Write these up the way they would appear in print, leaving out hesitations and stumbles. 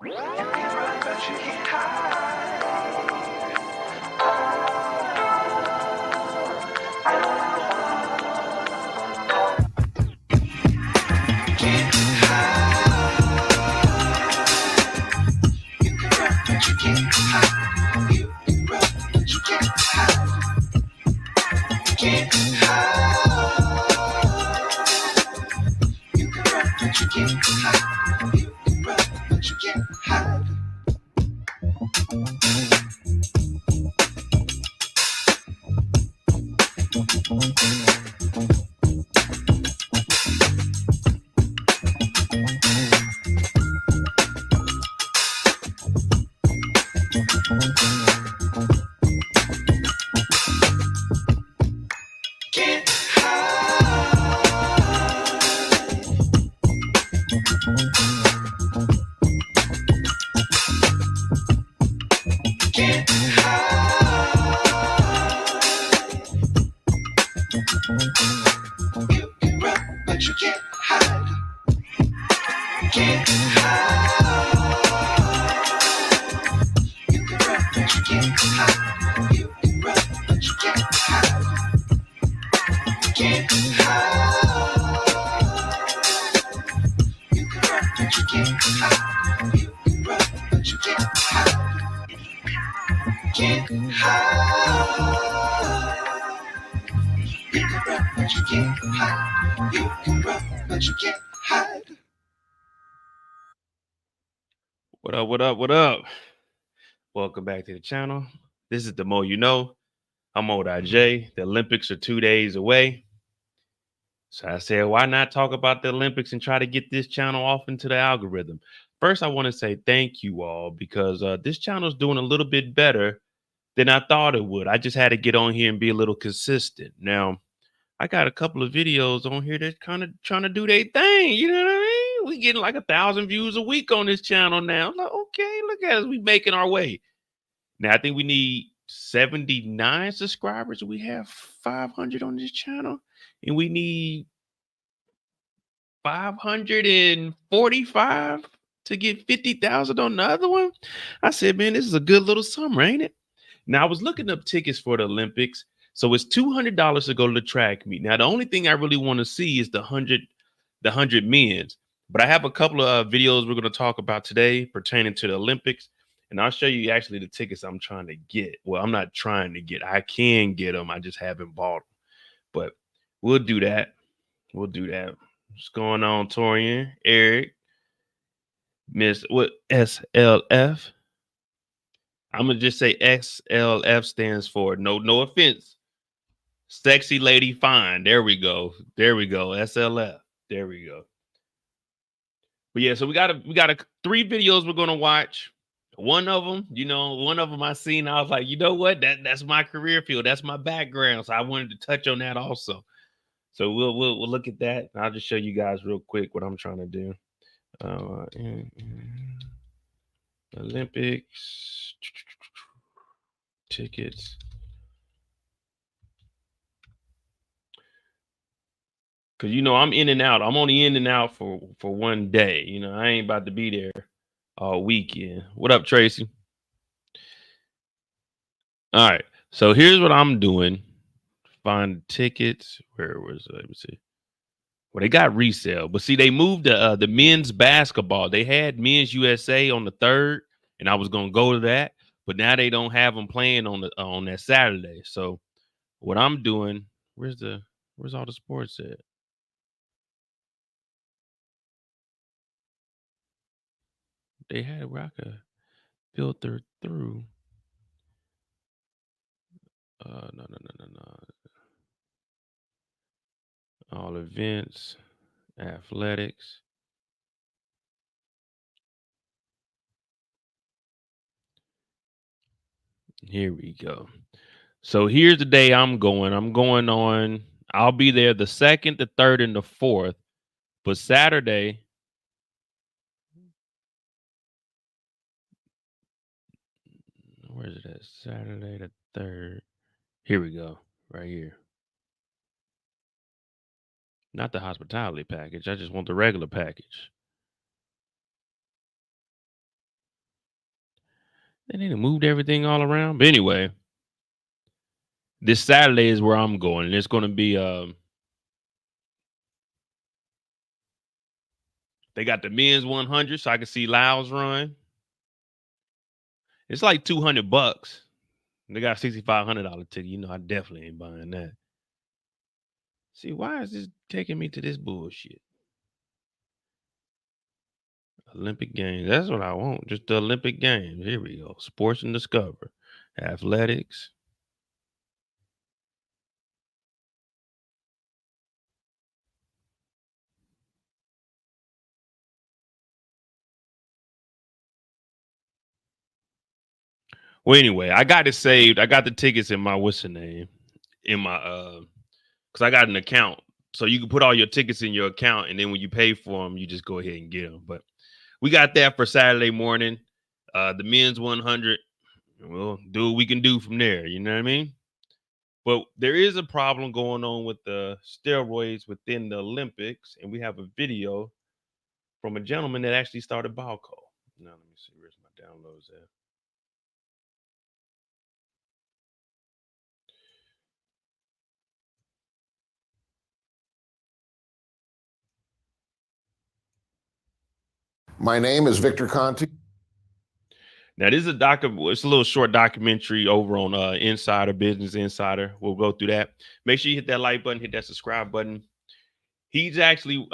You can run, but you can't hide. Can't hide. You can run, but you can't hide. You can run, but you can't hide. Can't hide. You can run, but you can't hide. You can run, but you can't hide. Can't hide. Can't hide. You can run, but you can't hide. Can't hide. You can run, but you can't hide. You can run, but you can't hide. Can't hide. You can run, but you can't hide. You can run, but you can't hide. Can't hide. You can run, but you can't hide. You can run, but you can't hide. What up, what up, what up? Welcome back to the channel. This is the Mo You Know. I'm MoeDotJ. The Olympics are 2 days away. So I said, why not talk about the Olympics and try to get this channel off into the algorithm? First, I want to say thank you all because this channel is doing a little bit better than I thought it would. I just had to get on here and be a little consistent. Now, I got a couple of videos on here that kind of trying to do their thing. You know what I mean? We getting like 1,000 views a week on this channel now. I'm like, okay, look at us. We making our way. Now, I think we need 79 subscribers. We have 500 on this channel. And we need 545 to get 50,000 on the other one. I said, man, this is a good little summer, ain't it? Now, I was looking up tickets for the Olympics. So it's $200 to go to the track meet. Now, the only thing I really want to see is the 100 men's. But I have a couple of videos we're going to talk about today pertaining to the Olympics. And I'll show you actually the tickets I'm trying to get. Well, I'm not trying to get. I can get them. I just haven't bought them. But we'll do that. We'll do that. What's going on, Torian? Eric? Miss what? SLF? I'm gonna just say XLF stands for no offense. Sexy lady fine. There we go. There we go. SLF. There we go. But yeah, so we got 3 videos we're gonna watch. One of them I seen. I was like, you know what? That's my career field. That's my background. So I wanted to touch on that also. So we'll look at that. I'll just show you guys real quick what I'm trying to do. Olympics tickets. Cause I'm in and out. I'm only in and out for one day. I ain't about to be there all weekend. What up, Tracy? All right. So here's what I'm doing. Find tickets. Where was it? Let me see. Well, they got resale, but see, they moved the men's basketball. They had men's USA on the 3rd, and I was gonna go to that, but now they don't have them playing on that Saturday. So what I'm doing, where's all the sports at? They had where I could filter through. No. All events, athletics. Here we go. So here's the day I'm going. I'll be there the 2nd, the 3rd, and the 4th. But Saturday, where is it at? Saturday the 3rd. Here we go. Right here. Not the hospitality package. I just want the regular package. They need to move everything all around. But anyway, this Saturday is where I'm going. And it's going to be they got the men's 100, so I can see Lyles run. It's like $200. They got a $6,500 ticket. You know, I definitely ain't buying that. See, why is this taking me to this bullshit? Olympic Games. That's what I want. Just the Olympic Games. Here we go. Sports and Discover. Athletics. Well, anyway, I got it saved. I got the tickets in my what's the name? In my because I got an account. So you can put all your tickets in your account, and then when you pay for them, you just go ahead and get them. But we got that for Saturday morning. The men's 100. We'll do what we can do from there. You know what I mean? But there is a problem going on with the steroids within the Olympics, and we have a video from a gentleman that actually started Balco. Now let me see, where's my downloads at? My name is Victor Conti. Now this is it's a little short documentary over on Insider, Business Insider. We'll go through that. Make sure you hit that like button, hit that subscribe button. He's actually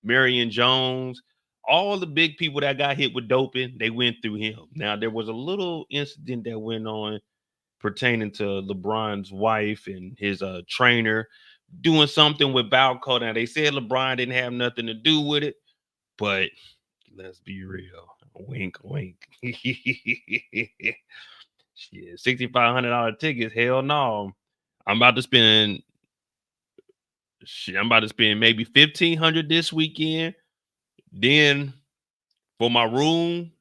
Marion Jones. All the big people that got hit with doping, they went through him. Now there was a little incident that went on pertaining to LeBron's wife and his trainer doing something with Balco. Now they said LeBron didn't have nothing to do with it, but let's be real. Wink, wink. Shit, $6,500 tickets. Hell no. I'm about to spend maybe $1,500 this weekend. Then for my room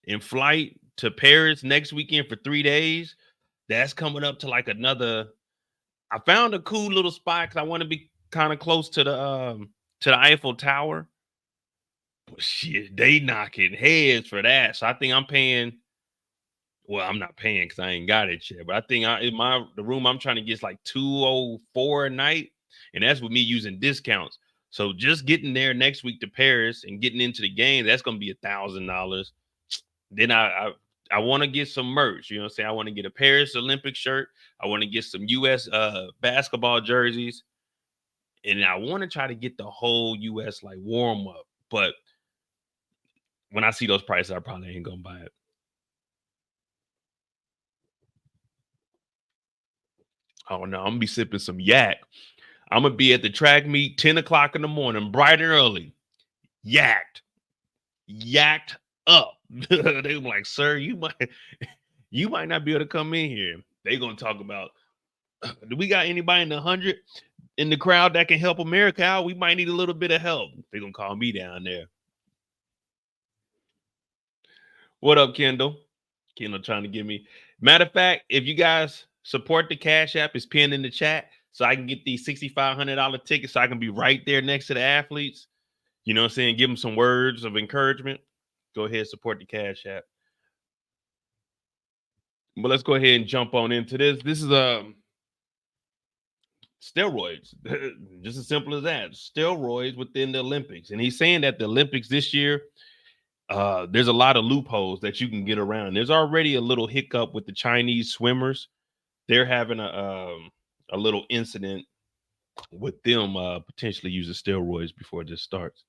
and flight to Paris next weekend for 3 days, that's coming up to like another. I found a cool little spot because I want to be kind of close to the Eiffel Tower. But shit, they knocking heads for that. So I think I'm paying. Well, I'm not paying because I ain't got it yet. But I think the room I'm trying to get is like $204 a night, and that's with me using discounts. So just getting there next week to Paris and getting into the game, that's gonna be $1,000. Then I want to get some merch. You know what I'm saying? I want to get a Paris Olympic shirt. I want to get some US basketball jerseys. And I want to try to get the whole US like warm up. But when I see those prices, I probably ain't gonna buy it. Oh no, I'm gonna be sipping some yak. I'm gonna be at the track meet 10 o'clock in the morning, bright and early. Yacked up. They were like, sir, you might not be able to come in here. They gonna talk about, do we got anybody in the 100 in the crowd that can help America out? We might need a little bit of help. They're gonna call me down there. What up, Kendall? Kendall trying to give me. Matter of fact, if you guys support the Cash App, it's pinned in the chat, so I can get these $6,500 tickets, so I can be right there next to the athletes. You know what I'm saying? Give them some words of encouragement. Go ahead, support the Cash App. But let's go ahead and jump on into this. This is steroids. Just as simple as that. Steroids within the Olympics. And he's saying that the Olympics this year, there's a lot of loopholes that you can get around. There's already a little hiccup with the Chinese swimmers. They're having a little incident with them potentially using steroids before this starts.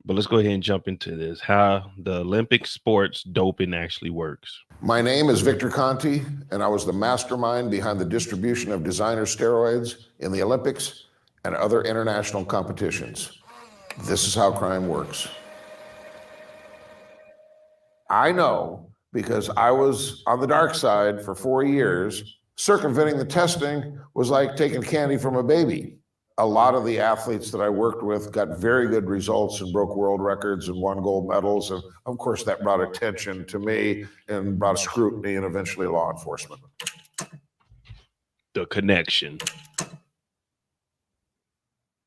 But let's go ahead and jump into this, how the Olympic sports doping actually works. My name is Victor Conti, and I was the mastermind behind the distribution of designer steroids in the Olympics and other international competitions. This is how crime works. I know because I was on the dark side for 4 years. Circumventing the testing was like taking candy from a baby. A lot of the athletes that I worked with got very good results and broke world records and won gold medals. And of course, that brought attention to me and brought scrutiny and eventually law enforcement. The connection.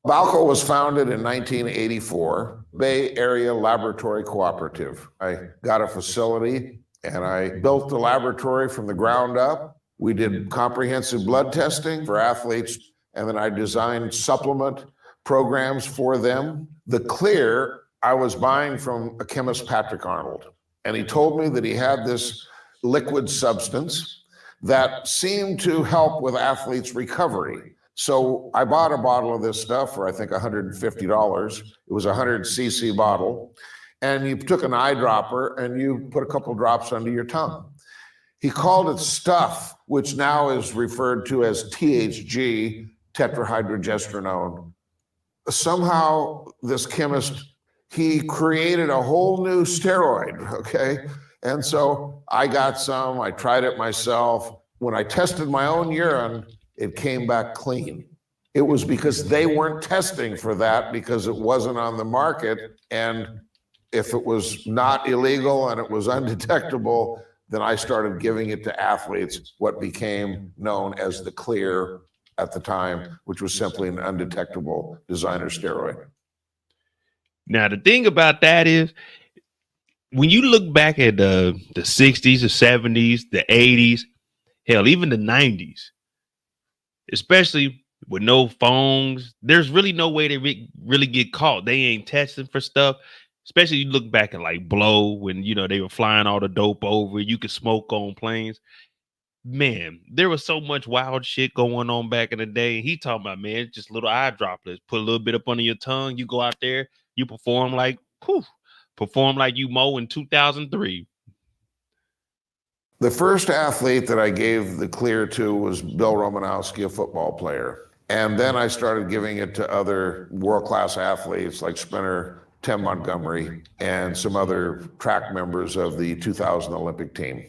Balco was founded in 1984, Bay Area Laboratory Cooperative. I got a facility and I built the laboratory from the ground up. We did comprehensive blood testing for athletes, and then I designed supplement programs for them. The clear I was buying from a chemist, Patrick Arnold, and he told me that he had this liquid substance that seemed to help with athletes' recovery. So I bought a bottle of this stuff for, I think, $150. It was a 100cc bottle. And you took an eyedropper and you put a couple drops under your tongue. He called it stuff, which now is referred to as THG, tetrahydrogesterone. Somehow this chemist, he created a whole new steroid, okay? And so I got some, I tried it myself. When I tested my own urine, it came back clean. It was because they weren't testing for that because it wasn't on the market. And if it was not illegal and it was undetectable, then I started giving it to athletes, what became known as the clear at the time, which was simply an undetectable designer steroid. Now, the thing about that is, when you look back at the 60s, the 70s, the 80s, hell, even the 90s, especially with no phones, there's really no way they really get caught. They ain't testing for stuff. Especially you look back at like Blow, when, you know, they were flying all the dope over. You could smoke on planes. Man, there was so much wild shit going on back in the day. He talking about, man, just little eye droplets. Put a little bit up under your tongue. You go out there, you perform like you Mo in 2003. The first athlete that I gave the clear to was Bill Romanowski, a football player. And then I started giving it to other world-class athletes like sprinter Tim Montgomery and some other track members of the 2000 Olympic team.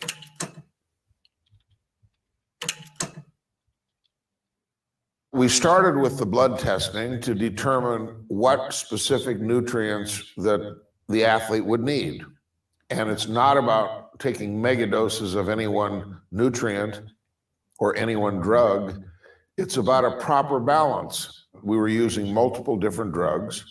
We started with the blood testing to determine what specific nutrients that the athlete would need. And it's not about taking mega doses of any one nutrient or any one drug. It's about a proper balance. We were using multiple different drugs.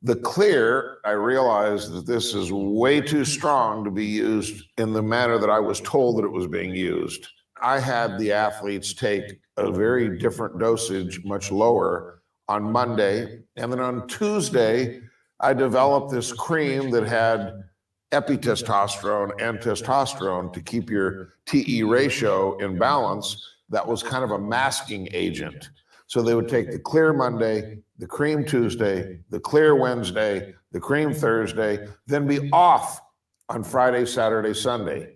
The clear, I realized that this is way too strong to be used in the manner that I was told that it was being used. I had the athletes take a very different dosage, much lower, on Monday. And then on Tuesday, I developed this cream that had epitestosterone and testosterone to keep your TE ratio in balance. That was kind of a masking agent. So they would take the clear Monday, the cream Tuesday, the clear Wednesday, the cream Thursday, then be off on Friday, Saturday, Sunday.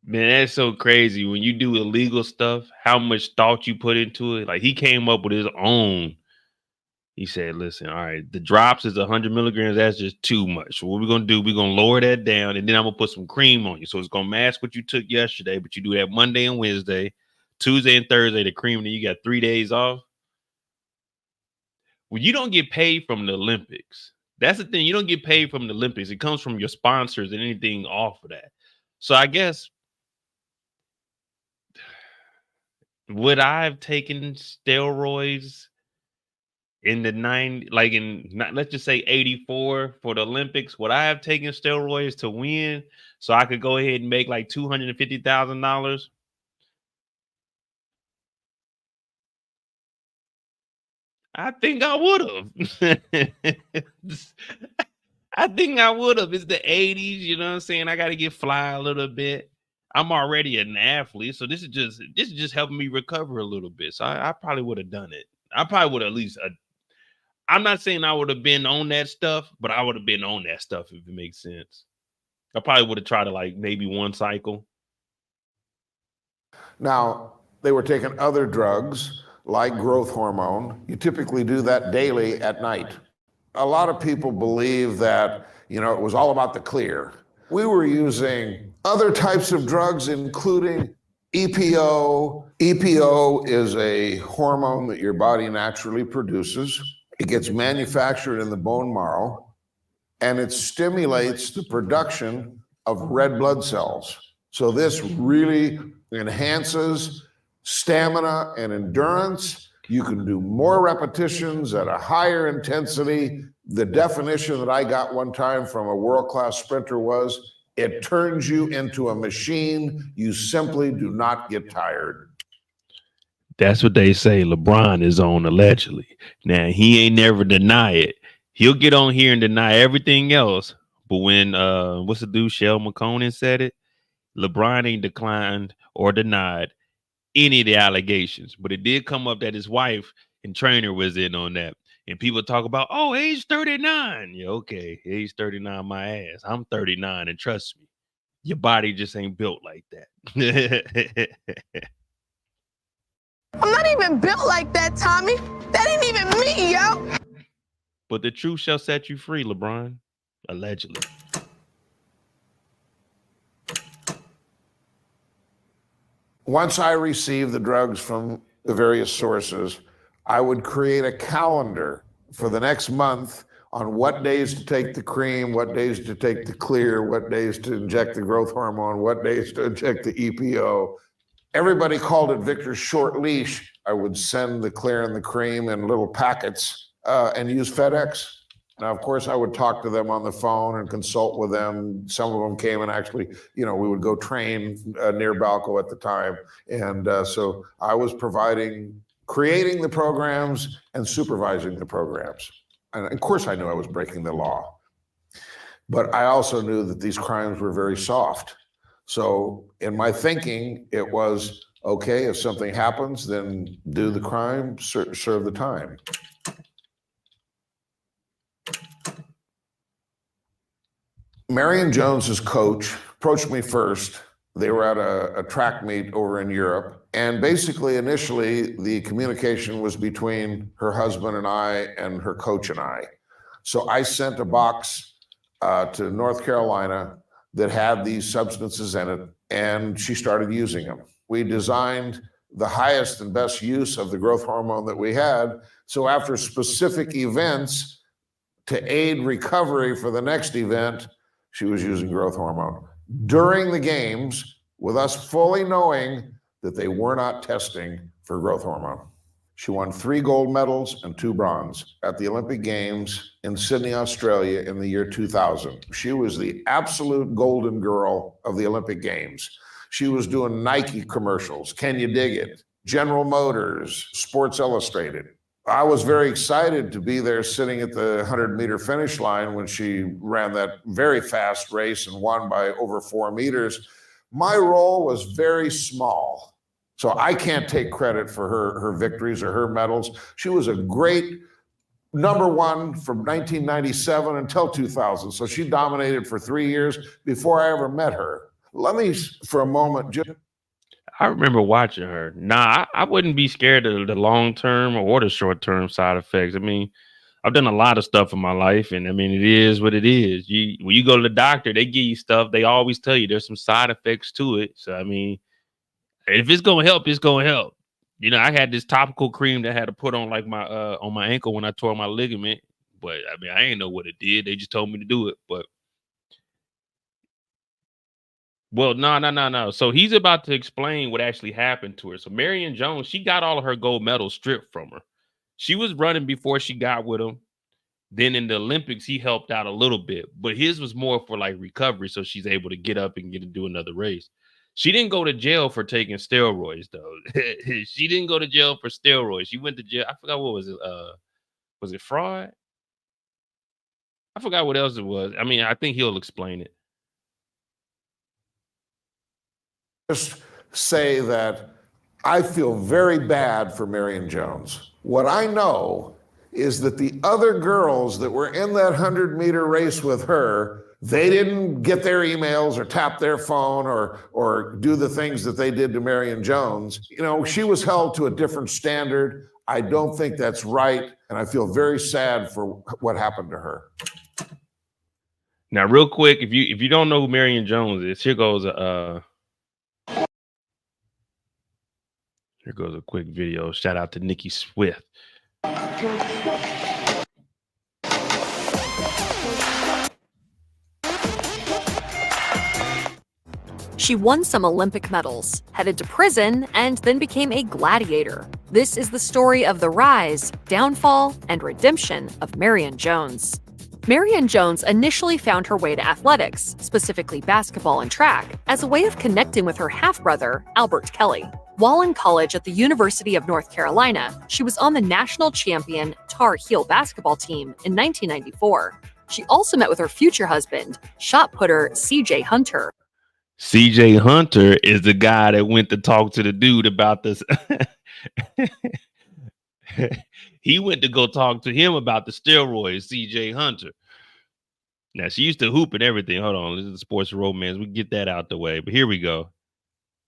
Man, that's so crazy. When you do illegal stuff, how much thought you put into it. Like, he came up with his own. He said, listen, all right, the drops is 100 milligrams. That's just too much. So what we're going to do, we're going to lower that down, and then I'm going to put some cream on you. So it's going to mask what you took yesterday, but you do that Monday and Wednesday, Tuesday and Thursday, the cream, and then you got 3 days off. Well, you don't get paid from the Olympics. That's the thing. You don't get paid from the Olympics. It comes from your sponsors and anything off of that. So I guess, would I have taken steroids in the let's just say 84 for the Olympics? Would I have taken steroids to win so I could go ahead and make like $250,000? I think I would have. I think I would have. It's the 80s, you know what I'm saying? I got to get fly a little bit. I'm already an athlete, so this is just helping me recover a little bit. So I probably would have done it. I probably would have at least. I'm not saying I would have been on that stuff, but I would have been on that stuff if it makes sense. I probably would have tried to like maybe one cycle. Now, they were taking other drugs like growth hormone. You typically do that daily at night. A lot of people believe that, you know, it was all about the clear. We were using other types of drugs, including EPO. EPO is a hormone that your body naturally produces. It gets manufactured in the bone marrow, and it stimulates the production of red blood cells. So this really enhances stamina and endurance. You can do more repetitions at a higher intensity. The definition that I got one time from a world-class sprinter was, it turns you into a machine. You simply do not get tired. That's what they say LeBron is on, allegedly. Now, he ain't never deny it. He'll get on here and deny everything else. But when, what's the dude, Shell McConan said it, LeBron ain't declined or denied any of the allegations. But it did come up that his wife and trainer was in on that. And people talk about, oh, age 39. Yeah, okay, age 39, my ass. I'm 39, and trust me, your body just ain't built like that. I'm not even built like that, Tommy. That ain't even me, yo. But the truth shall set you free, LeBron. Allegedly. Once I received the drugs from the various sources, I would create a calendar for the next month on what days to take the cream, what days to take the clear, what days to inject the growth hormone, what days to inject the EPO. Everybody called it Victor's short leash. I would send the clear and the cream in little packets and use FedEx. Now, of course, I would talk to them on the phone and consult with them. Some of them came and actually, we would go train near Balco at the time. And so I was creating the programs and supervising the programs. And of course, I knew I was breaking the law. But I also knew that these crimes were very soft. So in my thinking, it was, okay, if something happens, then do the crime, serve the time. Marion Jones's coach approached me first. They were at a track meet over in Europe. And basically, initially, the communication was between her husband and I and her coach and I. So I sent a box to North Carolina that had these substances in it, and she started using them. We designed the highest and best use of the growth hormone that we had. So after specific events, to aid recovery for the next event, she was using growth hormone. During the games, with us fully knowing that they were not testing for growth hormone. She won 3 gold medals and 2 bronze at the Olympic Games in Sydney, Australia in the year 2000. She was the absolute golden girl of the Olympic Games. She was doing Nike commercials, Can You Dig It? General Motors, Sports Illustrated. I was very excited to be there sitting at the 100-meter finish line when she ran that very fast race and won by over 4 meters. My role was very small. So I can't take credit for her victories or her medals. She was a great #1 from 1997 until 2000. So she dominated for 3 years before I ever met her. Let me, for a moment, I remember watching her. Nah, I wouldn't be scared of the long-term or the short-term side effects. I mean, I've done a lot of stuff in my life, and I mean, it is what it is. When you go to the doctor, they give you stuff. They always tell you there's some side effects to it. So, I mean, if it's gonna help, it's gonna help. I had this topical cream that I had to put on like my on my ankle when I tore my ligament. But I mean, I ain't know what it did. They just told me to do it. But well, no. So he's about to explain what actually happened to her. So Marion Jones, she got all of her gold medals stripped from her. She was running before she got with him. Then in the Olympics, he helped out a little bit, but his was more for like recovery. So she's able to get up and get to do another race. She didn't go to jail for taking steroids, though. She didn't go to jail for steroids. She went to jail. I forgot what was it. Was it fraud? I forgot what else it was. I mean, I think he'll explain it. just say that I feel very bad for Marion Jones. What I know is that the other girls that were in that 100-meter race with her, they didn't get their emails or tap their phone or do the things that they did to Marion Jones. She was held to a different standard. I don't think that's right, and I feel very sad for what happened to her. Now, real quick, if you don't know who Marion Jones is, here goes a quick video. Shout out to Nikki Swift. She won some Olympic medals, headed to prison, and then became a gladiator. This is the story of the rise, downfall, and redemption of Marion Jones. Marion Jones initially found her way to athletics, specifically basketball and track, as a way of connecting with her half-brother, Albert Kelly. While in college at the University of North Carolina, she was on the national champion Tar Heel basketball team in 1994. She also met with her future husband, shot putter C.J. Hunter. C.J. Hunter is the guy that went to talk to the dude about this. He went to go talk to him about the steroids, C.J. Hunter. Now, she used to hoop and everything. Hold on. This is sports romance. We can get that out the way. But here we go.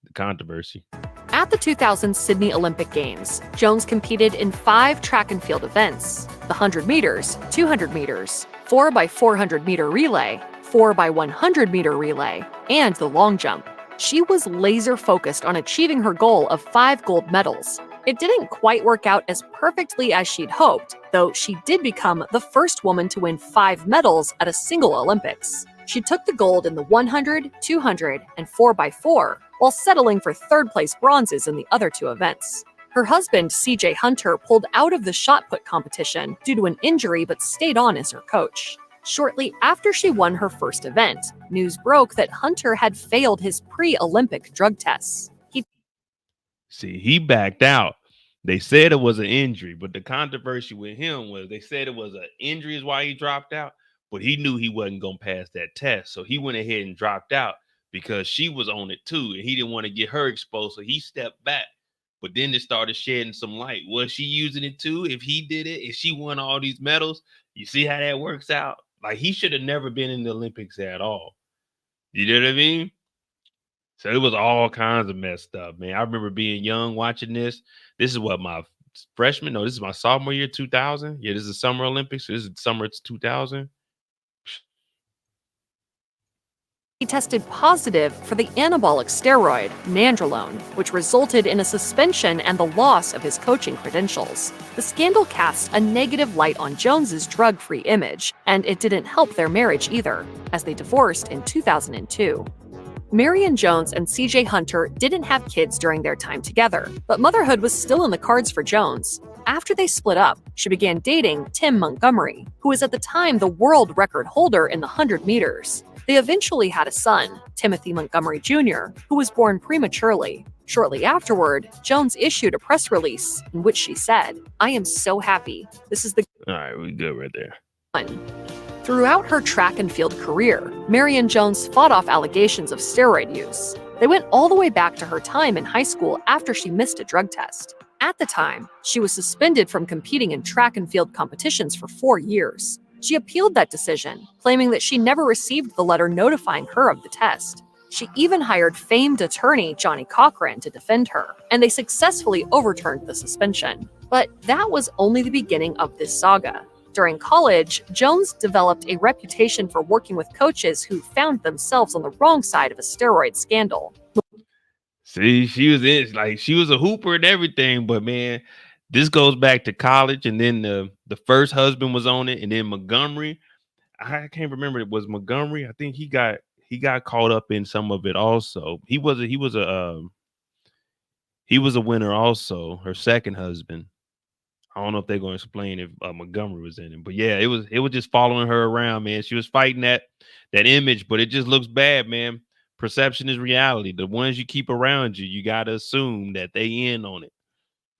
The controversy. At the 2000 Sydney Olympic Games, Jones competed in 5 track and field events: the 100 meters, 200 meters, 4x400 meter relay, 4x100 meter relay, and the long jump. She was laser focused on achieving her goal of 5 gold medals. It didn't quite work out as perfectly as she'd hoped, though she did become the first woman to win 5 medals at a single Olympics. She took the gold in the 100, 200, and 4x4, while settling for third-place bronzes in the other 2 events. Her husband, C.J. Hunter, pulled out of the shot put competition due to an injury but stayed on as her coach. Shortly after she won her first event, news broke that Hunter had failed his pre-Olympic drug tests. He backed out. They said it was an injury, but the controversy with him was they said it was an injury is why he dropped out, but he knew he wasn't going to pass that test. So he went ahead and dropped out because she was on it too, and he didn't want to get her exposed. So he stepped back, but then it started shedding some light. Was she using it too? If he did it, if she won all these medals, you see how that works out? Like, he should have never been in the Olympics at all. You know what I mean? So it was all kinds of messed up, man. I remember being young watching this. This is what, my freshman? No, this is my sophomore year, 2000. Yeah, this is Summer Olympics. So this is summer, it's 2000. He tested positive for the anabolic steroid, nandrolone, which resulted in a suspension and the loss of his coaching credentials. The scandal cast a negative light on Jones's drug-free image, and it didn't help their marriage either, as they divorced in 2002. Marion Jones and C.J. Hunter didn't have kids during their time together, but motherhood was still in the cards for Jones. After they split up, she began dating Tim Montgomery, who was at the time the world record holder in the 100 meters. They eventually had a son, Timothy Montgomery Jr., who was born prematurely. Shortly afterward, Jones issued a press release in which she said, "I am so happy. This is the..." All right, we good right there. Throughout her track and field career, Marion Jones fought off allegations of steroid use. They went all the way back to her time in high school after she missed a drug test. At the time, she was suspended from competing in track and field competitions for 4 years. She appealed that decision, claiming that she never received the letter notifying her of the test. She even hired famed attorney Johnny Cochran to defend her, and they successfully overturned the suspension. But that was only the beginning of this saga. During college, Jones developed a reputation for working with coaches who found themselves on the wrong side of a steroid scandal. See, she was a hooper and everything, but man, this goes back to college, and then the first husband was on it, and then Montgomery. I can't remember, it was Montgomery. I think he got caught up in some of it also. He was a winner also, her second husband. I don't know if they're going to explain if Montgomery was in it, but yeah, it was just following her around, man. She was fighting that image, but it just looks bad, man. Perception is reality. The ones you keep around you, you got to assume that they in on it.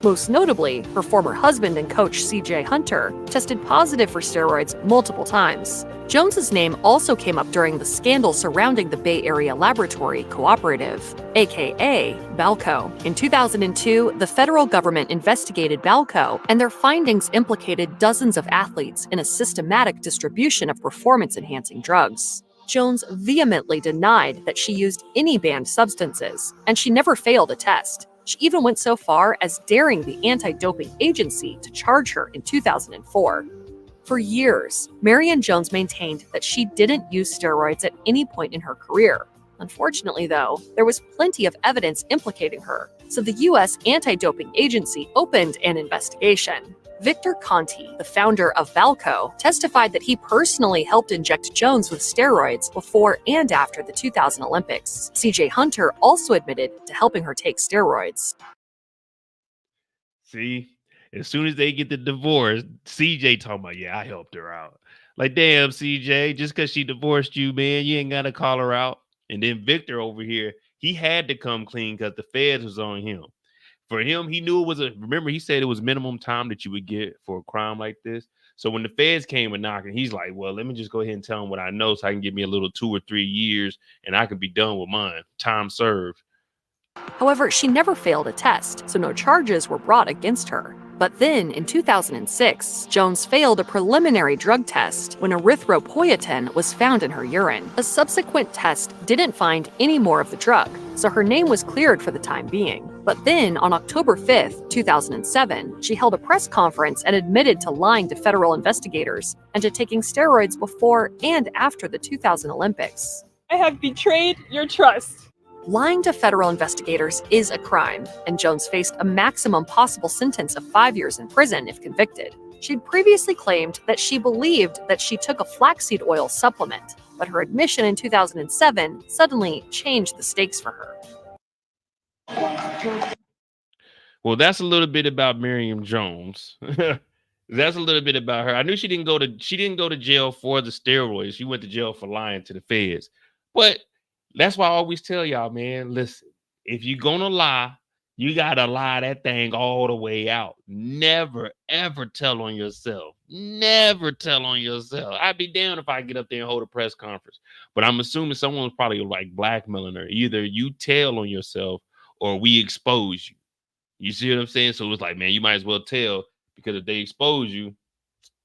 Most notably, her former husband and coach C.J. Hunter tested positive for steroids multiple times. Jones's name also came up during the scandal surrounding the Bay Area Laboratory Cooperative, aka Balco. In 2002, the federal government investigated Balco, and their findings implicated dozens of athletes in a systematic distribution of performance-enhancing drugs. Jones vehemently denied that she used any banned substances, and she never failed a test. She even went so far as daring the anti-doping agency to charge her in 2004. For years, Marion Jones maintained that she didn't use steroids at any point in her career. Unfortunately, though, there was plenty of evidence implicating her, so the U.S. Anti-Doping Agency opened an investigation. Victor Conti, the founder of Balco, testified that he personally helped inject Jones with steroids before and after the 2000 Olympics. C.J. Hunter also admitted to helping her take steroids. See, as soon as they get the divorce, CJ talking about, yeah, I helped her out. Like, damn, CJ, just because she divorced you, man, you ain't got to call her out. And then Victor over here, he had to come clean because the feds was on him. For him, he knew it was remember, he said it was minimum time that you would get for a crime like this. So when the feds came and knocking, he's like, well, let me just go ahead and tell them what I know so I can give me a little 2 or 3 years and I can be done with mine. Time served. However, she never failed a test, so no charges were brought against her. But then, in 2006, Jones failed a preliminary drug test when erythropoietin was found in her urine. A subsequent test didn't find any more of the drug, so her name was cleared for the time being. But then, on October 5th, 2007, she held a press conference and admitted to lying to federal investigators and to taking steroids before and after the 2000 Olympics. I have betrayed your trust. Lying to federal investigators is a crime, and Jones faced a maximum possible sentence of 5 years in prison if convicted. She'd previously claimed that she believed that she took a flaxseed oil supplement, but her admission in 2007 suddenly changed the stakes for her. Well, that's a little bit about Miriam Jones. That's a little bit about her. I knew she didn't go to jail for the steroids. She went to jail for lying to the feds. But that's why I always tell y'all, man, listen, if you're going to lie, you got to lie that thing all the way out. Never, ever tell on yourself. Never tell on yourself. I'd be damned if I get up there and hold a press conference. But I'm assuming someone's probably like blackmailing her. Either you tell on yourself or we expose you. You see what I'm saying? So it's like, man, you might as well tell, because if they expose you,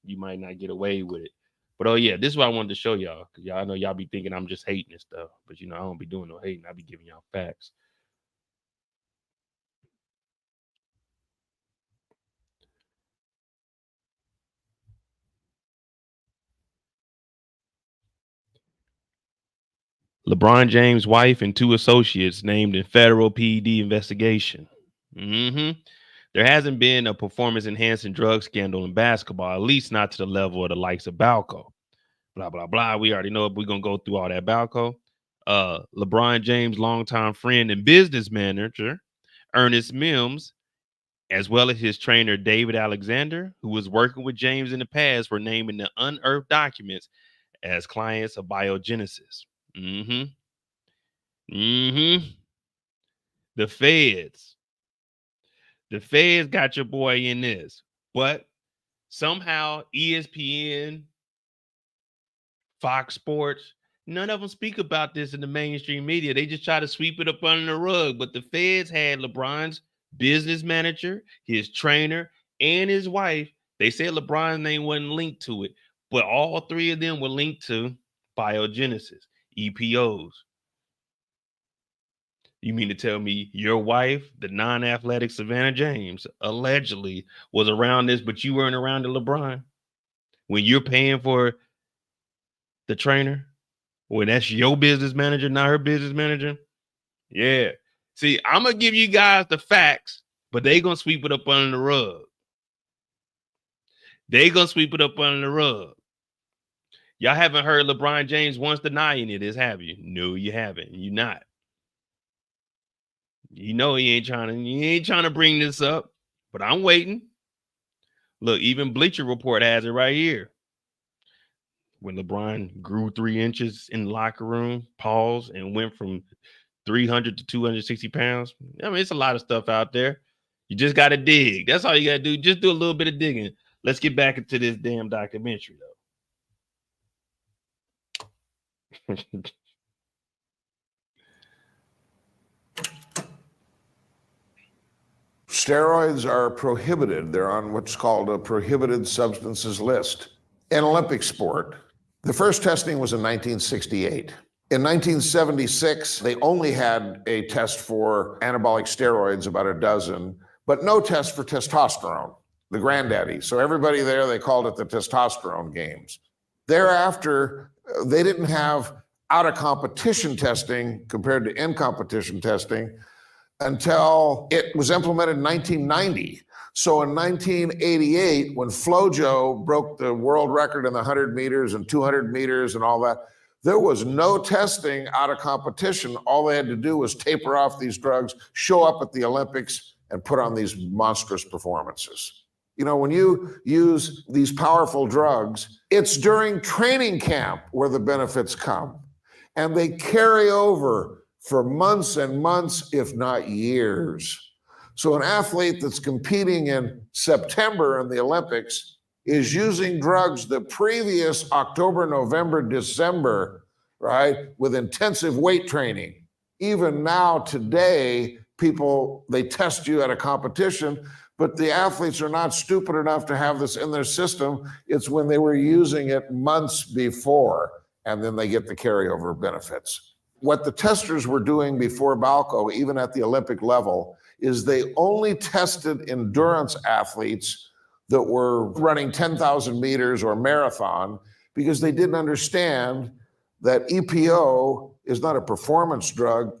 you might not get away with it. But oh yeah, this is what I wanted to show y'all, because y'all know y'all be thinking I'm just hating and stuff. But you know, I don't be doing no hating. I be giving y'all facts. LeBron James' wife and 2 associates named in federal PED investigation. There hasn't been a performance-enhancing drug scandal in basketball, at least not to the level of the likes of Balco. Blah, blah, blah. We already know if we're going to go through all that Balco. LeBron James' longtime friend and business manager, Ernest Mims, as well as his trainer, David Alexander, who was working with James in the past, were named in the unearthed documents as clients of biogenesis. The feds got your boy in this, but somehow ESPN, Fox Sports, none of them speak about this in the mainstream media. They just try to sweep it up under the rug. But the feds had LeBron's business manager, his trainer, and his wife. They said LeBron's name wasn't linked to it, but all 3 of them were linked to biogenesis, EPOs. You mean to tell me your wife, the non-athletic Savannah James, allegedly was around this, but you weren't around the LeBron? When you're paying for the trainer, when that's your business manager, not her business manager? Yeah. See, I'm going to give you guys the facts, but they going to sweep it up under the rug. They going to sweep it up under the rug. Y'all haven't heard LeBron James once denying it, have you? No, you haven't. You're not. You know he ain't trying to bring this up, but I'm waiting. Look, even Bleacher Report has it right here. When LeBron grew 3 inches in the locker room, paused, and went from 300 to 260 pounds. I mean, it's a lot of stuff out there. You just got to dig. That's all you got to do. Just do a little bit of digging. Let's get back into this damn documentary, though. Steroids are prohibited. They're on what's called a prohibited substances list. In Olympic sport, the first testing was in 1968. In 1976, they only had a test for anabolic steroids, about a dozen, but no test for testosterone, the granddaddy. So everybody there, they called it the testosterone games. Thereafter, they didn't have out-of-competition testing compared to in-competition testing until it was implemented in 1990. So in 1988, when Flojo broke the world record in the 100 meters and 200 meters and all that, there was no testing out of competition. All they had to do was taper off these drugs, show up at the Olympics, and put on these monstrous performances. You know, when you use these powerful drugs, it's during training camp where the benefits come. And they carry over for months and months, if not years. So an athlete that's competing in September in the Olympics is using drugs the previous October, November, December, right, with intensive weight training. Even now, today, people, they test you at a competition, but the athletes are not stupid enough to have this in their system. It's when they were using it months before, and then they get the carryover benefits. What the testers were doing before Balco, even at the Olympic level, is they only tested endurance athletes that were running 10,000 meters or marathon because they didn't understand that EPO is not a performance drug.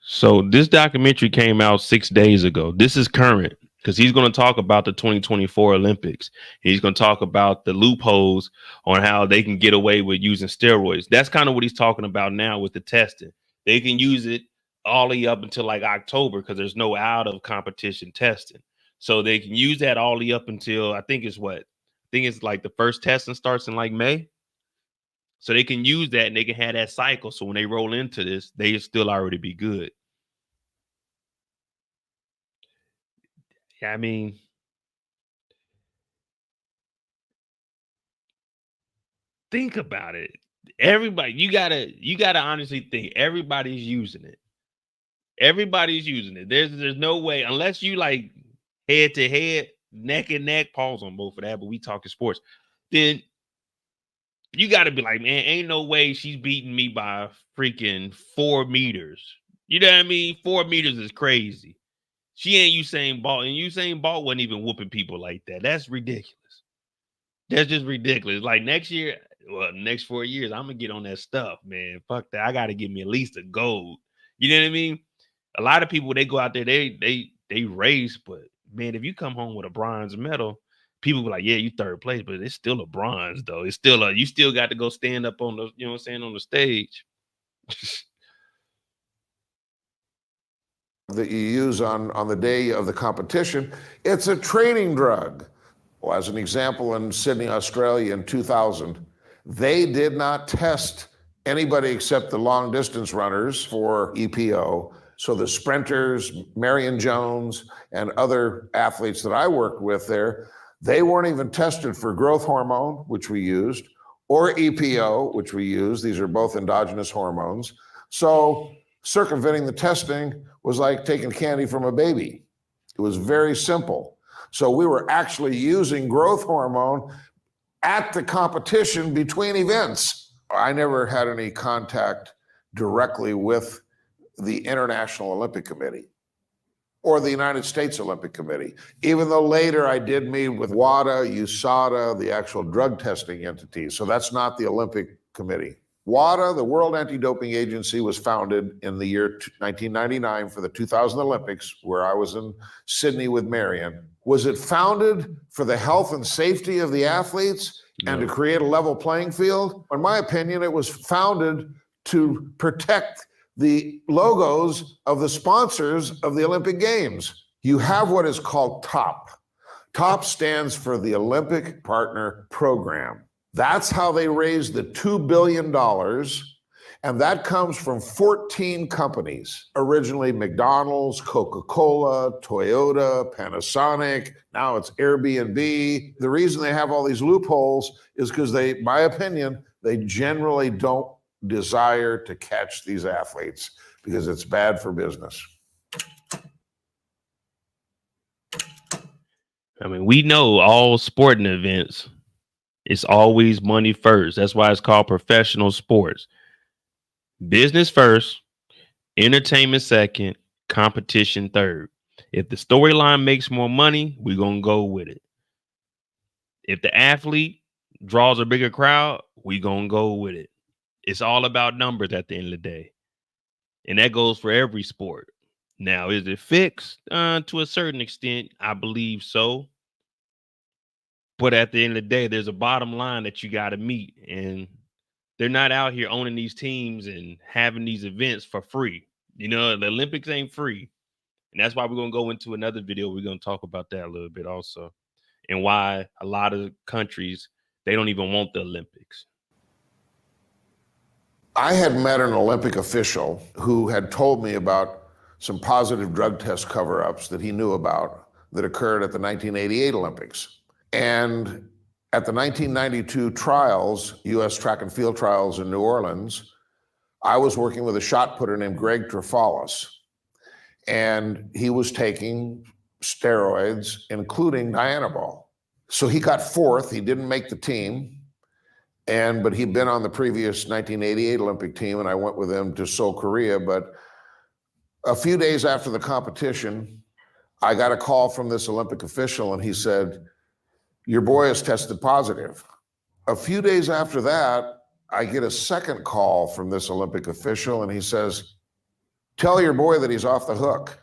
So this documentary came out 6 days ago. This is current because he's going to talk about the 2024 Olympics. He's going to talk about the loopholes on how they can get away with using steroids. That's kind of what he's talking about now with the testing. They can use it all the way up until like October because there's no out of competition testing. So they can use that all the way up until I think it's like the first testing starts in like May. So they can use that and they can have that cycle. So when they roll into this, they still already be good. I mean, think about it. Everybody, you gotta honestly think everybody's using it. Everybody's using it. There's no way unless you like head to head, neck and neck, pause on both of that, but we talking sports. Then you got to be like, man, ain't no way she's beating me by freaking 4 meters. You know what I mean? 4 meters is crazy. She ain't Usain Bolt, and Usain Bolt wasn't even whooping people like that. That's ridiculous. That's just ridiculous. Like next 4 years, I'm gonna get on that stuff, man. Fuck that. I got to give me at least a gold. You know what I mean? A lot of people, they go out there, they race, but man, if you come home with a bronze medal, people be like, yeah, you third place, but it's still a bronze though. It's still you still got to go stand up on the, you know what I'm saying, on the stage. That you use on the day of the competition, it's a training drug. Well, as an example, in Sydney, Australia in 2000, they did not test anybody except the long distance runners for EPO. So the sprinters, Marion Jones, and other athletes that I worked with there, they weren't even tested for growth hormone, which we used, or EPO, which we use. These are both endogenous hormones. So circumventing the testing was like taking candy from a baby. It was very simple. So we were actually using growth hormone at the competition between events. I never had any contact directly with the International Olympic Committee or the United States Olympic Committee, even though later I did meet with WADA, USADA, the actual drug testing entity. So that's not the Olympic Committee. WADA, the World Anti-Doping Agency, was founded in the year 1999 for the 2000 Olympics, where I was in Sydney with Marion. Was it founded for the health and safety of the athletes and to create a level playing field? In my opinion, it was founded to protect the logos of the sponsors of the Olympic Games. You have what is called TOP. TOP stands for the Olympic Partner Program. That's how they raised the $2 billion, and that comes from 14 companies. Originally McDonald's, Coca-Cola, Toyota, Panasonic, now it's Airbnb. The reason they have all these loopholes is because they, my opinion, they generally don't desire to catch these athletes because it's bad for business. I mean, we know all sporting events, it's always money first. That's why it's called professional sports. Business first, entertainment second, competition third. If the storyline makes more money, we're going to go with it. If the athlete draws a bigger crowd, we're going to go with it. It's all about numbers at the end of the day. And that goes for every sport. Now, is it fixed? To a certain extent, I believe so. But at the end of the day, there's a bottom line that you got to meet. And they're not out here owning these teams and having these events for free. You know, the Olympics ain't free. And that's why we're going to go into another video. We're going to talk about that a little bit also, and why a lot of countries, they don't even want the Olympics. I had met an Olympic official who had told me about some positive drug test cover-ups that he knew about that occurred at the 1988 Olympics. And at the 1992 trials, US track and field trials in New Orleans, I was working with a shot putter named Greg Trefalis. And he was taking steroids, including dianabol. So he got fourth. He didn't make the team. But he'd been on the previous 1988 Olympic team, and I went with him to Seoul, Korea. But a few days after the competition, I got a call from this Olympic official, and he said, "Your boy has tested positive." A few days after that, I get a second call from this Olympic official, and he says, "Tell your boy that he's off the hook."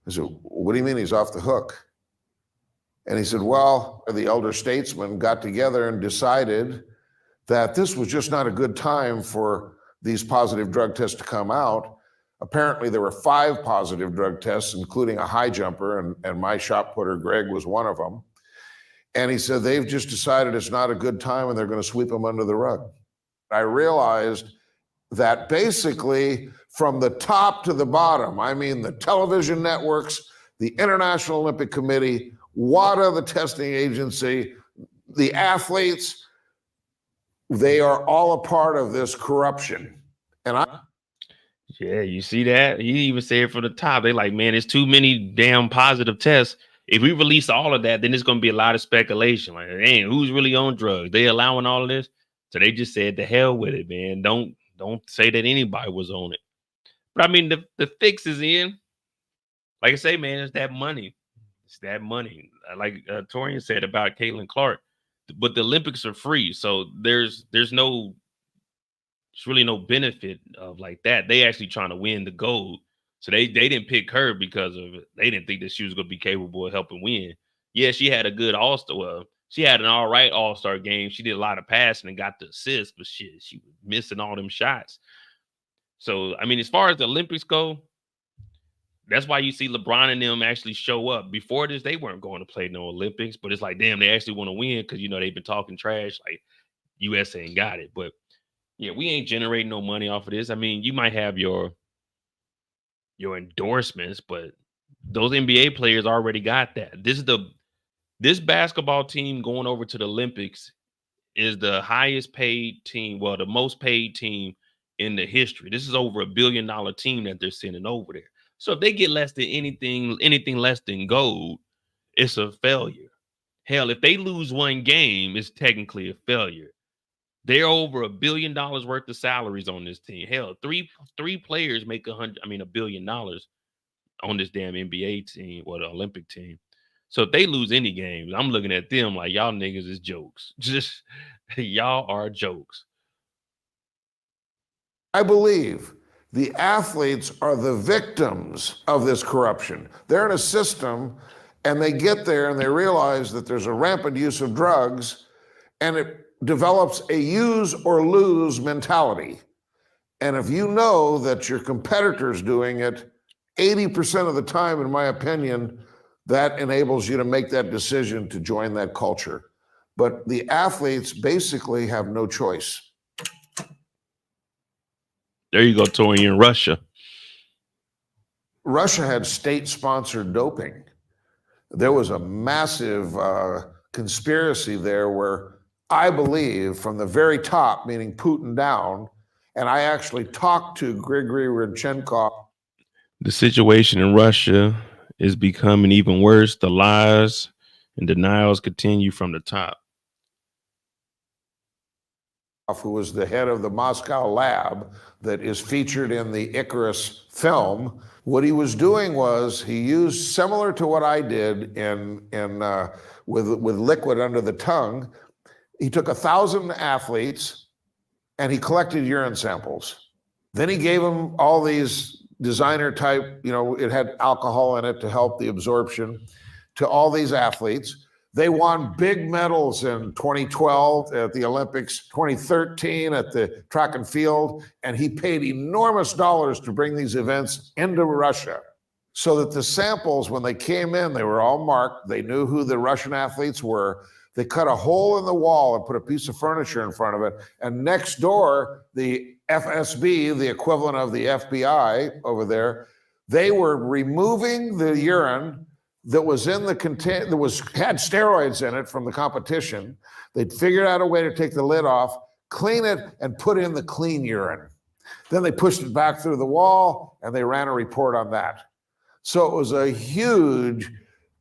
I said, "What do you mean he's off the hook?" And he said, "Well, the elder statesmen got together and decided that this was just not a good time for these positive drug tests to come out. Apparently there were 5 positive drug tests, including a high jumper, and my shot putter, Greg, was one of them. And he said, they've just decided it's not a good time and they're going to sweep them under the rug." I realized that basically from the top to the bottom, I mean the television networks, the International Olympic Committee, WADA, the testing agency, the athletes, they are all a part of this corruption. Yeah, you see that? He even said from the top, they like, man, it's too many damn positive tests. If we release all of that, then there's going to be a lot of speculation. Like, dang, who's really on drugs? They allowing all of this? So they just said, the hell with it, man. Don't say that anybody was on it. But I mean, the fix is in. Like I say, man, it's that money. It's that money. Like Torian said about Caitlin Clark. But the Olympics are free, so there's really no benefit of like that. They actually trying to win the gold, so they didn't pick her because of it. They didn't think that she was going to be capable of helping win. Yeah, she had a good all-star. Well, she had an all right all-star game. She did a lot of passing and got the assist, but shit, she was missing all them shots. So I mean, as far as the Olympics go, that's why you see LeBron and them actually show up. Before this, they weren't going to play no Olympics, but it's like, damn, they actually want to win because, you know, they've been talking trash. Like, US ain't got it. But, yeah, we ain't generating no money off of this. I mean, you might have your endorsements, but those NBA players already got that. This basketball team going over to the Olympics is the highest paid team, well, the most paid team in the history. This is over $1 billion team that they're sending over there. So if they get less than anything less than gold, it's a failure. Hell, if they lose one game, it's technically a failure. They're over $1 billion worth of salaries on this team. Hell, three players make $1 billion on this damn NBA team or the Olympic team. So if they lose any games, I'm looking at them like, y'all niggas is jokes. Just y'all are jokes. I believe the athletes are the victims of this corruption. They're in a system and they get there and they realize that there's a rampant use of drugs and it develops a use or lose mentality. And if you know that your competitor's doing it 80% of the time, in my opinion, that enables you to make that decision to join that culture. But the athletes basically have no choice. There you go, Tori, in Russia. Russia had state-sponsored doping. There was a massive conspiracy there where I believe from the very top, meaning Putin down, and I actually talked to Grigory Rodchenkov. The situation in Russia is becoming even worse. The lies and denials continue from the top. Who was the head of the Moscow lab that is featured in the Icarus film. What he was doing was he used, similar to what I did with liquid under the tongue, he took 1,000 athletes and he collected urine samples. Then he gave them all these designer type, it had alcohol in it to help the absorption, to all these athletes. They won big medals in 2012 at the Olympics, 2013 at the track and field, and he paid enormous dollars to bring these events into Russia. so that the samples, when they came in, they were all marked. They knew who the Russian athletes were. They cut a hole in the wall and put a piece of furniture in front of it. And next door, the FSB, the equivalent of the FBI over there, they were removing the urine that was in the contain had steroids in it from the competition. They'd figured out a way to take the lid off, clean it, and put in the clean urine. Then they pushed it back through the wall, and they ran a report on that. So it was a huge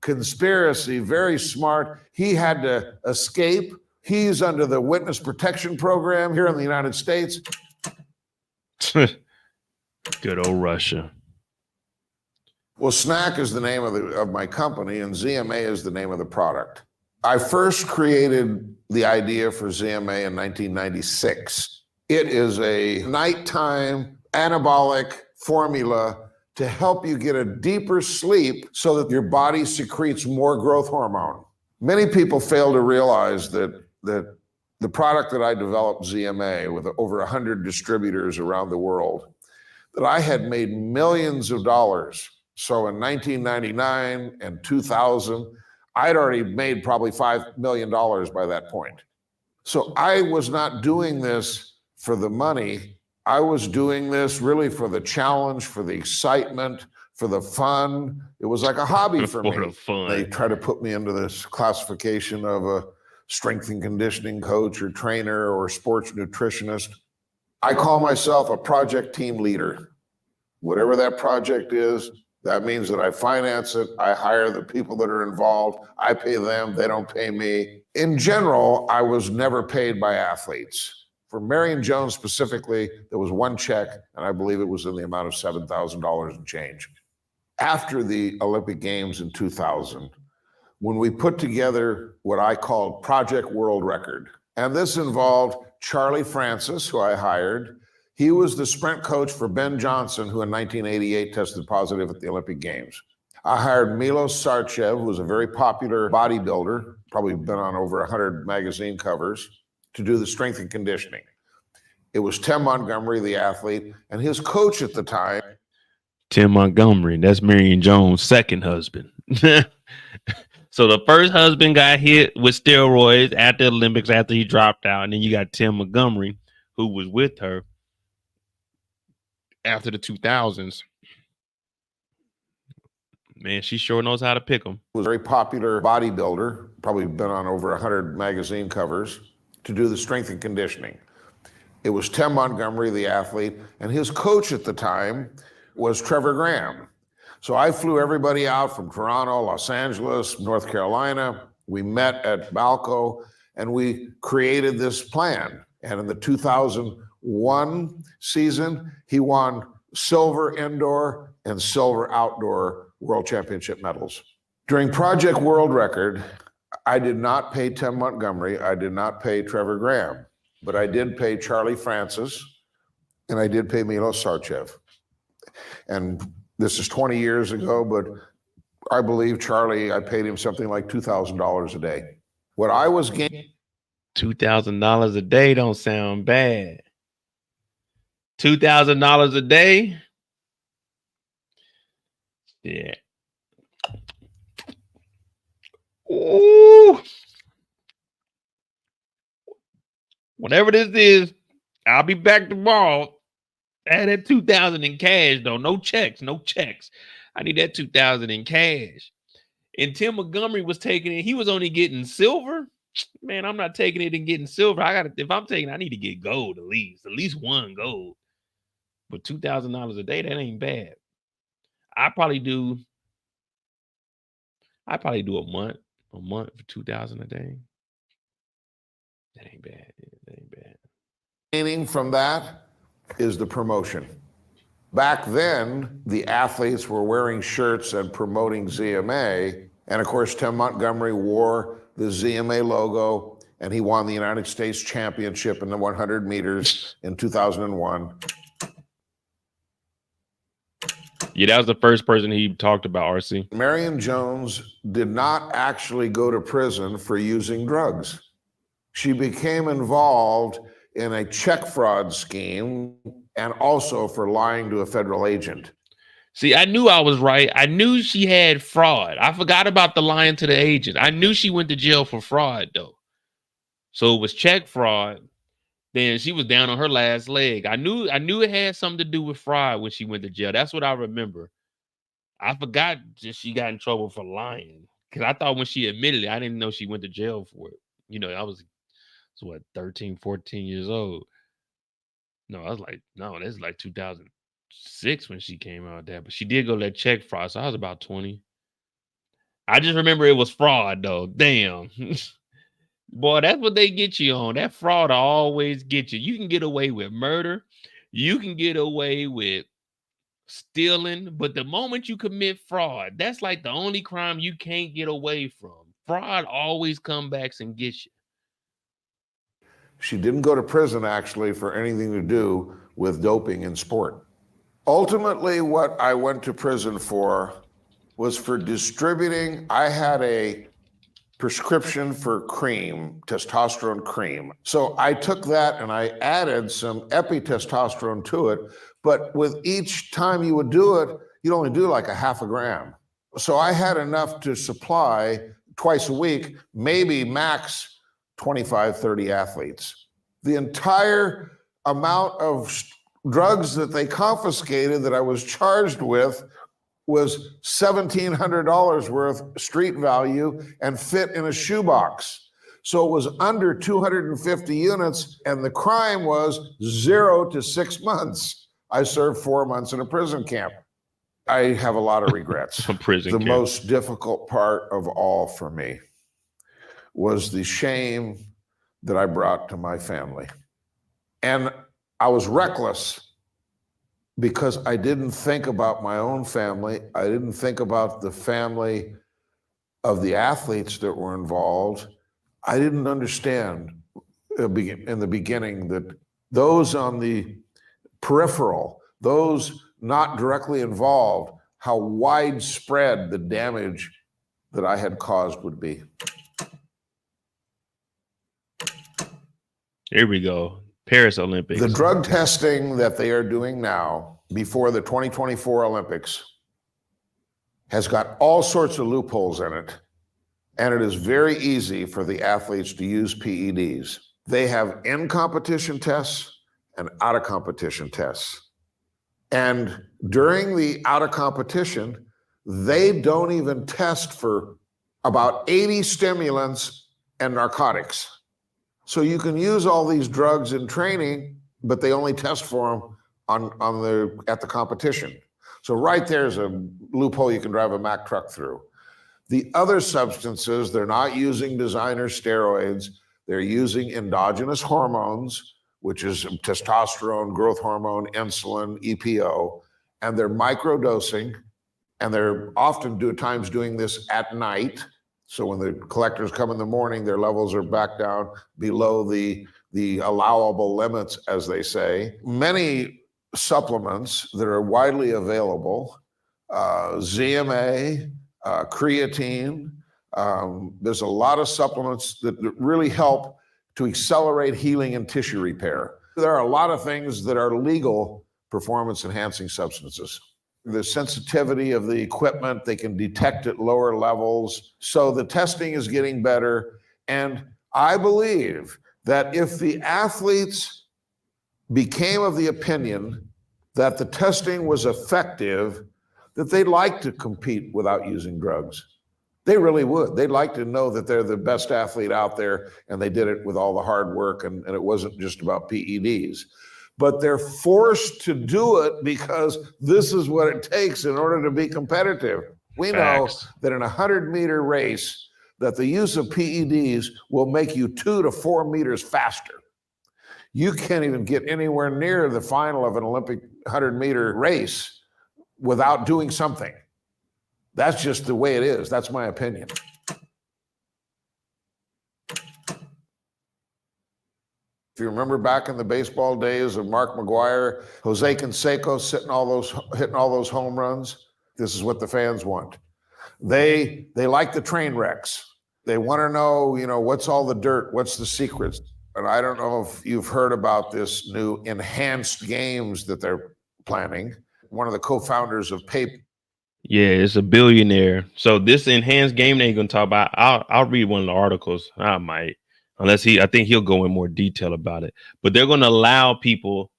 conspiracy, very smart. He had to escape. He's under the witness protection program here in the United States. Good old Russia. Well, SNAC is the name of my company, and ZMA is the name of the product. I first created the idea for ZMA in 1996. It is a nighttime anabolic formula to help you get a deeper sleep so that your body secretes more growth hormone. Many people fail to realize that the product that I developed, ZMA, with over 100 distributors around the world, that I had made millions of dollars. So in 1999 and 2000, I'd already made probably $5 million by that point. So I was not doing this for the money. I was doing this really for the challenge, for the excitement, for the fun. It was like a hobby for me. The fun. They try to put me into this classification of a strength and conditioning coach or trainer or sports nutritionist. I call myself a project team leader. Whatever that project is, that means that I finance it. I hire the people that are involved. I pay them. They don't pay me. In general, I was never paid by athletes. For Marion Jones specifically, there was one check, and I believe it was in the amount of $7,000 and change. After the Olympic Games in 2000, when we put together what I called Project World Record, and this involved Charlie Francis, who I hired. He was the sprint coach for Ben Johnson, who in 1988 tested positive at the Olympic Games. I hired Milos Sarcev, who was a very popular bodybuilder, probably been on over 100 magazine covers, to do the strength and conditioning. It was Tim Montgomery, the athlete, and his coach at the time. Tim Montgomery, that's Marion Jones' second husband. So the first husband got hit with steroids at the Olympics after he dropped out. And then you got Tim Montgomery, who was with her after the 2000s. Man, she sure knows how to pick them. Was a very popular bodybuilder, probably been on over 100 magazine covers, to do the strength and conditioning. It was Tim Montgomery, the athlete, and his coach at the time was Trevor Graham. So I flew everybody out from Toronto, Los Angeles, North Carolina. We met at Balco, and we created this plan. And in the 2001 season, he won silver indoor and silver outdoor world championship medals. During Project World Record, I did not pay Tim Montgomery. I did not pay Trevor Graham, but I did pay Charlie Francis, and I did pay Milos Sarcev. And this is 20 years ago, but I believe Charlie, I paid him something like $2,000 a day. What I was gaining. $2,000 a day don't sound bad. $2,000 a day? Yeah. Ooh. Whatever this is, I'll be back tomorrow. Add that 2,000 in cash, though. No checks, no checks. I need that 2,000 in cash. And Tim Montgomery was taking it. He was only getting silver. Man, I'm not taking it and getting silver. If I'm taking, I need to get gold at least one gold. But $2,000 a day, that ain't bad. I probably do a month for 2,000 a day. That ain't bad. That ain't bad. Gaining from that is the promotion. Back then, the athletes were wearing shirts and promoting ZMA. And of course, Tim Montgomery wore the ZMA logo, and he won the United States Championship in the 100 meters in 2001. Yeah, that was the first person he talked about, RC. Marion Jones did not actually go to prison for using drugs. She became involved in a check fraud scheme and also for lying to a federal agent. See, I knew I was right. I knew she had fraud. I forgot about the lying to the agent. I knew she went to jail for fraud, though. So it was check fraud. Then she was down on her last leg. I knew it had something to do with fraud when she went to jail. That's what I remember. I forgot that she got in trouble for lying. Because I thought when she admitted it, I didn't know she went to jail for it. You know, I was what, 13, 14 years old. No, I was like, no, that's like 2006 when she came out there. But she did go that check fraud. So I was about 20. I just remember it was fraud, though. Damn. Boy, that's what they get you on. That fraud will always get you. You can get away with murder. You can get away with stealing. But the moment you commit fraud, that's like the only crime you can't get away from. Fraud always comes back and gets you. She didn't go to prison, actually, for anything to do with doping in sport. Ultimately, what I went to prison for was for distributing. I had a prescription for cream, testosterone cream. So I took that and I added some epitestosterone to it. But with each time you would do it, you'd only do like a half a gram. So I had enough to supply twice a week, maybe max 25, 30 athletes. The entire amount of drugs that they confiscated that I was charged with was $1,700 worth street value and fit in a shoebox. So it was under 250 units, and the crime was 0 to 6 months. I served 4 months in a prison camp. I have a lot of regrets. Prison camp. Most difficult part of all for me was the shame that I brought to my family. And I was reckless because I didn't think about my own family. I didn't think about the family of the athletes that were involved. I didn't understand in the beginning that those on the peripheral, those not directly involved, how widespread the damage that I had caused would be. Here we go. Paris Olympics. The drug testing that they are doing now before the 2024 Olympics has got all sorts of loopholes in it. And it is very easy for the athletes to use PEDs. They have in-competition tests and out-of-competition tests. And during the out-of-competition, they don't even test for about 80 stimulants and narcotics. So you can use all these drugs in training, but they only test for them at the competition. So right there's a loophole you can drive a Mack truck through. The other substances, they're not using designer steroids. They're using endogenous hormones, which is testosterone, growth hormone, insulin, EPO, and they're microdosing, and they're often times doing this at night. So when the collectors come in the morning, their levels are back down below the allowable limits, as they say. Many supplements that are widely available, ZMA, creatine, there's a lot of supplements that really help to accelerate healing and tissue repair. There are a lot of things that are legal performance-enhancing substances. The sensitivity of the equipment, they can detect at lower levels. So the testing is getting better. And I believe that if the athletes became of the opinion that the testing was effective, that they'd like to compete without using drugs. They really would. They'd like to know that they're the best athlete out there and they did it with all the hard work and it wasn't just about PEDs. But they're forced to do it because this is what it takes in order to be competitive. We know that in a 100-meter race, that the use of PEDs will make you 2 to 4 meters faster. You can't even get anywhere near the final of an Olympic 100-meter race without doing something. That's just the way it is. That's my opinion. If you remember back in the baseball days of Mark McGwire, Jose Canseco hitting all those home runs, this is what the fans want. They like the train wrecks. They want to know, what's all the dirt? What's the secrets? And I don't know if you've heard about this new enhanced games that they're planning. one of the co-founders of PayPal. Yeah, it's a billionaire. So this enhanced game they ain't gonna talk about. I'll read one of the articles. I might, unless I think he'll go in more detail about it. But they're gonna allow people.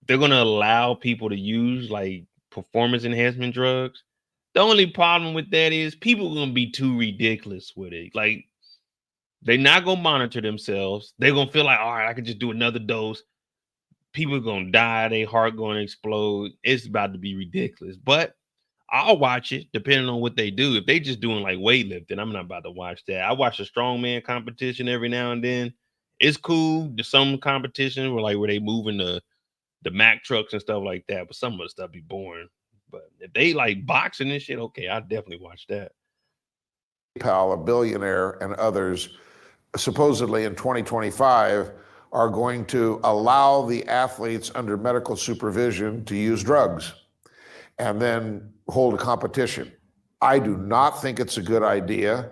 They're gonna allow people to use like performance enhancement drugs. The only problem with that is people are gonna be too ridiculous with it. Like they're not gonna monitor themselves. They're gonna feel like, all right, I can just do another dose. People are gonna die. Their heart gonna explode. It's about to be ridiculous. But I'll watch it depending on what they do. If they just doing like weightlifting, I'm not about to watch that. I watch a strongman competition every now and then. It's cool. There's some competitions where they moving the Mack trucks and stuff like that, but some of the stuff be boring. But if they like boxing and shit, okay, I definitely watch that. PayPal, a billionaire, and others, supposedly in 2025, are going to allow the athletes under medical supervision to use drugs and then hold a competition. I do not think it's a good idea.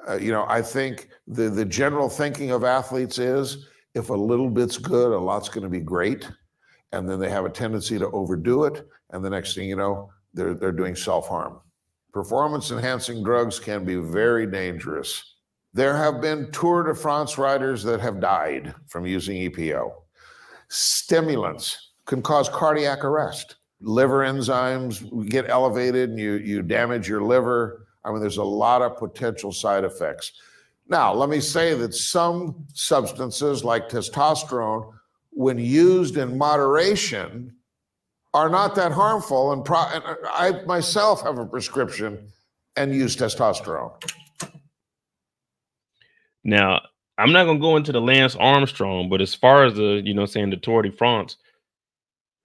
I think the general thinking of athletes is if a little bit's good, a lot's going to be great. And then they have a tendency to overdo it. And the next thing you know, they're doing self-harm. Performance enhancing drugs can be very dangerous. There have been Tour de France riders that have died from using EPO. Stimulants can cause cardiac arrest. Liver enzymes get elevated and you damage your liver. I mean, there's a lot of potential side effects. Now, let me say that some substances like testosterone, when used in moderation, are not that harmful. And I myself have a prescription and use testosterone. Now, I'm not gonna go into the Lance Armstrong, but as far as the Tour de France,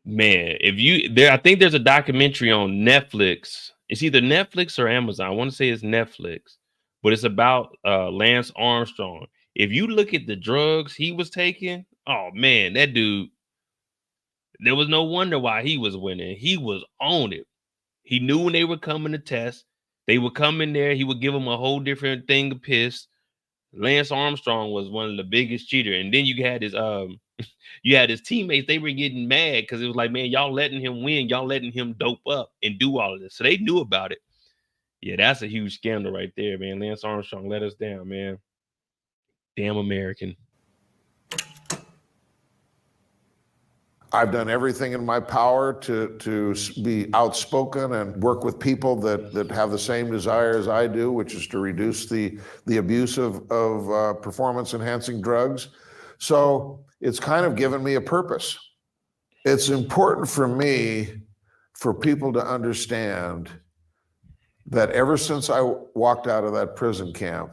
man, I think there's a documentary on Netflix. It's either Netflix or Amazon. I want to say it's Netflix, but it's about Lance Armstrong. If you look at the drugs he was taking, oh man, that dude, there was no wonder why he was winning. He was on it. He knew when they were coming to test. They would come in there. He would give them a whole different thing of piss. Lance Armstrong was one of the biggest cheaters. And then you had his teammates. They were getting mad because it was like, man, y'all letting him win. Y'all letting him dope up and do all of this. So they knew about it. Yeah, that's a huge scandal right there, man. Lance Armstrong let us down, man. Damn American. I've done everything in my power to be outspoken and work with people that have the same desire as I do, which is to reduce the abuse of performance enhancing drugs. So it's kind of given me a purpose. It's important for me for people to understand that ever since I walked out of that prison camp,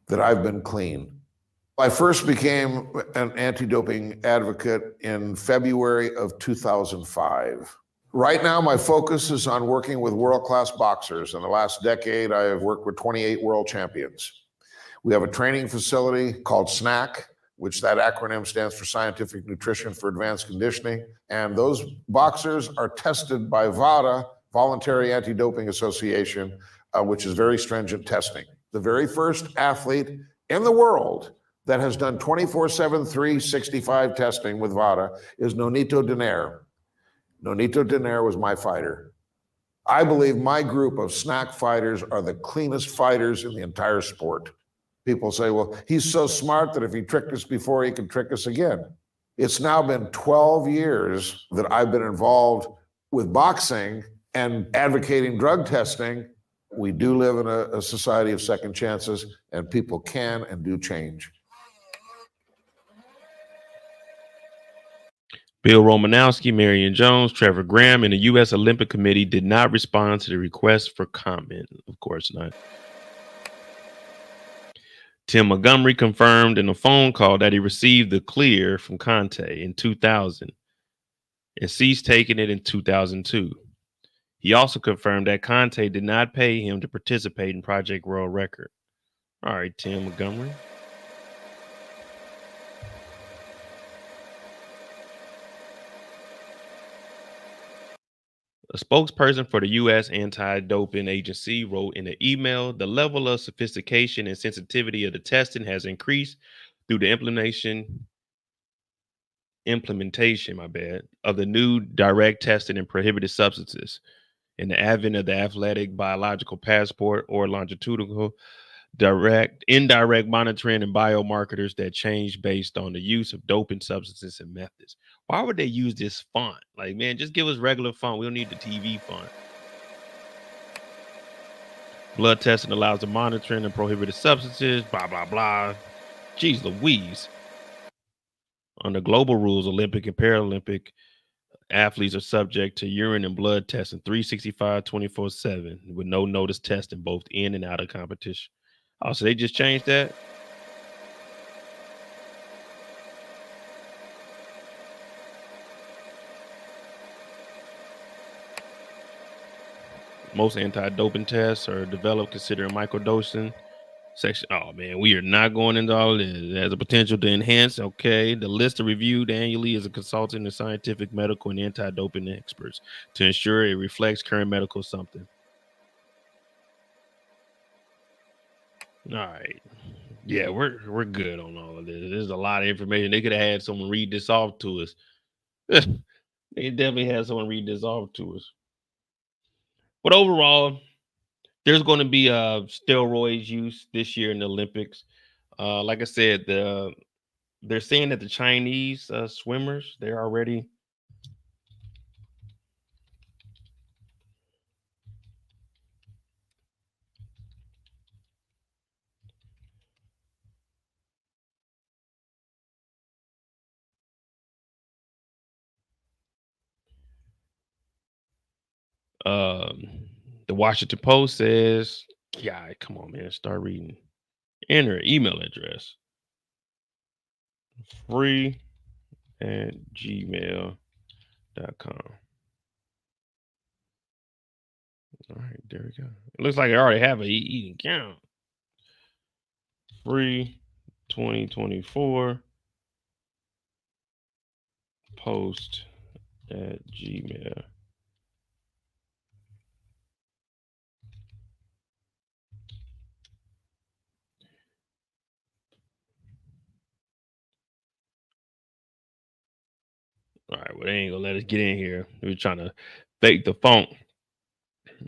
that I've been clean. I first became an anti-doping advocate in February of 2005. Right now, my focus is on working with world-class boxers. In the last decade, I have worked with 28 world champions. We have a training facility called SNAC, which that acronym stands for Scientific Nutrition for Advanced Conditioning. And those boxers are tested by VADA, Voluntary Anti-Doping Association, which is very stringent testing. The very first athlete in the world that has done 24/7, 365 testing with VADA is Nonito Donaire. Nonito Donaire was my fighter. I believe my group of SNAC fighters are the cleanest fighters in the entire sport. People say, well, he's so smart that if he tricked us before, he can trick us again. It's now been 12 years that I've been involved with boxing and advocating drug testing. We do live in a society of second chances, and people can and do change. Bill Romanowski, Marion Jones, Trevor Graham, and the U.S. Olympic Committee did not respond to the request for comment. Of course not. Tim Montgomery confirmed in a phone call that he received the clear from Conte in 2000 and ceased taking it in 2002. He also confirmed that Conte did not pay him to participate in Project World Record. All right, Tim Montgomery. A spokesperson for the U.S. Anti-Doping Agency wrote in an email, the level of sophistication and sensitivity of the testing has increased through the implementation implementation, my bad, of the new direct testing and prohibited substances and the advent of the athletic biological passport or longitudinal indirect monitoring and biomarketers that change based on the use of doping substances and methods. Why would they use this font? Like, man, just give us regular font. We don't need the TV font. Blood testing allows the monitoring of prohibited substances, blah, blah, blah. Jeez Louise. Under global rules, Olympic and Paralympic athletes are subject to urine and blood testing 365, 24/7 with no notice testing both in and out of competition. Oh, so they just changed that? Most anti-doping tests are developed considering microdosing. Section. Oh man, we are not going into all of this. It has a potential to enhance. Okay, the list are reviewed annually as a consultant of scientific, medical, and anti-doping experts to ensure it reflects current medical something. All right, yeah, we're good on all of this. There's a lot of information. They could have had someone read this off to us. They definitely had someone read this off to us. But overall, there's going to be steroids use this year in the Olympics. Like I said, they're saying that the Chinese swimmers, they're already the Washington Post says, yeah, come on, man, start reading. Enter email address free@gmail.com. All right, there we go. It looks like I already have an eating account. Free 2024 post at Gmail. All right, well, they ain't gonna let us get in here. We were trying to fake the font.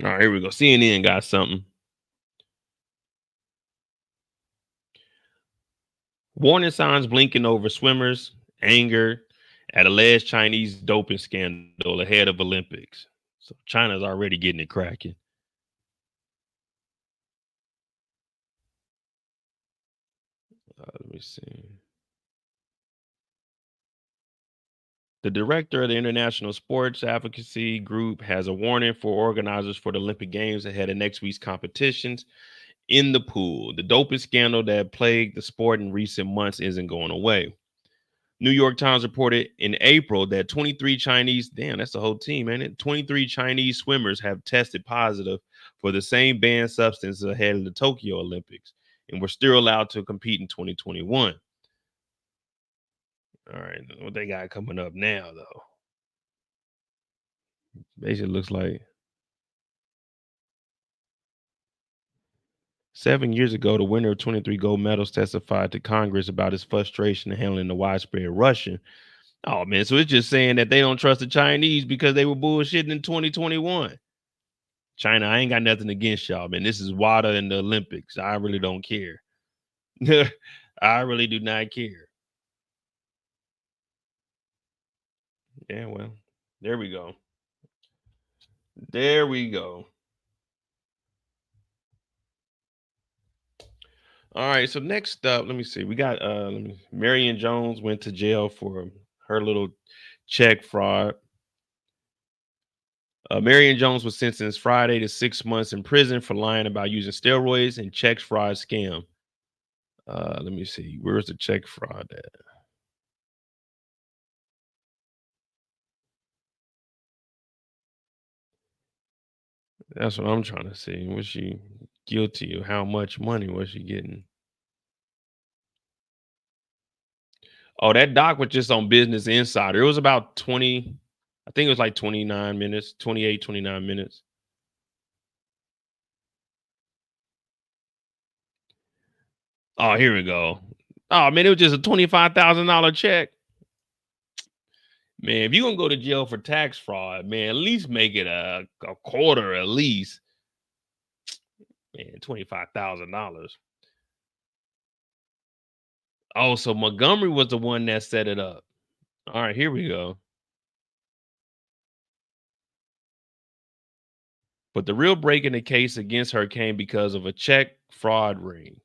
All right, here we go. CNN got something. Warning signs blinking over swimmers' anger at alleged Chinese doping scandal ahead of Olympics. So China's already getting it cracking. Let me see. The director of the International Sports Advocacy Group has a warning for organizers for the Olympic Games ahead of next week's competitions in the pool. The doping scandal that plagued the sport in recent months isn't going away. New York Times reported in April that 23 Chinese, damn, that's the whole team, ain't it? 23 Chinese swimmers have tested positive for the same banned substance ahead of the Tokyo Olympics and were still allowed to compete in 2021. All right, what they got coming up now, though? Basically looks like 7 years ago, the winner of 23 gold medals testified to Congress about his frustration in handling the widespread Russian. Oh, man, so it's just saying that they don't trust the Chinese because they were bullshitting in 2021. China, I ain't got nothing against y'all, man. This is WADA in the Olympics. I really don't care. I really do not care. Yeah, well, there we go. There we go. All right, so next up, let me see. We got Marion Jones went to jail for her little check fraud. Marion Jones was sentenced Friday to 6 months in prison for lying about using steroids and check fraud scam. Let me see. Where's the check fraud at? That's what I'm trying to see. Was she guilty of how much money was she getting? Oh, that doc was just on Business Insider. It was about 20, I think it was like 29 minutes, 28, 29 minutes. Oh, here we go. Oh, man, it was just a $25,000 check. Man, if you're gonna go to jail for tax fraud, man, at least make it a quarter at least. Man, $25,000. Oh, so Montgomery was the one that set it up. All right, here we go. But the real break in the case against her came because of a check fraud ring.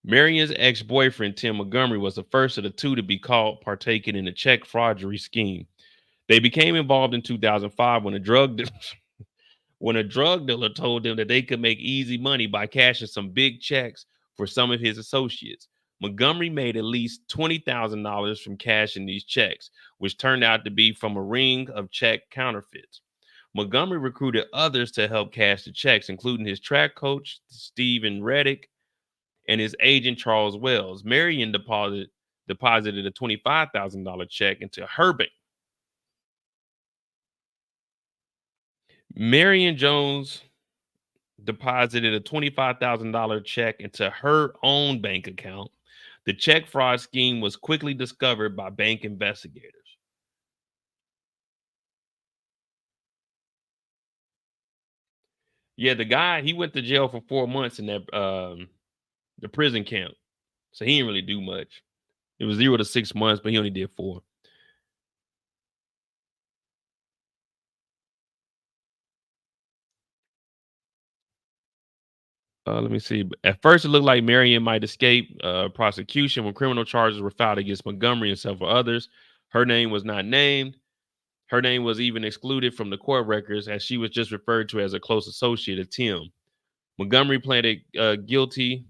Marion's ex-boyfriend, Tim Montgomery, was the first of the two to be caught partaking in the check forgery scheme. They became involved in 2005 when a drug dealer told them that they could make easy money by cashing some big checks for some of his associates. Montgomery made at least $20,000 from cashing these checks, which turned out to be from a ring of check counterfeits. Montgomery recruited others to help cash the checks, including his track coach, Stephen Reddick, and his agent, Charles Wells. Marion deposited a $25,000 check into her bank. Marion Jones deposited a $25,000 check into her own bank account. The check fraud scheme was quickly discovered by bank investigators. Yeah, the guy, he went to jail for 4 months in that the prison camp. So he didn't really do much. It was 0 to 6 months, but he only did 4. Let me see. At first, it looked like Marion might escape prosecution when criminal charges were filed against Montgomery and several others. Her name was not named. Her name was even excluded from the court records, as she was just referred to as a close associate of Tim. Montgomery pleaded guilty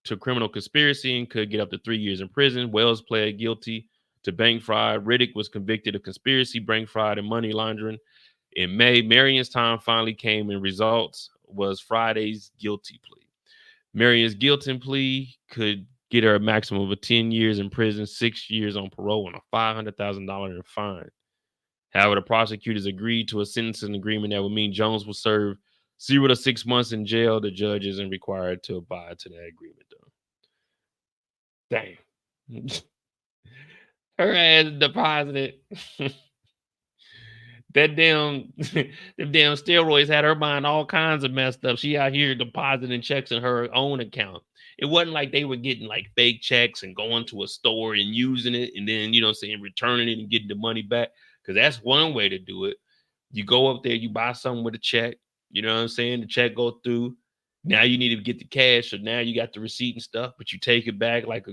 to criminal conspiracy and could get up to 3 years in prison. Wells pled guilty to bank fraud. Riddick was convicted of conspiracy, bank fraud, and money laundering. In May, Marion's time finally came, and results was Friday's guilty plea. Marion's guilty plea could get her a maximum of 10 years in prison, 6 years on parole, and a $500,000 fine. However, the prosecutors agreed to a sentencing agreement that would mean Jones will serve 0 to 6 months in jail. The judge isn't required to abide to that agreement, though. Damn. Her ass deposited. That damn, them damn steroids had her mind all kinds of messed up. She out here depositing checks in her own account. It wasn't like they were getting like fake checks and going to a store and using it and then, you know what I'm saying, returning it and getting the money back. Because that's one way to do it. You go up there, you buy something with a check. You know what I'm saying? The check goes through. Now you need to get the cash. So now you got the receipt and stuff, but you take it back like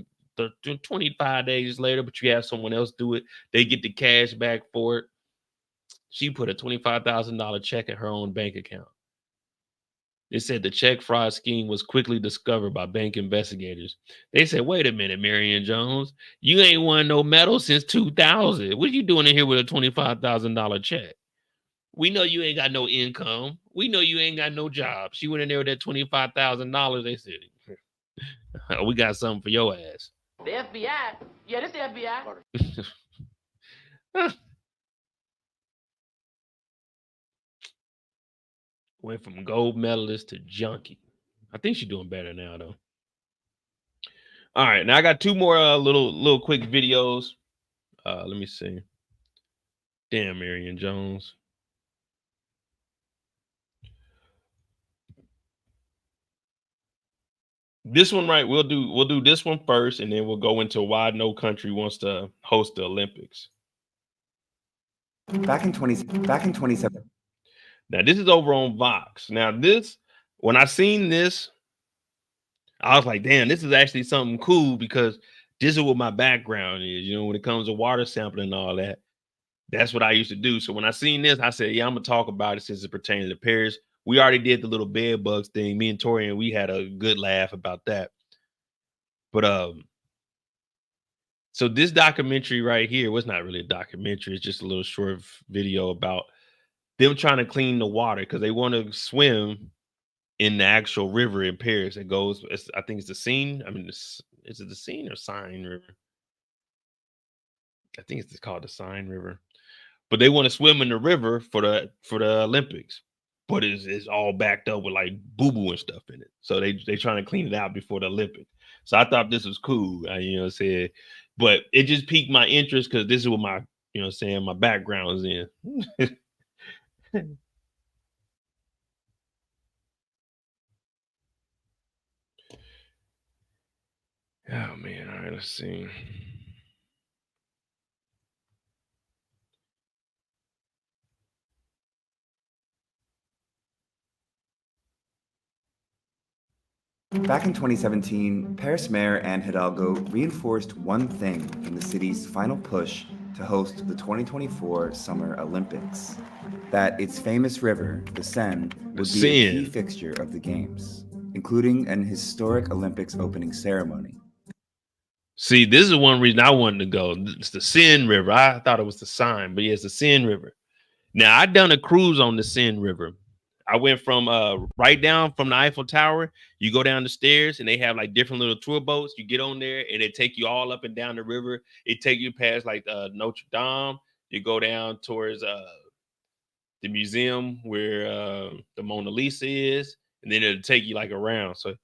25 days later, but you have someone else do it. They get the cash back for it. She put a $25,000 check in her own bank account. They said the check fraud scheme was quickly discovered by bank investigators. They said, wait a minute, Marion Jones, you ain't won no medal since 2000. What are you doing in here with a $25,000 check? We know you ain't got no income. We know you ain't got no job. She went in there with that $25,000. They said, we got something for your ass. The FBI. Yeah, this the FBI. Went from gold medalist to junkie. I think she's doing better now, though. All right, now I got 2 more little quick videos. Let me see. Damn, Marion Jones. This one, right? We'll do this one first, and then we'll go into why no country wants to host the Olympics. Back in 2017. Now, this is over on Vox. Now, this, when I seen this, I was like, damn, this is actually something cool because this is what my background is. You know, when it comes to water sampling and all that, that's what I used to do. So when I seen this, I said, yeah, I'm going to talk about it since it pertains to Paris. We already did the little bed bugs thing. Me and Torian, we had a good laugh about that. But so this documentary right here was not really a documentary. It's just a little short video about them trying to clean the water because they want to swim in the actual river in Paris. It goes, I think it's the Seine. I mean, is it the Seine or Seine River? I think it's called the Seine River. But they want to swim in the river for the Olympics. But it's all backed up with like boo-boo and stuff in it. So they trying to clean it out before the Olympics. So I thought this was cool. You know what I'm saying? But it just piqued my interest because this is what my you know what I'm saying, my background's in. Oh man, all right, let's see. Back in 2017, Paris Mayor Anne Hidalgo reinforced one thing in the city's final push to host the 2024 Summer Olympics: that its famous river, the Seine, would be a key fixture of the Games, including an historic Olympics opening ceremony. See, this is one reason I wanted to go. It's the Seine River. I thought it was the Seine, but yeah, it's the Seine River. Now, I done a cruise on the Seine River. I went from right down from the Eiffel Tower. You go down the stairs and they have like different little tour boats. You get on there and they take you all up and down the river. It take you past like Notre Dame. You go down towards the museum where the Mona Lisa is, and then it'll take you like around. So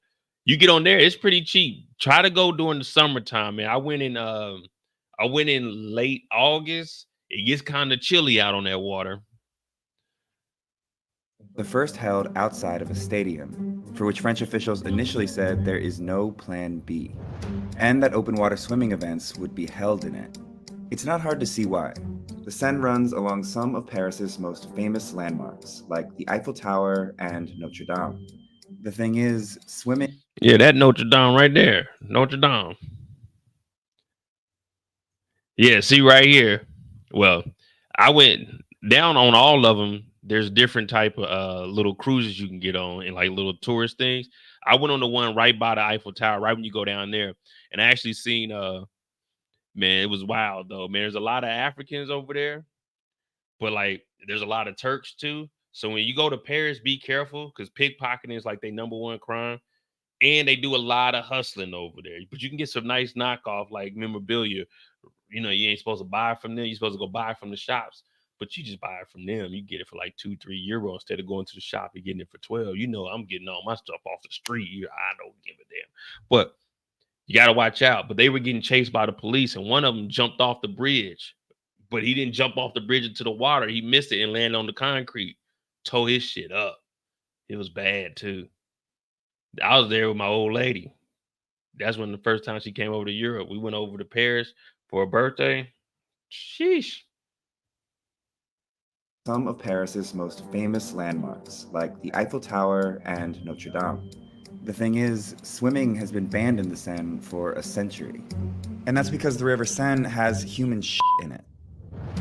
you get on there. It's pretty cheap. Try to go during the summertime, man. I went in late August. It gets kind of chilly out on that water. The first held outside of a stadium, for which French officials initially said there is no plan B, and that open water swimming events would be held in it. It's not hard to see why. The Seine runs along some of Paris's most famous landmarks, like the Eiffel Tower and Notre Dame. The thing is, swimming... Yeah, that Notre Dame right there. Notre Dame. Yeah, see right here. Well, I went down on all of them. There's different type of little cruises you can get on and like little tourist things. I went on the one right by the Eiffel Tower, right when you go down there. And I actually seen, man, it was wild though, man. There's a lot of Africans over there, but like there's a lot of Turks too. So when you go to Paris, be careful because pickpocketing is like their #1 crime. And they do a lot of hustling over there. But you can get some nice knockoff like memorabilia. You know, you ain't supposed to buy from them. You're supposed to go buy from the shops. But you just buy it from them. You get it for like €2-3 instead of going to the shop and getting it for 12. You know, I'm getting all my stuff off the street. I don't give a damn. But you got to watch out. But they were getting chased by the police, and one of them jumped off the bridge. But he didn't jump off the bridge into the water. He missed it and landed on the concrete. Tore his shit up. It was bad, too. I was there with my old lady. That's when the first time she came over to Europe. We went over to Paris for a birthday. Sheesh. Some of Paris's most famous landmarks, like the Eiffel Tower and Notre Dame. The thing is, swimming has been banned in the Seine for a century. And that's because the river Seine has human shit in it.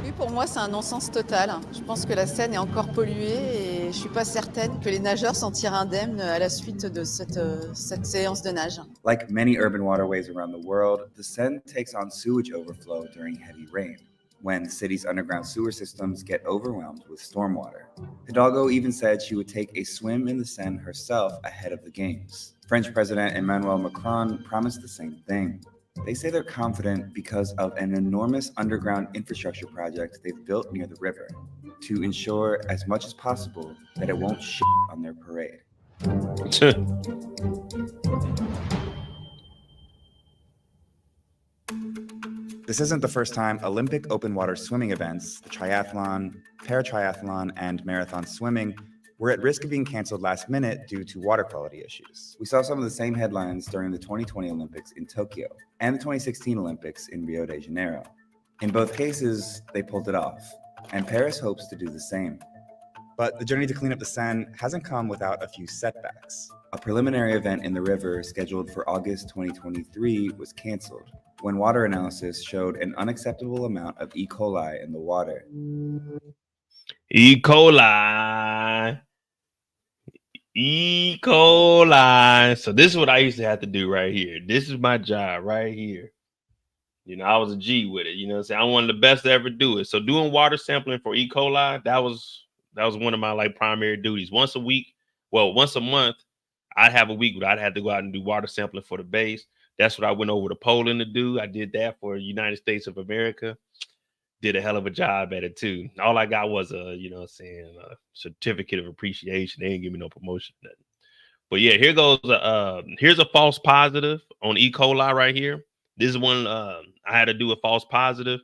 Oui, pour moi, c'est un non-sens total. Je pense que la Seine est encore polluée et je suis pas certaine que les nageurs s'en tirent indemnes à la suite de cette séance de nage. Like many urban waterways around the world, the Seine takes on sewage overflow during heavy rain, when the city's underground sewer systems get overwhelmed with stormwater. Hidalgo even said she would take a swim in the Seine herself ahead of the Games. French President Emmanuel Macron promised the same thing. They say they're confident because of an enormous underground infrastructure project they've built near the river to ensure as much as possible that it won't shit on their parade. This isn't the first time Olympic open water swimming events, the triathlon, paratriathlon, and marathon swimming, were at risk of being canceled last minute due to water quality issues. We saw some of the same headlines during the 2020 Olympics in Tokyo and the 2016 Olympics in Rio de Janeiro. In both cases, they pulled it off, and Paris hopes to do the same. But the journey to clean up the Seine hasn't come without a few setbacks. A preliminary event in the river scheduled for August 2023 was canceled when water analysis showed an unacceptable amount of E. coli in the water. E. coli. E. coli. So this is what I used to have to do right here. This is my job right here. You know, I was a G with it. You know what I'm saying? I'm one of the best to ever do it. So doing water sampling for E. coli, that was one of my like primary duties. Once a month, I'd have a week where I'd have to go out and do water sampling for the base. That's what I went over to Poland to do. I did that for the United States of America. Did a hell of a job at it too. All I got was a certificate of appreciation. They didn't give me no promotion. Nothing. But yeah, here goes. Here's a false positive on E. coli right here. This is one I had to do a false positive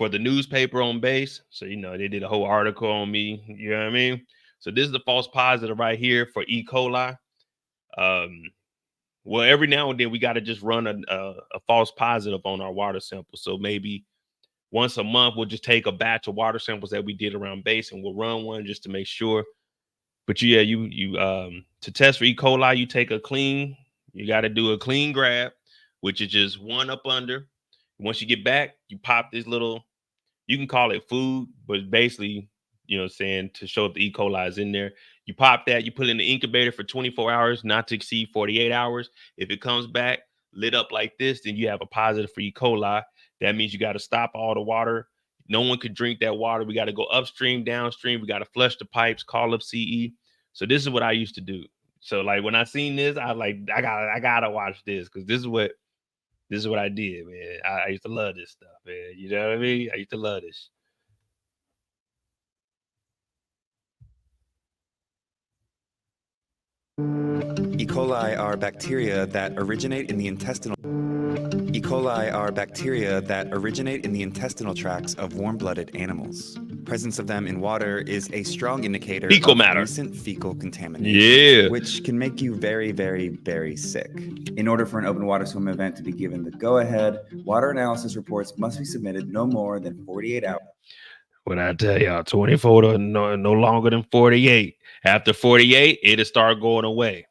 for the newspaper on base. So, you know, they did a whole article on me. You know what I mean? So this is the false positive right here for E. coli. Well, every now and then we got to just run a false positive on our water sample. So maybe once a month, we'll just take a batch of water samples that we did around base and we'll run one just to make sure. But yeah, you to test for E. coli, you got to do a clean grab, which is just one up under. Once you get back, you pop this little, you can call it food, but basically, you know what I'm saying, to show if the E. coli is in there. You pop that, you put it in the incubator for 24 hours, not to exceed 48 hours. If it comes back lit up like this, then you have a positive for E. coli. That means you got to stop all the water. No one could drink that water. We got to go upstream, downstream. We got to flush the pipes, call up CE. So this is what I used to do. So like when I seen this, I like, I gotta watch this because this is what I did, man. I used to love this stuff, man. You know what I mean? I used to love this. E. coli are bacteria that originate in the intestinal. E. coli are bacteria that originate in the intestinal tracts of warm-blooded animals. Presence of them in water is a strong indicator Fecal of matter. recent fecal contamination, Yeah. which can make you very, very, very sick. In order for an open water swim event to be given the go-ahead, water analysis reports must be submitted no more than 48 hours. When I tell y'all 24 to no longer than 48. After 48, it'll start going away.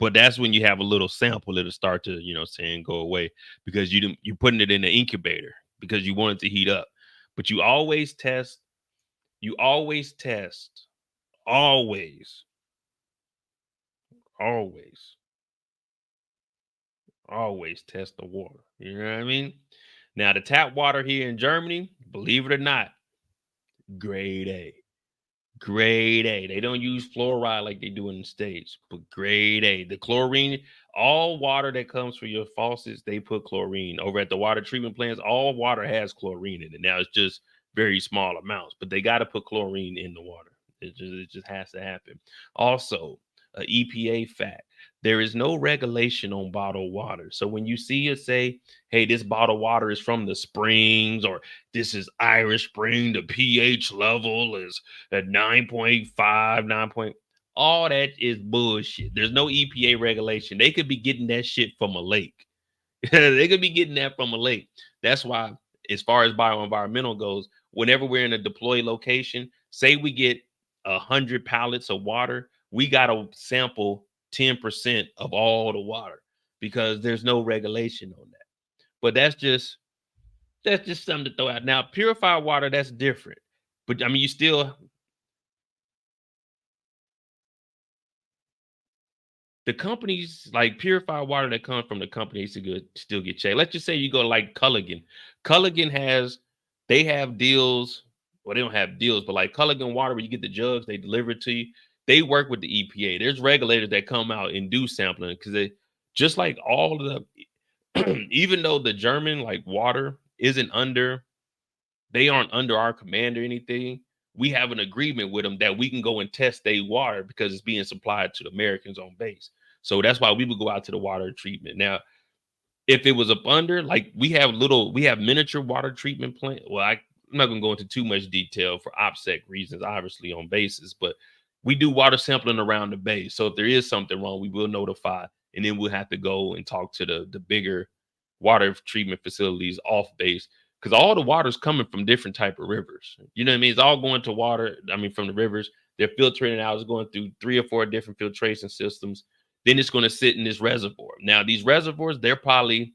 But that's when you have a little sample, it'll start to, you know, saying go away because you're putting it in the incubator because you want it to heat up. But you always test, always test the water. You know what I mean? Now, the tap water here in Germany, believe it or not, grade A. Grade A. They don't use fluoride like they do in the States, but grade A. The chlorine, all water that comes from your faucets, they put chlorine. Over at the water treatment plants, all water has chlorine in it. Now, it's just very small amounts, but they got to put chlorine in the water. It just has to happen. Also, EPA fact, there is no regulation on bottled water. So when you see it say, hey, this bottled water is from the springs, or this is Irish Spring, the pH level is at 9.5, 9. All that is bullshit. There's no EPA regulation. They could be getting that shit from a lake. They could be getting that from a lake. That's why, as far as bioenvironmental goes, whenever we're in a deployed location, say we get 100 pallets of water, we got to sample 10% of all the water because there's no regulation on that. But that's just something to throw out. Now, purified water, that's different. But I mean, you still, the companies like purified water that comes from the companies to still get checked. Let's just say you go to like Culligan. Culligan they have deals. Well, they don't have deals, but like Culligan water, where you get the jugs, they deliver it to you. They work with the EPA. There's regulators that come out and do sampling because they just like all of the, even though the German like water they aren't under our command or anything. We have an agreement with them that we can go and test their water because it's being supplied to the Americans on base. So that's why we would go out to the water treatment. Now, if it was up under, like we have miniature water treatment plant. Well, I'm not going to go into too much detail for OPSEC reasons, obviously on basis, but we do water sampling around the base. So if there is something wrong, we will notify, and then we'll have to go and talk to the bigger water treatment facilities off base because all the water is coming from different type of rivers. You know what I mean? It's all going to water. I mean, from the rivers, they're filtering it out. It's going through 3 or 4 different filtration systems. Then it's going to sit in this reservoir. Now, these reservoirs, they're probably,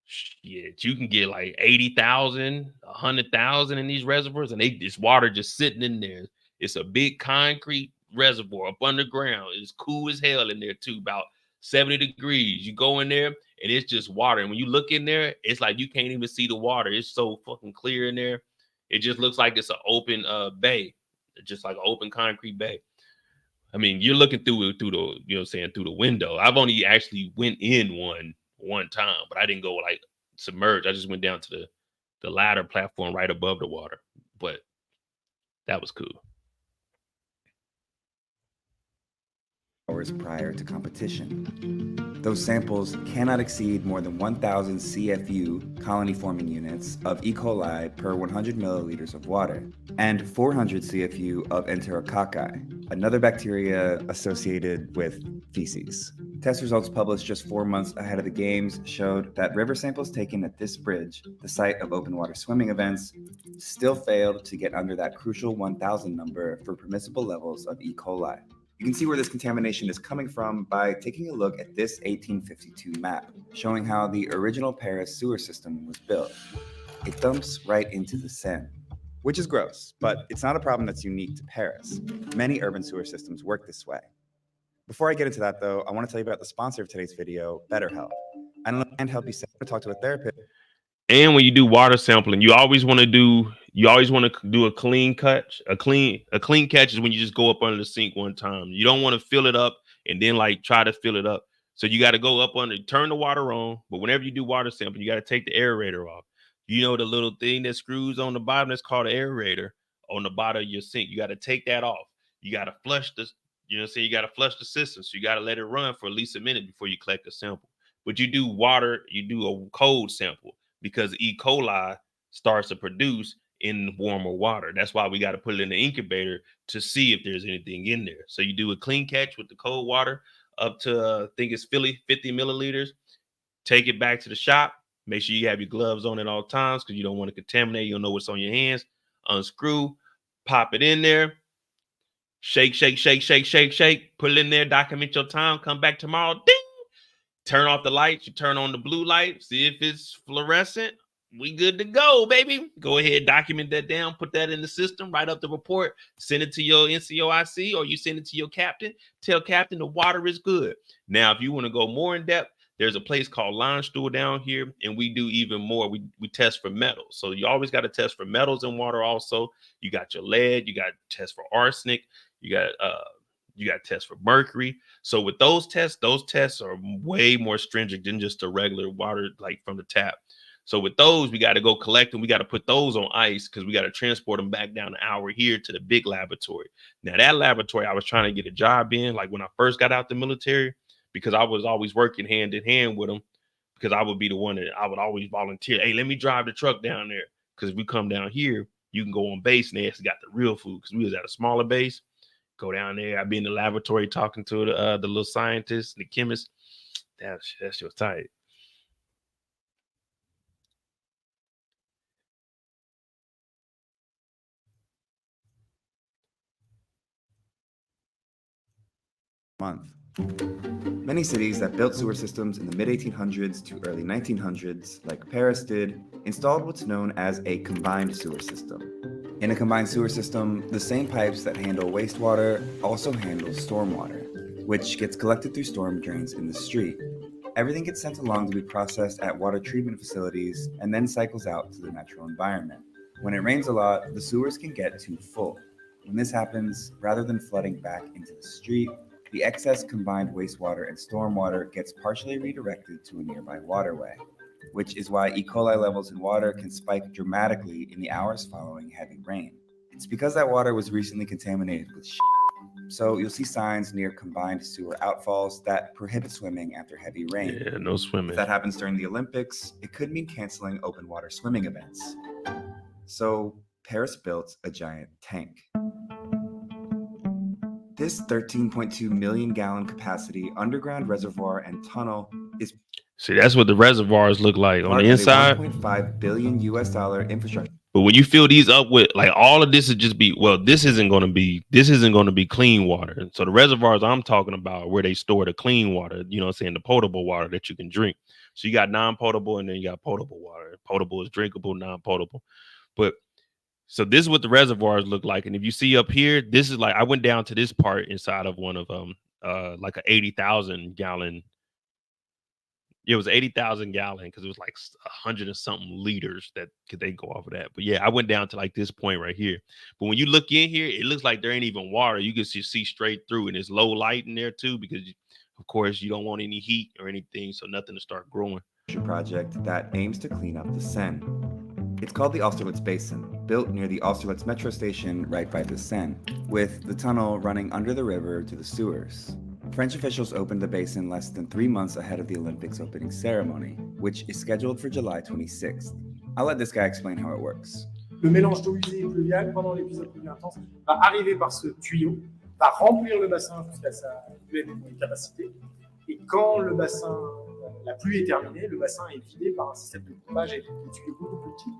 shit, you can get like 80,000, 100,000 in these reservoirs, and this water just sitting in there. It's a big concrete reservoir up underground. It's cool as hell in there too, about 70 degrees. You go in there and it's just water. And when you look in there, it's like you can't even see the water. It's so fucking clear in there. It just looks like it's an open bay, just like an open concrete bay. I mean, you're looking through the, you know what I'm saying, through the window. I've only actually went in one time, but I didn't go like submerged. I just went down to the ladder platform right above the water. But that was cool. hours prior to competition. Those samples cannot exceed more than 1,000 CFU, colony-forming units, of E. coli per 100 milliliters of water, and 400 CFU of enterococci, another bacteria associated with feces. Test results published just 4 months ahead of the games showed that river samples taken at this bridge, the site of open water swimming events, still failed to get under that crucial 1,000 number for permissible levels of E. coli. You can see where this contamination is coming from by taking a look at this 1852 map, showing how the original Paris sewer system was built. It dumps right into the Seine, which is gross, but it's not a problem that's unique to Paris. Many urban sewer systems work this way. Before I get into that, though, I want to tell you about the sponsor of today's video, BetterHelp. I don't know if I can help you set up to talk to a therapist. And when you do water sampling, you always want to do a clean catch. A clean catch is when you just go up under the sink one time. You don't want to fill it up and then like try to fill it up. So you got to go up under, turn the water on. But whenever you do water sampling, you got to take the aerator off. You know, the little thing that screws on the bottom that's called an aerator on the bottom of your sink. You got to take that off. You got to flush this. You know what I'm saying? You got to flush the system. So you got to let it run for at least a minute before you collect a sample. But you do water, you do a cold sample because E. coli starts to produce in warmer water. That's why we got to put it in the incubator to see if there's anything in there. So you do a clean catch with the cold water up to, I think it's 50 milliliters. Take it back to the shop. Make sure you have your gloves on at all times because you don't want to contaminate. You don't know what's on your hands. Unscrew, pop it in there. Shake, shake, shake, shake, shake, shake. Put it in there. Document your time. Come back tomorrow. Ding. Turn off the lights. You turn on the blue light. See if it's fluorescent. We good to go, baby. Go ahead. Document that down. Put that in the system. Write up the report. Send it to your NCOIC or you send it to your captain. Tell captain the water is good. Now, if you want to go more in depth, there's a place called Limestone down here, and we do even more. We test for metals. So you always got to test for metals in water also. You got your lead. You got to test for arsenic. You got to test for mercury. So with those tests are way more stringent than just the regular water like from the tap. So with those, we got to go collect them. We got to put those on ice because we got to transport them back down the hour here to the big laboratory. Now that laboratory, I was trying to get a job in, like when I first got out the military, because I was always working hand in hand with them because I would be the one that I would always volunteer. Hey, let me drive the truck down there. Because if we come down here, you can go on base and they actually got the real food because we was at a smaller base. Go down there. I'd be in the laboratory talking to the little scientists, the chemists. That's just tight. Month. Many cities that built sewer systems in the mid-1800s to early 1900s, like Paris did, installed what's known as a combined sewer system. In a combined sewer system, the same pipes that handle wastewater also handle stormwater, which gets collected through storm drains in the street. Everything gets sent along to be processed at water treatment facilities and then cycles out to the natural environment. When it rains a lot, the sewers can get too full. When this happens, rather than flooding back into the street, the excess combined wastewater and stormwater gets partially redirected to a nearby waterway, which is why E. coli levels in water can spike dramatically in the hours following heavy rain. It's because that water was recently contaminated with shit. So you'll see signs near combined sewer outfalls that prohibit swimming after heavy rain. Yeah, no swimming. If that happens during the Olympics, it could mean canceling open water swimming events. So Paris built a giant tank. This 13.2 million gallon capacity underground reservoir and tunnel is See, that's what the reservoirs look like on the inside. $1.5 billion US infrastructure. But when you fill these up with like all of this is just be this isn't going to be clean water. So the reservoirs I'm talking about are where they store the clean water, you know what I'm saying, the potable water that you can drink. So you got non-potable and then you got potable water. Potable is drinkable, non-potable. But so this is what the reservoirs look like. And if you see up here, this is like I went down to this part inside of one of them, like a 80,000 gallon. It was 80,000 gallon because it was like 100 and something liters that could they go off of that. But yeah, I went down to like this point right here. But when you look in here, it looks like there ain't even water. You can just see straight through, and it's low light in there too because, of course, you don't want any heat or anything, so nothing to start growing. Project that aims to clean up the Seine. It's called the Austerlitz Basin, built near the Austerlitz metro station right by the Seine, with the tunnel running under the river to the sewers. French officials opened the basin less than 3 months ahead of the Olympics opening ceremony, which is scheduled for July 26th. I'll let this guy explain how it works. Le mélange d'eau usée et pluviale pendant l'épisode pluie intense va arriver par ce tuyau, va remplir le bassin jusqu'à sa pleine capacité. Et quand le bassin, la pluie est terminée, le bassin est vidé par un système de pompage avec des tuyaux beaucoup plus petits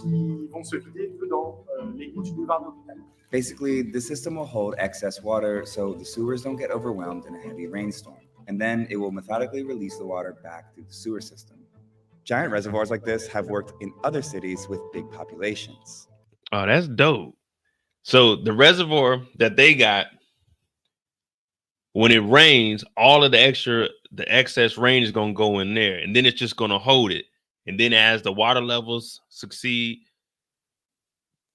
qui vont se vider que dans l'égout du boulevard de l'hôpital. Basically, the system will hold excess water so the sewers don't get overwhelmed in a heavy rainstorm, and then it will methodically release the water back through the sewer system. Giant reservoirs like this have worked in other cities with big populations. Oh, that's dope. So the reservoir that they got, when it rains, all of the excess rain is going to go in there, and then it's just going to hold it. And then as the water levels succeed,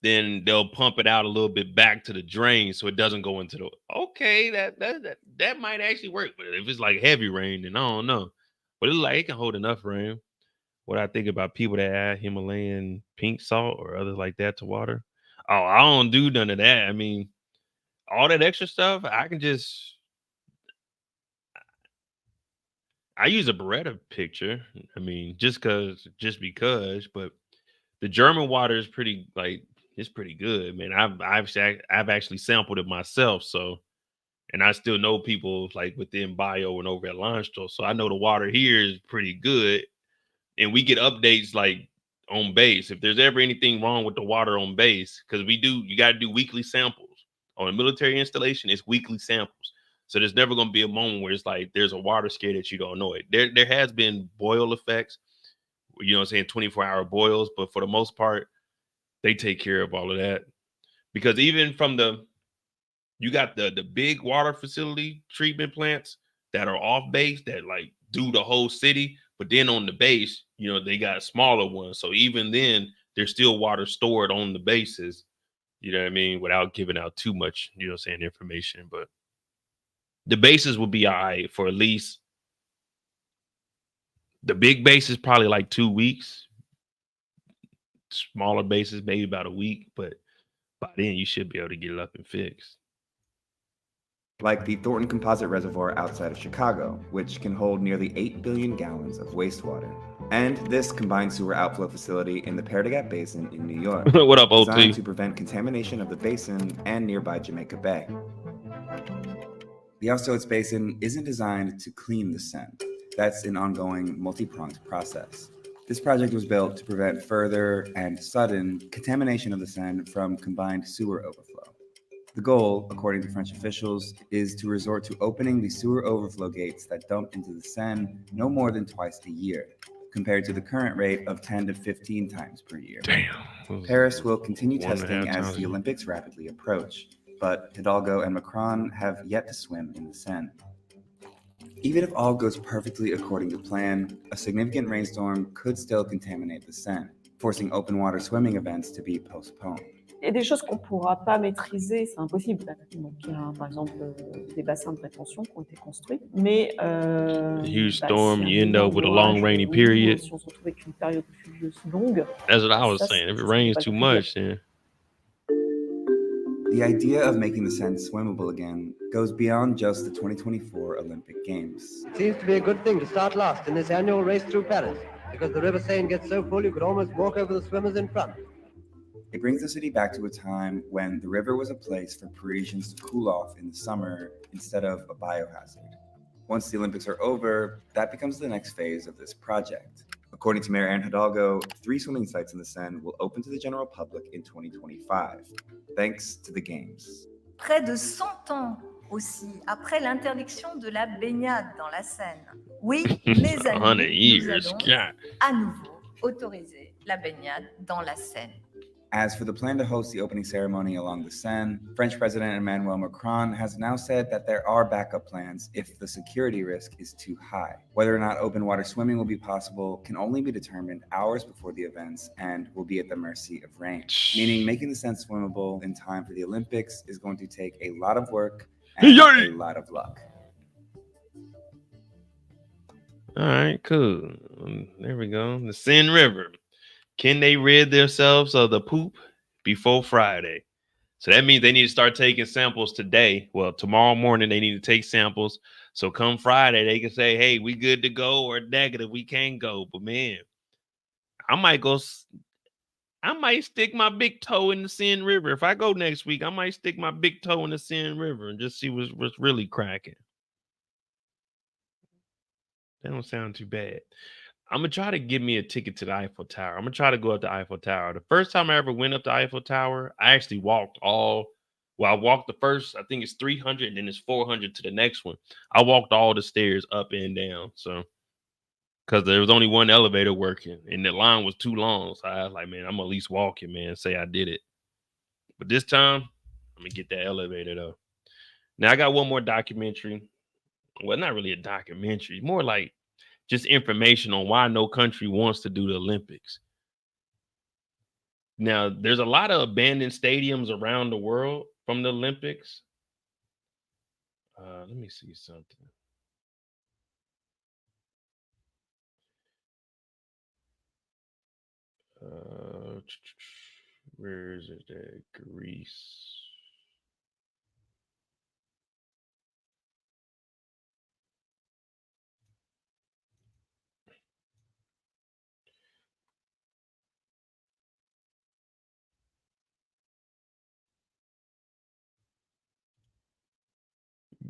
then they'll pump it out a little bit back to the drain so it doesn't go into the. Okay, that might actually work. But if it's like heavy rain, then I don't know. But it's like it can hold enough rain. What I think about people that add Himalayan pink salt or others like that to water. Oh, I don't do none of that. I mean, all that extra stuff, I use a Beretta picture. I mean, just because, but the German water is pretty it's pretty good, man. I've actually sampled it myself, so, and I still know people like within Bio and over at Limestone, so I know the water here is pretty good. And we get updates like on base if there's ever anything wrong with the water on base, because you got to do weekly samples on a military installation. It's weekly samples, so there's never going to be a moment where it's like there's a water scare that you don't know it. There has been boil effects, you know what I'm saying, 24-hour boils, but for the most part, they take care of all of that. Because even from you got the big water facility treatment plants that are off base that like do the whole city. But then on the base, you know, they got smaller ones. So even then, there's still water stored on the bases, you know what I mean, without giving out too much, you know what I'm saying, information. But the bases will be all right for at least the big bases, probably like 2 weeks. Smaller bases, maybe about a week. But by then, you should be able to get it up and fixed. Like the Thornton Composite Reservoir outside of Chicago, which can hold nearly 8 billion gallons of wastewater. And this combined sewer outflow facility in the Paralympic Basin in New York. What up, OT? Designed to prevent contamination of the basin and nearby Jamaica Bay. The Austerlitz Basin isn't designed to clean the Seine. That's an ongoing, multi-pronged process. This project was built to prevent further and sudden contamination of the Seine from combined sewer overflow. The goal, according to French officials, is to resort to opening the sewer overflow gates that dump into the Seine no more than twice a year, compared to the current rate of 10 to 15 times per year. Damn. Paris will continue testing as the Olympics rapidly approach, but Hidalgo and Macron have yet to swim in the Seine. Even if all goes perfectly according to plan, a significant rainstorm could still contaminate the Seine, forcing open water swimming events to be postponed. Il y a des choses qu'on ne pourra pas maîtriser, c'est impossible. Donc, il y a par exemple des bassins de rétention qui ont été construits. Mais a huge storm, you end up with a long rainy period. Si on se retrouve avec une période pluvieuse longue. That's what I was saying. If it rains too much, then. The idea of making the Seine swimmable again goes beyond just the 2024 Olympic Games. It seems to be a good thing to start last in this annual race through Paris, because the River Seine gets so full you could almost walk over the swimmers in front. It brings the city back to a time when the river was a place for Parisians to cool off in the summer instead of a biohazard. Once the Olympics are over, that becomes the next phase of this project. According to Mayor Anne Hidalgo, 3 swimming sites in the Seine will open to the general public in 2025, thanks to the Games. Près de 100 ans aussi après l'interdiction de la baignade dans la Seine. Oui, mes amis, nous allons à nouveau autoriser la baignade dans la Seine. As for the plan to host the opening ceremony along the Seine, French President Emmanuel Macron has now said that there are backup plans if the security risk is too high. Whether or not open water swimming will be possible can only be determined hours before the events and will be at the mercy of rain, meaning making the Seine swimmable in time for the Olympics is going to take a lot of work and a lot of luck. All right, cool. There we go. The Seine River. Can they rid themselves of the poop before Friday? So that means they need to start taking samples today. Well, tomorrow morning they need to take samples. So come Friday, they can say, hey, we good to go, or negative, we can't go. But man, I might stick my big toe in the Seine River. If I go next week, I might stick my big toe in the Seine River and just see what's really cracking. That don't sound too bad. I'm going to try to get me a ticket to the Eiffel Tower. I'm going to try to go up the Eiffel Tower. The first time I ever went up the Eiffel Tower, I actually walked I walked the first, I think it's 300, and then it's 400 to the next one. I walked all the stairs up and down. So, because there was only one elevator working, and the line was too long. So I was like, man, I'm at least walking, man, say I did it. But this time, I'm going to get that elevator, though. Now, I got one more documentary. Well, not really a documentary, more like just information on why no country wants to do the Olympics. Now, there's a lot of abandoned stadiums around the world from the Olympics. Let me see something. Where is it at? Greece.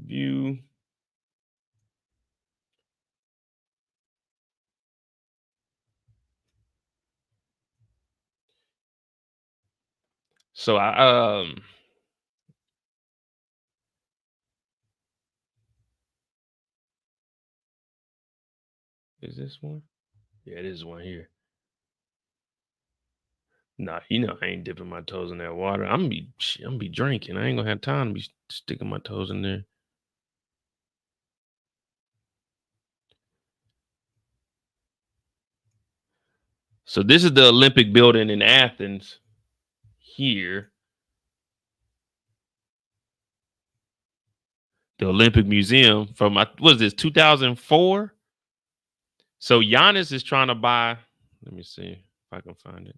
View. So is this one? Yeah, it is one here. Nah, I ain't dipping my toes in that water. I'm gonna be drinking. I ain't gonna have time to be sticking my toes in there. So this is the Olympic building in Athens here. The Olympic Museum from, what is this, 2004? So Giannis is trying to buy, let me see if I can find it.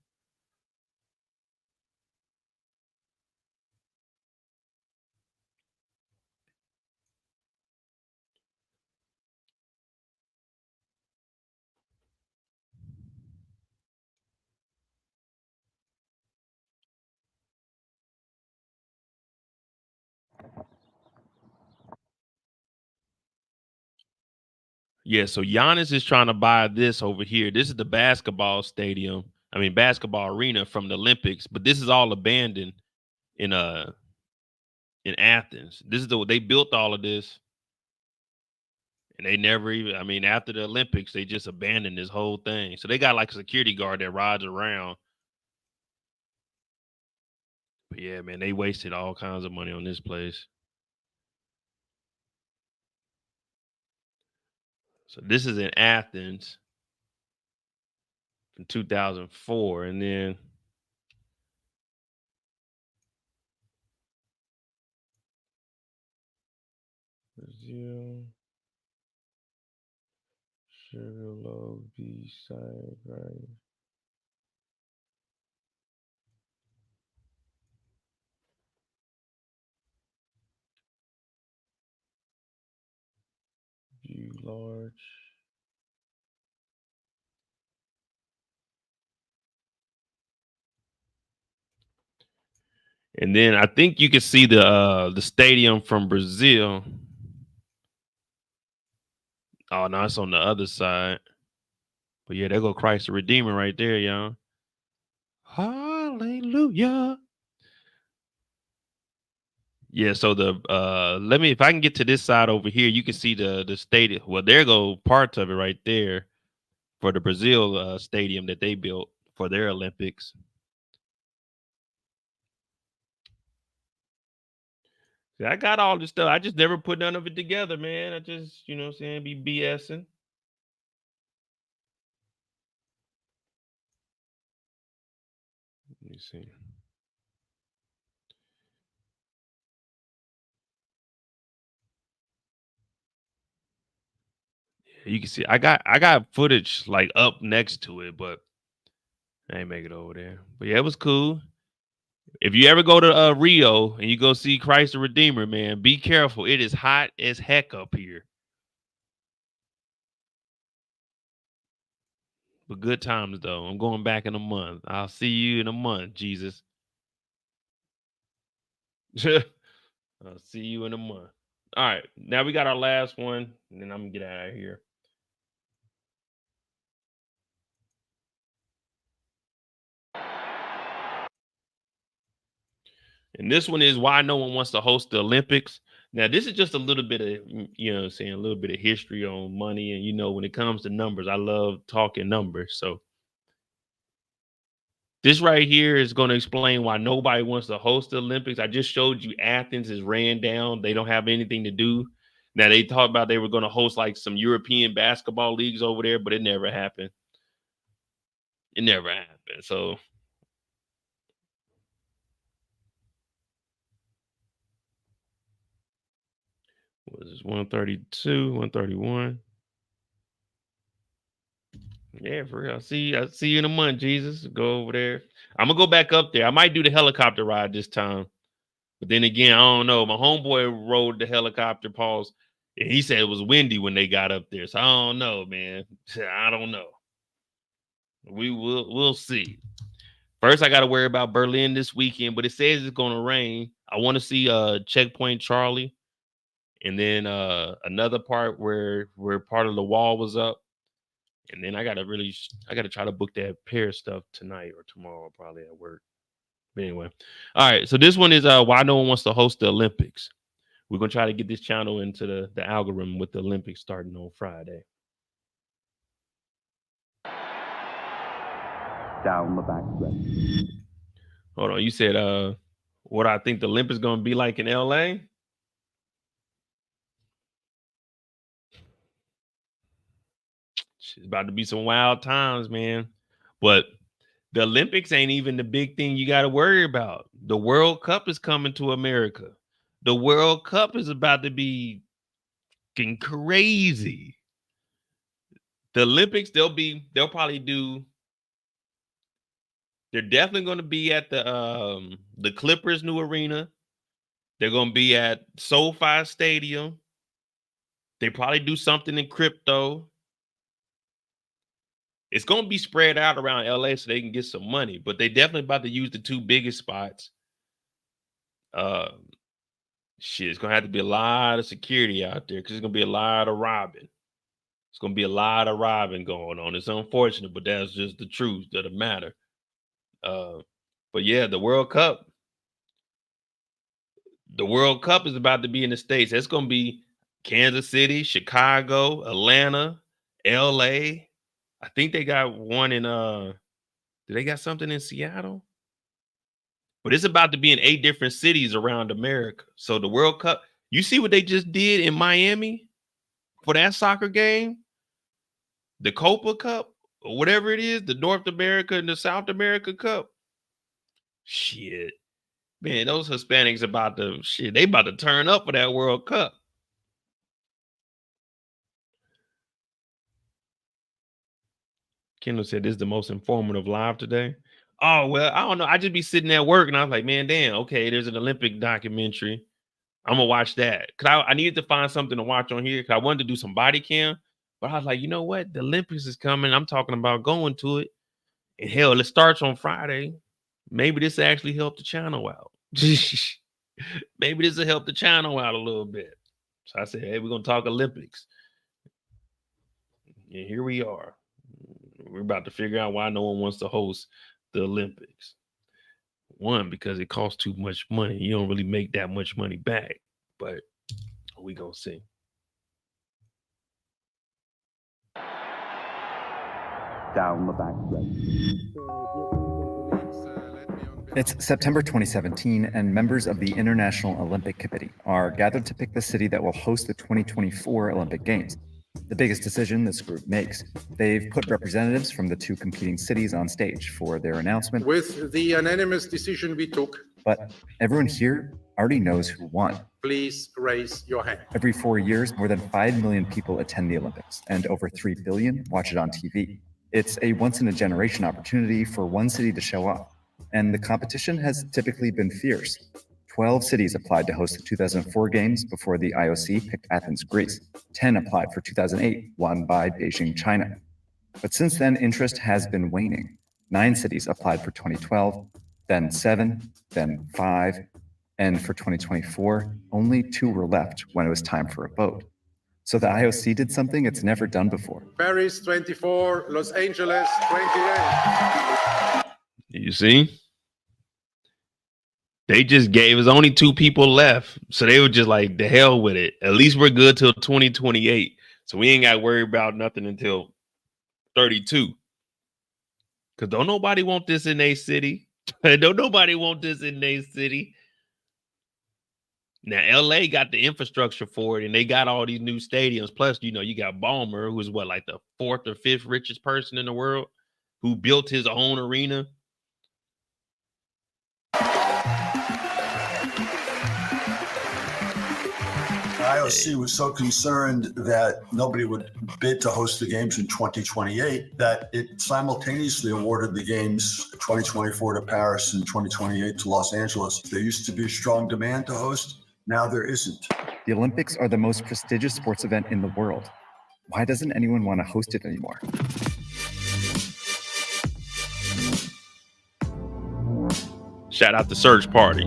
Yeah, so Giannis is trying to buy this over here. This is the basketball arena from the Olympics, but this is all abandoned in Athens. They built all of this, and they never even, after the Olympics, they just abandoned this whole thing. So they got like a security guard that rides around. But yeah, man, they wasted all kinds of money on this place. So this is in Athens in 2004. And then Brazil, Sugarloaf, B-side, right? View large. And then I think you can see the stadium from Brazil. Oh no, it's on the other side. But yeah, there go Christ the Redeemer right there, y'all. Hallelujah. Yeah, so if I can get to this side over here, you can see the stadium. Well, there go parts of it right there for the Brazil stadium that they built for their Olympics. I got all this stuff. I just never put none of it together, man. I just, be BSing. Let me see. You can see I got footage like up next to it, but I ain't make it over there. But yeah, it was cool. If you ever go to Rio and you go see Christ the Redeemer, man, be careful. It is hot as heck up here. But good times, though. I'm going back in a month. I'll see you in a month, Jesus. I'll see you in a month. All right. Now we got our last one, and then I'm going to get out of here. And this one is why no one wants to host the Olympics. Now, this is just a little bit of, you know, saying a little bit of history on money. And, you know, when it comes to numbers, I love talking numbers. So this right here is going to explain why nobody wants to host the Olympics. I just showed you Athens is ran down. They don't have anything to do. Now, they talked about they were going to host like some European basketball leagues over there, but it never happened. It never happened. So what was this, 132, 131? Yeah, for real. I'll see you in a month, Jesus. Go over there. I'm gonna go back up there. I might do the helicopter ride this time. But then again, I don't know. My homeboy rode the helicopter, pause, and he said it was windy when they got up there. So I don't know, man. I don't know. We'll see. First, I gotta worry about Berlin this weekend, but it says it's gonna rain. I want to see Checkpoint Charlie. And then another part where part of the wall was up. And then I gotta try to book that pair stuff tonight or tomorrow, probably at work. But anyway, all right. So this one is why no one wants to host the Olympics. We're gonna try to get this channel into the algorithm with the Olympics starting on Friday. Down the back stretch. Hold on. You said what I think the Olympics gonna be like in LA? It's about to be some wild times, man. But the Olympics ain't even the big thing you got to worry about. The World Cup is coming to America. The World Cup is about to be fucking crazy. The Olympics, they're definitely going to be at the Clippers' new arena. They're going to be at SoFi Stadium. They probably do something in crypto. It's going to be spread out around LA so they can get some money, but they definitely about to use the two biggest spots. It's going to have to be a lot of security out there because there's going to be a lot of robbing. It's going to be a lot of robbing going on. It's unfortunate, but that's just the truth of the matter. But yeah, the World Cup is about to be in the States. It's going to be Kansas City, Chicago, Atlanta, LA. I think they got one in do they got something in Seattle? But it's about to be in 8 different cities around America. So the World Cup, you see what they just did in Miami for that soccer game? The Copa Cup, or whatever it is, the North America and the South America Cup. Shit. Man, those Hispanics they about to turn up for that World Cup. Kendall said this is the most informative live today. Oh, well, I don't know. I just be sitting at work and I was like, man, damn, okay, there's an Olympic documentary. I'm going to watch that. Because I needed to find something to watch on here because I wanted to do some body cam. But I was like, you know what? The Olympics is coming. I'm talking about going to it. And hell, it starts on Friday. Maybe this will actually help the channel out. Maybe this will help the channel out a little bit. So I said, hey, we're going to talk Olympics. And here we are. We're about to figure out why no one wants to host the Olympics. One, because it costs too much money. You don't really make that much money back. But we gonna see. Down the back stretch. It's September 2017, and members of the International Olympic Committee are gathered to pick the city that will host the 2024 Olympic Games. The biggest decision this group makes. They've put representatives from the 2 competing cities on stage for their announcement. With the unanimous decision we took, but everyone here already knows who won. Please raise your hand. Every 4 years, more than 5 million people attend the Olympics, and over 3 billion watch it on TV. It's a once-in-a-generation opportunity for one city to show off. and the competition has typically been fierce. 12 cities applied to host the 2004 Games before the IOC picked Athens, Greece. 10 applied for 2008, won by Beijing, China. But since then, interest has been waning. 9 cities applied for 2012, then 7, then 5, and for 2024, only 2 were left when it was time for a vote. So the IOC did something it's never done before. Paris 24, Los Angeles 28. You see? They just gave us only 2 people left. So they were just like, the hell with it. At least we're good till 2028. So we ain't got to worry about nothing until 32. Because don't nobody want this in a city. Don't nobody want this in a city. Now, LA got the infrastructure for it, and they got all these new stadiums. Plus, you know, you got Ballmer, who is what, like the 4th or 5th richest person in the world, who built his own arena. IOC was so concerned that nobody would bid to host the games in 2028 that it simultaneously awarded the games 2024 to Paris and 2028 to Los Angeles. There used to be a strong demand to host. Now there isn't. The Olympics are the most prestigious sports event in the world. Why doesn't anyone want to host it anymore? Shout out to Search Party.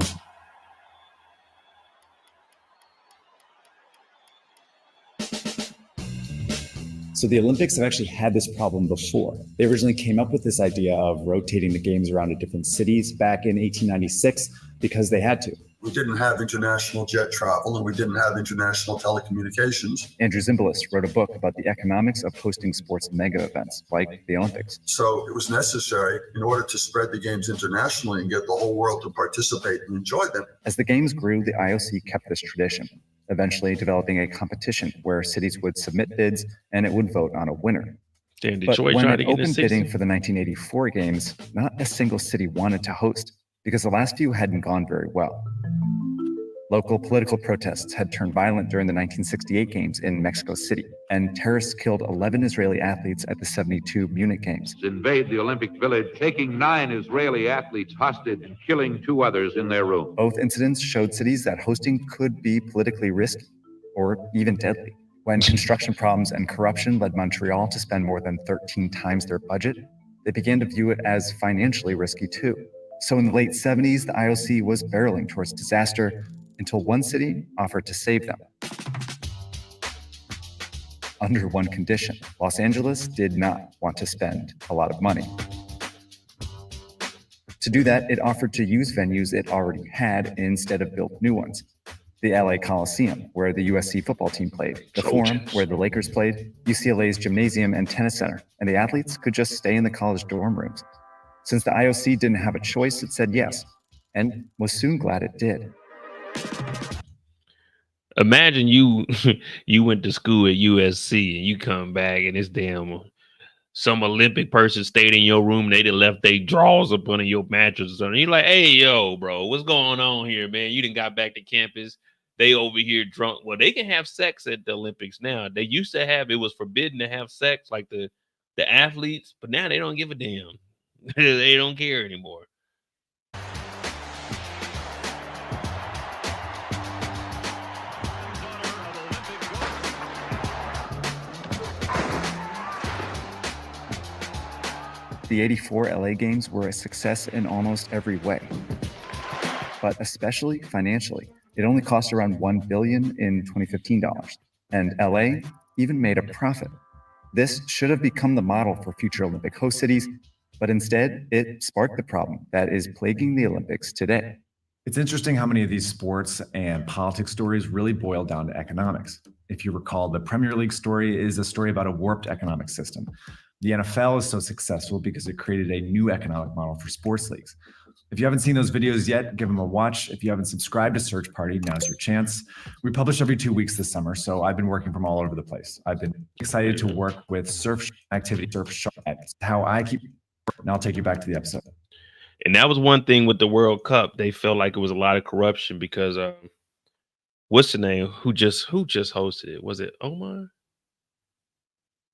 So the Olympics have actually had this problem before. They originally came up with this idea of rotating the games around to different cities back in 1896 because they had to. We didn't have international jet travel and we didn't have international telecommunications. Andrew Zimbalist wrote a book about the economics of hosting sports mega events like the Olympics. So it was necessary in order to spread the games internationally and get the whole world to participate and enjoy them. As the games grew, the IOC kept this tradition, eventually developing a competition where cities would submit bids and it would vote on a winner. But when it opened bidding for the 1984 games, not a single city wanted to host because the last few hadn't gone very well. Local political protests had turned violent during the 1968 games in Mexico City, and terrorists killed 11 Israeli athletes at the 72 Munich games. Invade the Olympic Village, taking 9 Israeli athletes hostage and killing 2 others in their room. Both incidents showed cities that hosting could be politically risky or even deadly. When construction problems and corruption led Montreal to spend more than 13 times their budget, they began to view it as financially risky too. So in the late 70s, the IOC was barreling towards disaster until one city offered to save them. Under one condition, Los Angeles did not want to spend a lot of money. To do that, it offered to use venues it already had instead of build new ones. The LA Coliseum, where the USC football team played, the Forum, where the Lakers played, UCLA's gymnasium and tennis center, and the athletes could just stay in the college dorm rooms. Since the IOC didn't have a choice, it said yes, and was soon glad it did. Imagine you went to school at USC and you come back and it's damn some Olympic person stayed in your room. They done left their drawers up under your mattress or something. You're like, hey, yo, bro, what's going on here, man? You done got back to campus. They over here drunk. Well, they can have sex at the Olympics now. They used to have, it was forbidden to have sex like the athletes, but now they don't give a damn. They don't care anymore. The 84 LA Games were a success in almost every way, but especially financially. It only cost around $1 billion in 2015 dollars, and LA even made a profit. This should have become the model for future Olympic host cities, but instead it sparked the problem that is plaguing the Olympics today. It's interesting how many of these sports and politics stories really boil down to economics. If you recall, the Premier League story is a story about a warped economic system. The NFL is so successful because it created a new economic model for sports leagues. If you haven't seen those videos yet, give them a watch. If you haven't subscribed to Search Party, now's your chance. We publish every 2 weeks this summer, so I've been working from all over the place. I've been excited to work with Surf Activity, Surf Shark. That's how I keep, and I'll take you back to the episode. And that was one thing with the World Cup. They felt like it was a lot of corruption because what's the name? Who just hosted it? Was it Omar?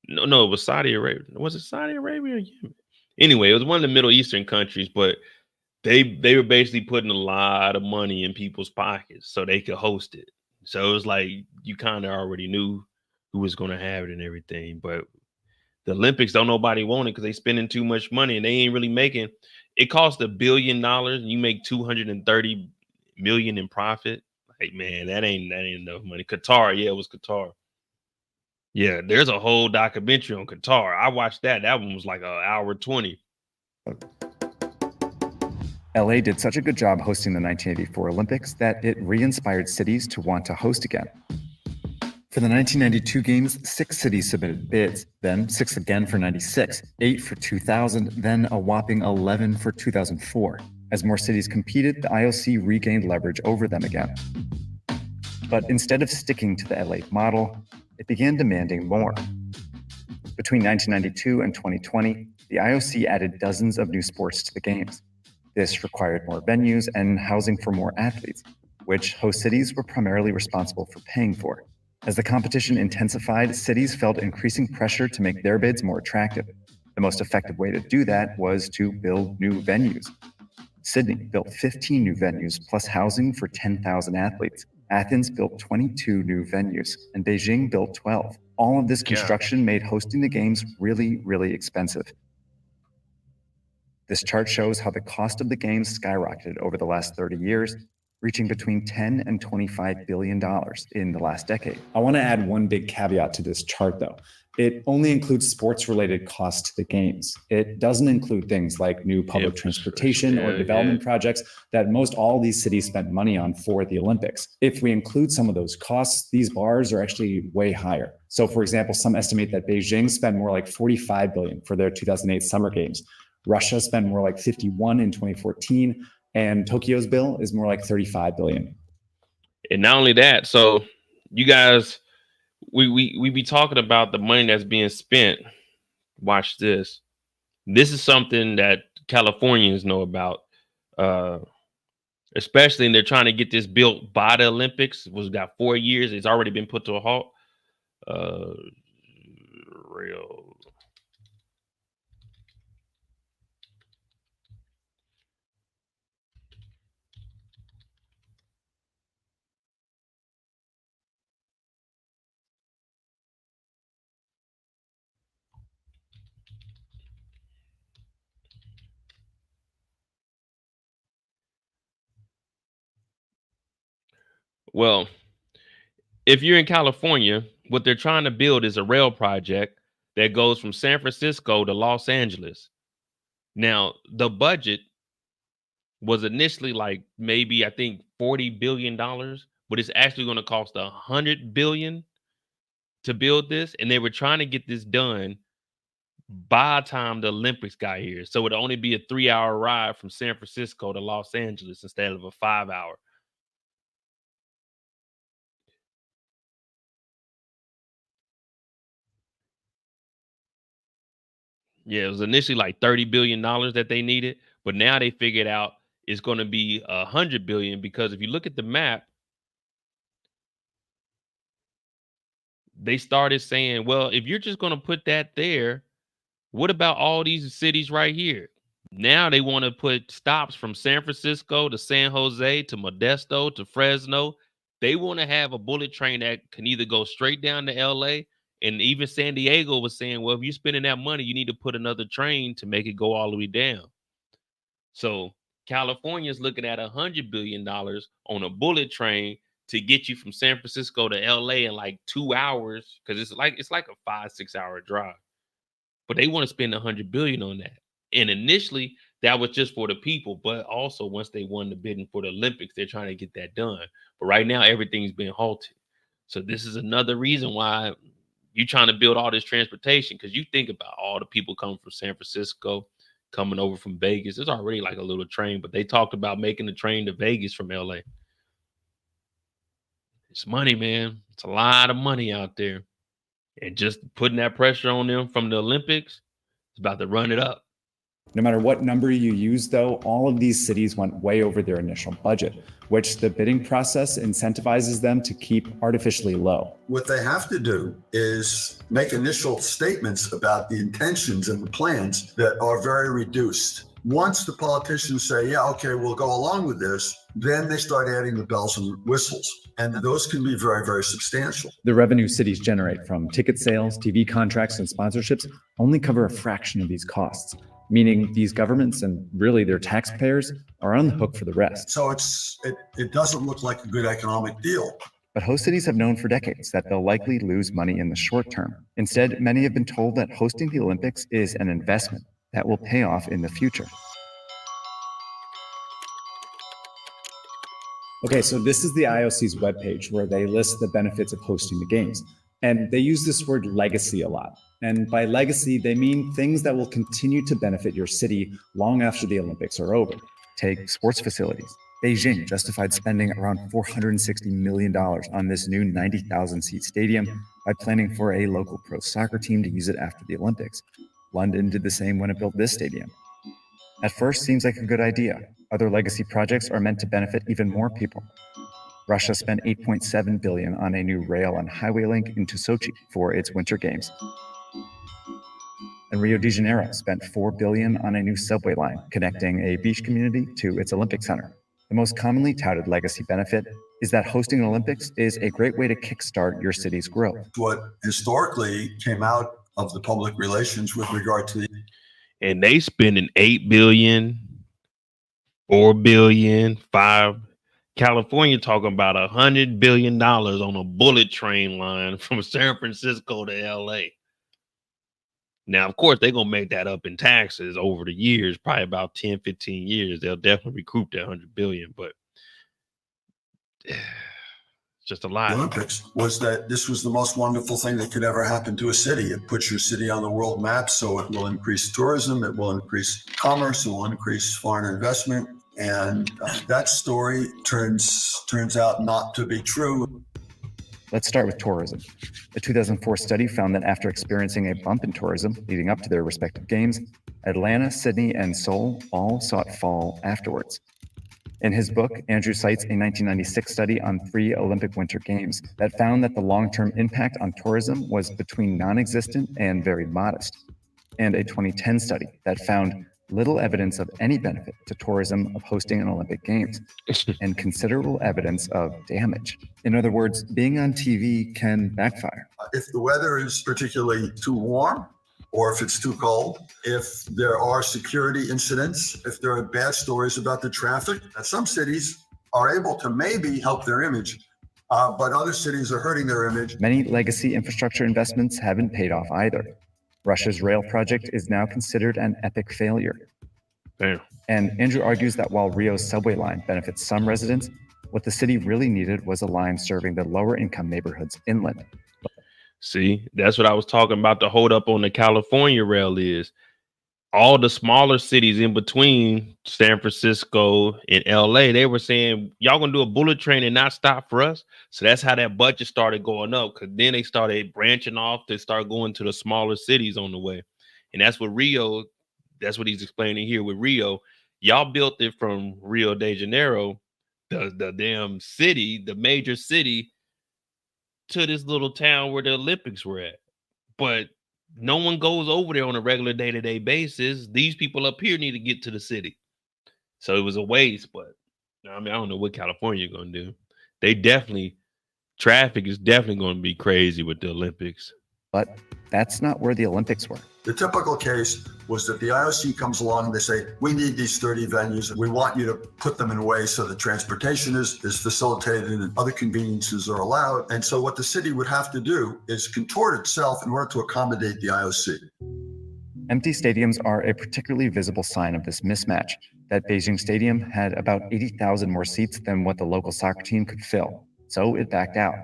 No, it was Saudi Arabia. Was it Saudi Arabia or Yemen? Anyway, it was one of the Middle Eastern countries, but they were basically putting a lot of money in people's pockets so they could host it. So it was like you kind of already knew who was going to have it and everything. But the Olympics, don't nobody want it because they spending too much money and they ain't really making. It cost $1 billion and you make 230 million in profit. Like, man, that ain't enough money. Qatar, yeah, it was Qatar. Yeah, there's a whole documentary on Qatar. I watched that. That one was like an hour 20. LA did such a good job hosting the 1984 Olympics that it re-inspired cities to want to host again. For the 1992 games, 6 cities submitted bids, then 6 again for 96, 8 for 2000, then a whopping 11 for 2004. As more cities competed, the IOC regained leverage over them again. But instead of sticking to the LA model, it began demanding more. Between 1992 and 2020, the IOC added dozens of new sports to the games. This required more venues and housing for more athletes, which host cities were primarily responsible for paying for. As the competition intensified, cities felt increasing pressure to make their bids more attractive. The most effective way to do that was to build new venues. Sydney built 15 new venues plus housing for 10,000 athletes. Athens built 22 new venues, and Beijing built 12. All of this construction made hosting the games really, really expensive. This chart shows how the cost of the games skyrocketed over the last 30 years, reaching between $10 and $25 billion in the last decade. I want to add one big caveat to this chart, though. It only includes sports-related costs to the games. It doesn't include things like new public transportation or development projects that most all these cities spent money on for the Olympics. If we include some of those costs, these bars are actually way higher. So, for example, some estimate that Beijing spent more like $45 billion for their 2008 Summer Games. Russia spent more like $51 in 2014, and Tokyo's bill is more like $35 billion. And not only that, so you guys, we be talking about the money that's being spent. Watch this. This is something that Californians know about, especially, and they're trying to get this built by the Olympics. It was got 4 years. It's already been put to a halt. Real. Well, if you're in California, what they're trying to build is a rail project that goes from San Francisco to Los Angeles. Now, the budget was initially like maybe, I think, $40 billion, but it's actually going to cost $100 billion to build this. And they were trying to get this done by the time the Olympics got here. So it'd only be a 3-hour ride from San Francisco to Los Angeles instead of a 5-hour. Yeah, it was initially like $30 billion that they needed, but now they figured out it's going to be $100 billion, because if you look at the map, they started saying, well, if you're just going to put that there, what about all these cities right here? Now they want to put stops from San Francisco to San Jose to Modesto to Fresno. They want to have a bullet train that can either go straight down to LA. And even San Diego was saying, well, if you're spending that money, you need to put another train to make it go all the way down. So California is looking at $100 billion on a bullet train to get you from San Francisco to LA in like 2 hours, because it's like a 5-6 hour drive. But they want to spend $100 billion on that. And initially, that was just for the people, but also once they won the bidding for the Olympics, they're trying to get that done. But right now, everything's been halted. So this is another reason why you're trying to build all this transportation, because you think about all the people coming from San Francisco, coming over from Vegas. It's already like a little train, but they talked about making the train to Vegas from LA. It's money, man. It's a lot of money out there. And just putting that pressure on them from the Olympics, it's about to run it up. No matter what number you use, though, all of these cities went way over their initial budget, which the bidding process incentivizes them to keep artificially low. What they have to do is make initial statements about the intentions and the plans that are very reduced. Once the politicians say, yeah, okay, we'll go along with this, then they start adding the bells and whistles. And those can be very, very substantial. The revenue cities generate from ticket sales, TV contracts, and sponsorships only cover a fraction of these costs, meaning these governments and really their taxpayers are on the hook for the rest. So it doesn't look like a good economic deal. But host cities have known for decades that they'll likely lose money in the short term. Instead, many have been told that hosting the Olympics is an investment that will pay off in the future. Okay, so this is the IOC's webpage where they list the benefits of hosting the games. And they use this word legacy a lot. And by legacy, they mean things that will continue to benefit your city long after the Olympics are over. Take sports facilities. Beijing justified spending around $460 million on this new 90,000-seat stadium by planning for a local pro soccer team to use it after the Olympics. London did the same when it built this stadium. At first, seems like a good idea. Other legacy projects are meant to benefit even more people. Russia spent $8.7 billion on a new rail and highway link into Sochi for its Winter Games. And Rio de Janeiro spent $4 billion on a new subway line connecting a beach community to its Olympic Center. The most commonly touted legacy benefit is that hosting an Olympics is a great way to kickstart your city's growth. What historically came out of the public relations with regard to the... And they spending $8 billion, $4 billion, California talking about $100 billion on a bullet train line from San Francisco to LA. Now, of course, they're going to make that up in taxes over the years, probably about 10, 15 years. They'll definitely recoup that $100 billion, but it's just a lot. The Olympics was that this was the most wonderful thing that could ever happen to a city. It puts your city on the world map, so it will increase tourism, it will increase commerce, it will increase foreign investment. And that story turns out not to be true. Let's start with tourism. A 2004 study found that after experiencing a bump in tourism leading up to their respective games, Atlanta, Sydney, and Seoul all saw it fall afterwards. In his book, Andrew cites a 1996 study on 3 Olympic Winter Games that found that the long-term impact on tourism was between non-existent and very modest, and a 2010 study that found little evidence of any benefit to tourism of hosting an Olympic Games, and considerable evidence of damage. In other words, being on TV can backfire. If the weather is particularly too warm, or if it's too cold, if there are security incidents, if there are bad stories about the traffic, some cities are able to maybe help their image, but other cities are hurting their image. Many legacy infrastructure investments haven't paid off either. Russia's rail project is now considered an epic failure. Damn. And Andrew argues that while Rio's subway line benefits some residents, what the city really needed was a line serving the lower income neighborhoods inland. See, that's what I was talking about. The hold up on the California rail is all the smaller cities in between San Francisco and LA. They were saying, y'all gonna do a bullet train and not stop for us. So that's how that budget started going up. Cause then they started branching off. They start going to the smaller cities on the way. And that's what Rio, that's what he's explaining here with Rio. Y'all built it from Rio de Janeiro, the damn city, the major city, to this little town where the Olympics were at. But no one goes over there on a regular day-to-day basis. These people up here need to get to the city. So it was a waste, but I mean, I don't know what California going to do. They definitely, traffic is definitely going to be crazy with the Olympics. But that's not where the Olympics were. The typical case was that the IOC comes along and they say, we need these 30 venues. We want you to put them in ways so that transportation is facilitated and other conveniences are allowed. And so what the city would have to do is contort itself in order to accommodate the IOC. Empty stadiums are a particularly visible sign of this mismatch. That Beijing stadium had about 80,000 more seats than what the local soccer team could fill, so it backed out.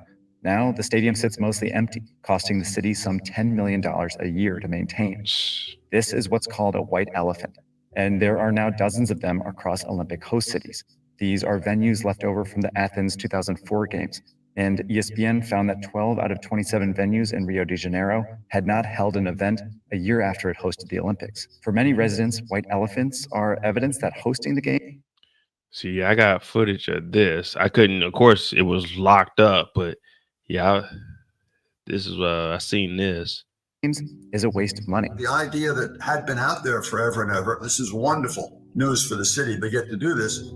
Now, the stadium sits mostly empty, costing the city some $10 million a year to maintain. This is what's called a white elephant, and there are now dozens of them across Olympic host cities. These are venues left over from the Athens 2004 Games, and ESPN found that 12 out of 27 venues in Rio de Janeiro had not held an event a year after it hosted the Olympics. For many residents, white elephants are evidence that hosting the game... See, I got footage of this. I couldn't, of course, it was locked up, but yeah, this is I seen this. Games is a waste of money. The idea that had been out there forever and ever, this is wonderful news for the city, they get to do this.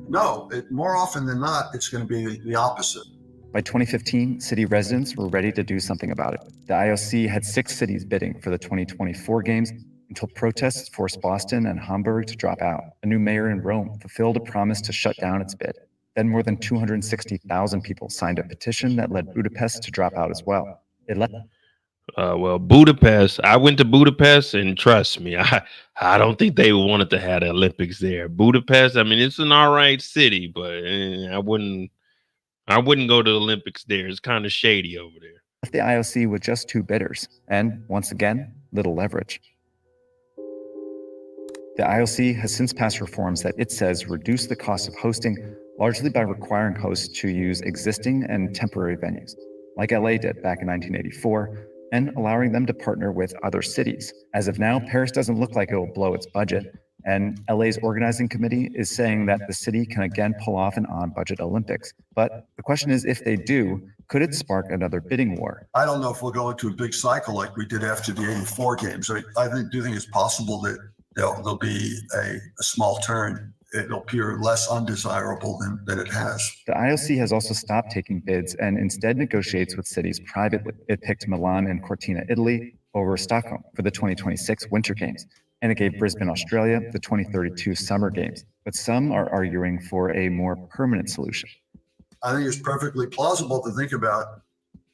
No, more often than not, it's going to be the opposite. By 2015, city residents were ready to do something about it. The IOC had 6 cities bidding for the 2024 games until protests forced Boston and Hamburg to drop out. A new mayor in Rome fulfilled a promise to shut down its bid. Then more than 260,000 people signed a petition that led Budapest to drop out as well. It led well, Budapest, I went to Budapest, and trust me, I don't think they wanted to have the Olympics there. Budapest, I mean, it's an all right city, but I wouldn't go to the Olympics there. It's kind of shady over there. left the IOC with just 2 bidders, and once again, little leverage. The IOC has since passed reforms that it says reduce the cost of hosting, largely by requiring hosts to use existing and temporary venues, like LA did back in 1984, and allowing them to partner with other cities. As of now, Paris doesn't look like it will blow its budget, and LA's organizing committee is saying that the city can again pull off an on-budget Olympics. But the question is, if they do, could it spark another bidding war? I don't know if we'll go into a big cycle like we did after the '84 games. I do think it's possible that there'll be a small turn. It'll appear less undesirable than it has. The IOC has also stopped taking bids and instead negotiates with cities privately. It picked Milan and Cortina, Italy, over Stockholm for the 2026 Winter Games, and it gave Brisbane, Australia, the 2032 Summer Games. But some are arguing for a more permanent solution. I think it's perfectly plausible to think about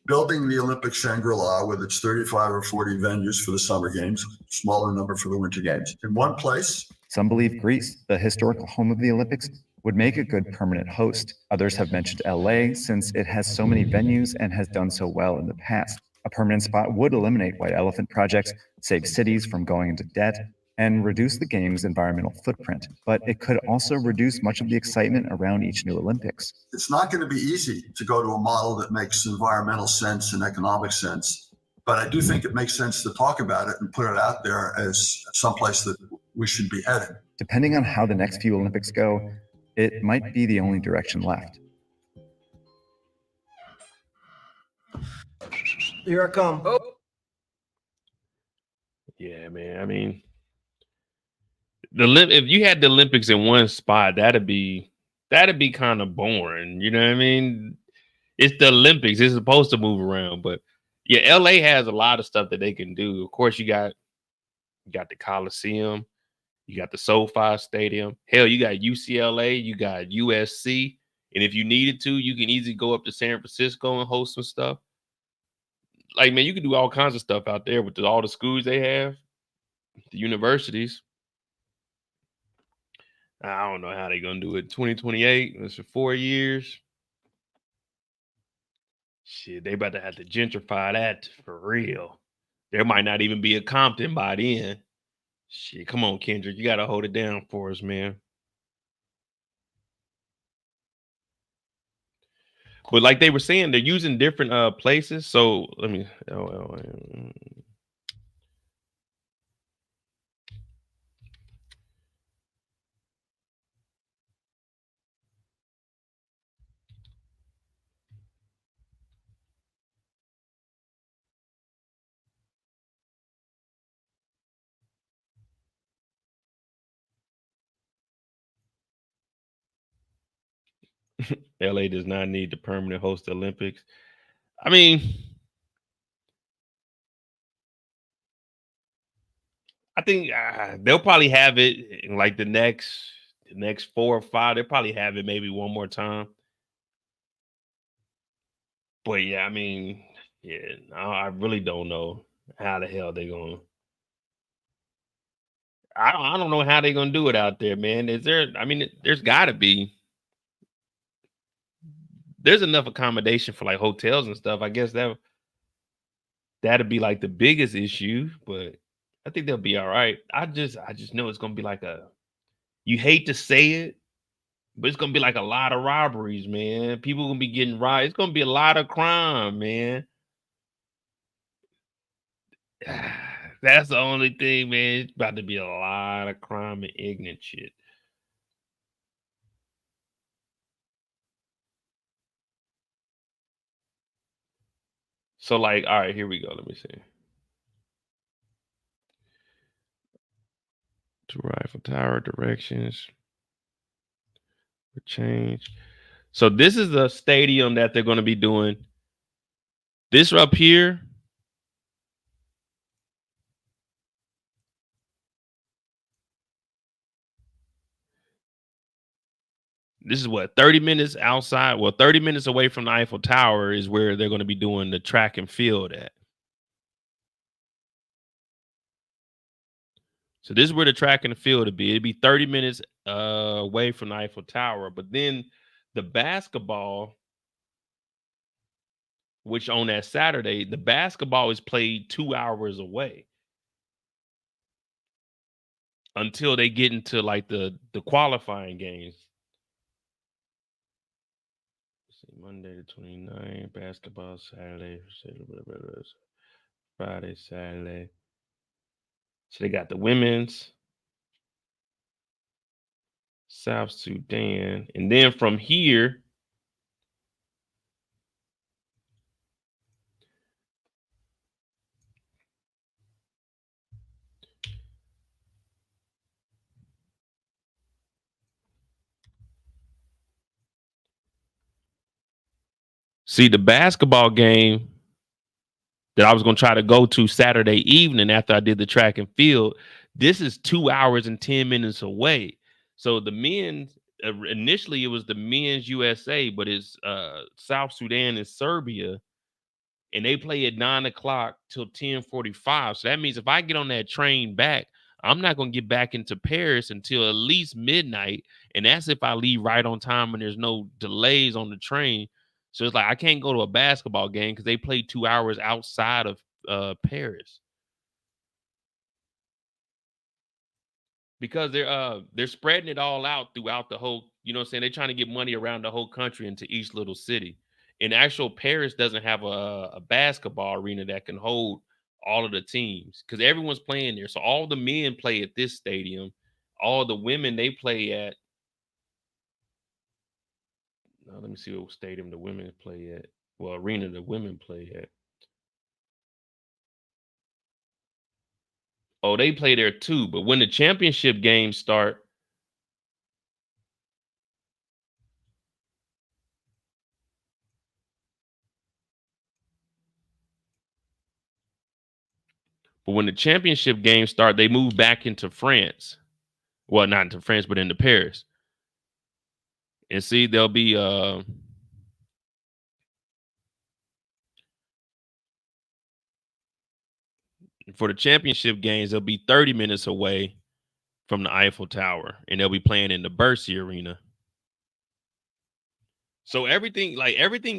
building the Olympic Shangri-La with its 35 or 40 venues for the Summer Games, smaller number for the Winter Games, in one place. Some believe Greece, the historical home of the Olympics, would make a good permanent host. Others have mentioned LA, since it has so many venues and has done so well in the past. A permanent spot would eliminate white elephant projects, save cities from going into debt, and reduce the game's environmental footprint. But it could also reduce much of the excitement around each new Olympics. It's not going to be easy to go to a model that makes environmental sense and economic sense. But I do think it makes sense to talk about it and put it out there as someplace that we should be heading. Depending on how the next few Olympics go, it might be the only direction left. Here I come. Oh. Yeah, man. I mean, if you had the Olympics in one spot, that'd be kind of boring. You know what I mean? It's the Olympics. It's supposed to move around, but yeah, LA has a lot of stuff that they can do. Of course, you got the Coliseum, you got the SoFi Stadium. Hell, you got UCLA, you got USC, and if you needed to, you can easily go up to San Francisco and host some stuff. Like, man, you can do all kinds of stuff out there with all the schools they have, the universities. I don't know how they're gonna do it. 2028. That's for 4 years. Shit, they about to have to gentrify that for real. There might not even be a Compton by then. Shit, come on, Kendrick. You gotta hold it down for us, man. But like they were saying, they're using different places. So let me LA does not need to permanent host the Olympics. I mean, I think they'll probably have it in like the next 4 or 5. They'll probably have it maybe one more time. But yeah, I mean, yeah, I really don't know how the hell they're going. I don't know how they're gonna do it out there, man. Is there? I mean, there's got to be. There's enough accommodation for like hotels and stuff. I guess that'd be like the biggest issue, but I think they'll be all right. I just know it's gonna be like you hate to say it, but it's gonna be like a lot of robberies, man. People gonna be getting robbed. It's gonna be a lot of crime, man. That's the only thing, man. It's about to be a lot of crime and ignorant shit. So, like, all right, here we go. Let me see. To Eiffel Tower directions. Change. So this is the stadium that they're going to be doing. This up here. This is what, 30 minutes outside. Well, 30 minutes away from the Eiffel Tower is where they're going to be doing the track and field at. So this is where the track and the field would be. It'd be 30 minutes away from the Eiffel Tower. But then the basketball, which on that Saturday, the basketball is played 2 hours away until they get into like the qualifying games. Let's see, Monday the 29th, basketball, Saturday, Friday, Saturday. So they got the women's, South Sudan, and then from here, see the basketball game that I was going to try to go to Saturday evening after I did the track and field. This is 2 hours and 10 minutes away. So the men's, initially it was the men's USA, but it's South Sudan and Serbia. And they play at 9 o'clock till 10:45. So that means if I get on that train back, I'm not going to get back into Paris until at least midnight. And that's if I leave right on time and there's no delays on the train. So it's like I can't go to a basketball game because they play 2 hours outside of Paris. Because they're spreading it all out throughout the whole, you know what I'm saying? They're trying to get money around the whole country into each little city. And actual Paris doesn't have a basketball arena that can hold all of the teams because everyone's playing there. So all the men play at this stadium. All the women, they play at, let me see what stadium the women play at. Well, arena the women play at. Oh, they play there too. But when the championship games start, they move back into France. Well, not into France, but into Paris. And see, there'll be for the championship games, they'll be 30 minutes away from the Eiffel Tower, and they'll be playing in the Bercy Arena. So everything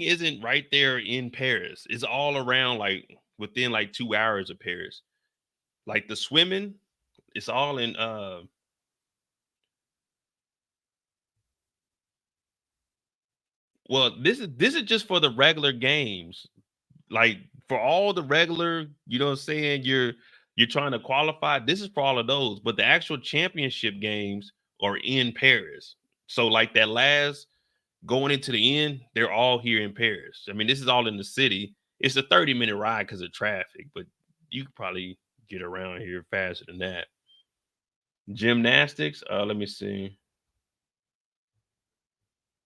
isn't right there in Paris. It's all around, like within like 2 hours of Paris. Like the swimming, it's all in well, this is just for the regular games. Like for all the regular, you know what I'm saying, you're trying to qualify. This is for all of those, but the actual championship games are in Paris. So like that last going into the end, they're all here in Paris. I mean, this is all in the city. It's a 30-minute ride because of traffic, but you could probably get around here faster than that. Gymnastics, let me see.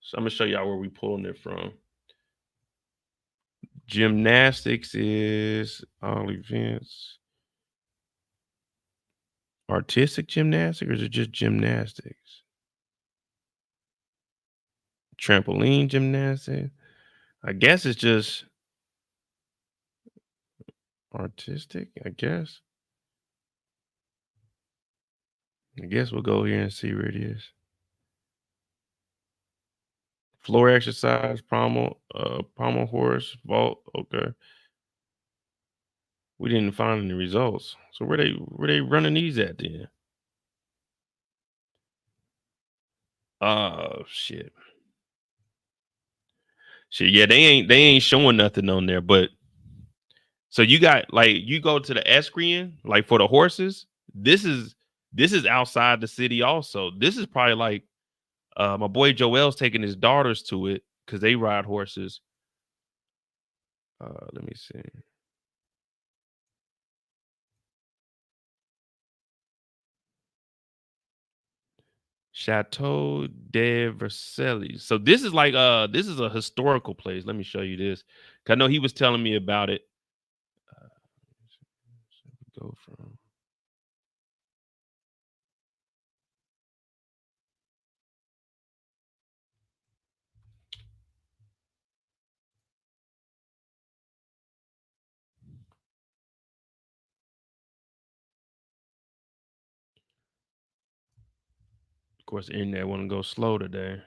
So I'm gonna show y'all where we pulling it from. Gymnastics is all events. Artistic gymnastics, or is it just gymnastics? Trampoline gymnastics. I guess it's just artistic, I guess. I guess we'll go here and see where it is. Floor exercise, pommel horse, vault. Okay. We didn't find any results. So where they running these at then? Oh shit. Shit, yeah, they ain't showing nothing on there, but so you got like you go to the Escrian, like for the horses, this is outside the city also. This is probably like my boy Joel's taking his daughters to it because they ride horses. Let me see. Chateau de Versailles. So this is like this is a historical place. Let me show you this. 'Cause I know he was telling me about it. Go from Of course, the internet want to go slow today.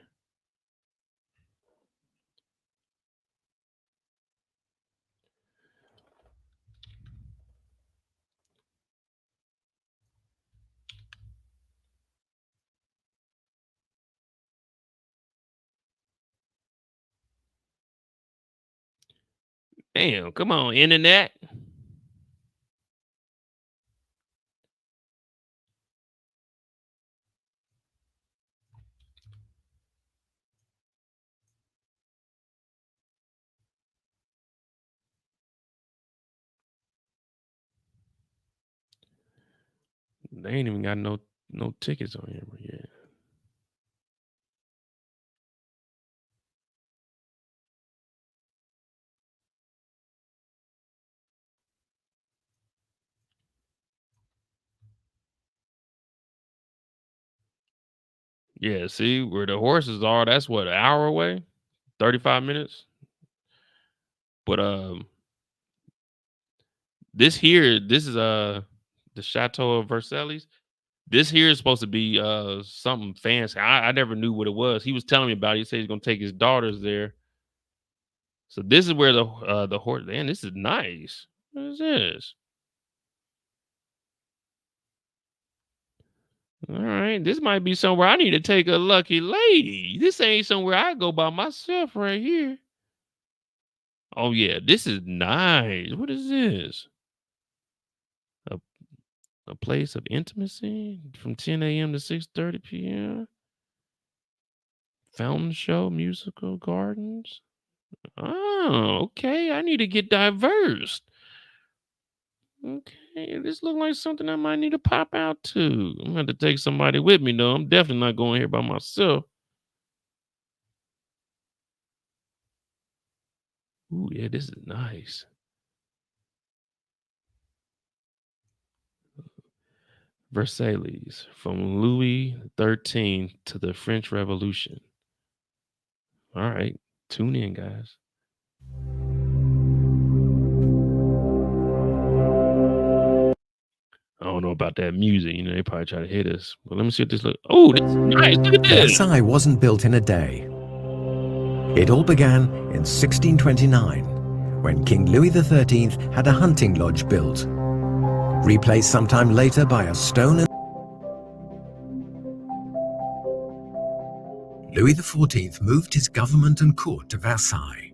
Damn, come on, internet. They ain't even got no tickets on here yet. Yeah, see where the horses are, that's what, an hour away? 35 minutes? But this is the Chateau of Versailles. This here is supposed to be something fancy. I never knew what it was. He was telling me about it. He said he's gonna take his daughters there. So this is where the horse. Man, this is nice. What is this? All right, this might be somewhere I need to take a lucky lady. This ain't somewhere I go by myself right here. Oh yeah, this is nice. What is this? A place of intimacy from 10 a.m. to 6:30 p.m. Fountain show, musical gardens. Oh, okay. I need to get diverse. Okay, this looks like something I might need to pop out to. I'm gonna have to take somebody with me though. I'm definitely not going here by myself. Ooh, yeah, this is nice. Versailles, from Louis XIII to the French Revolution. All right, tune in, guys. I don't know about that music. You know, they probably try to hit us. But let me see what this looks. Oh, this is nice. Look at this. Versailles wasn't built in a day. It all began in 1629, when King Louis XIII had a hunting lodge built, replaced sometime later by a stone and Louis XIV moved his government and court to Versailles.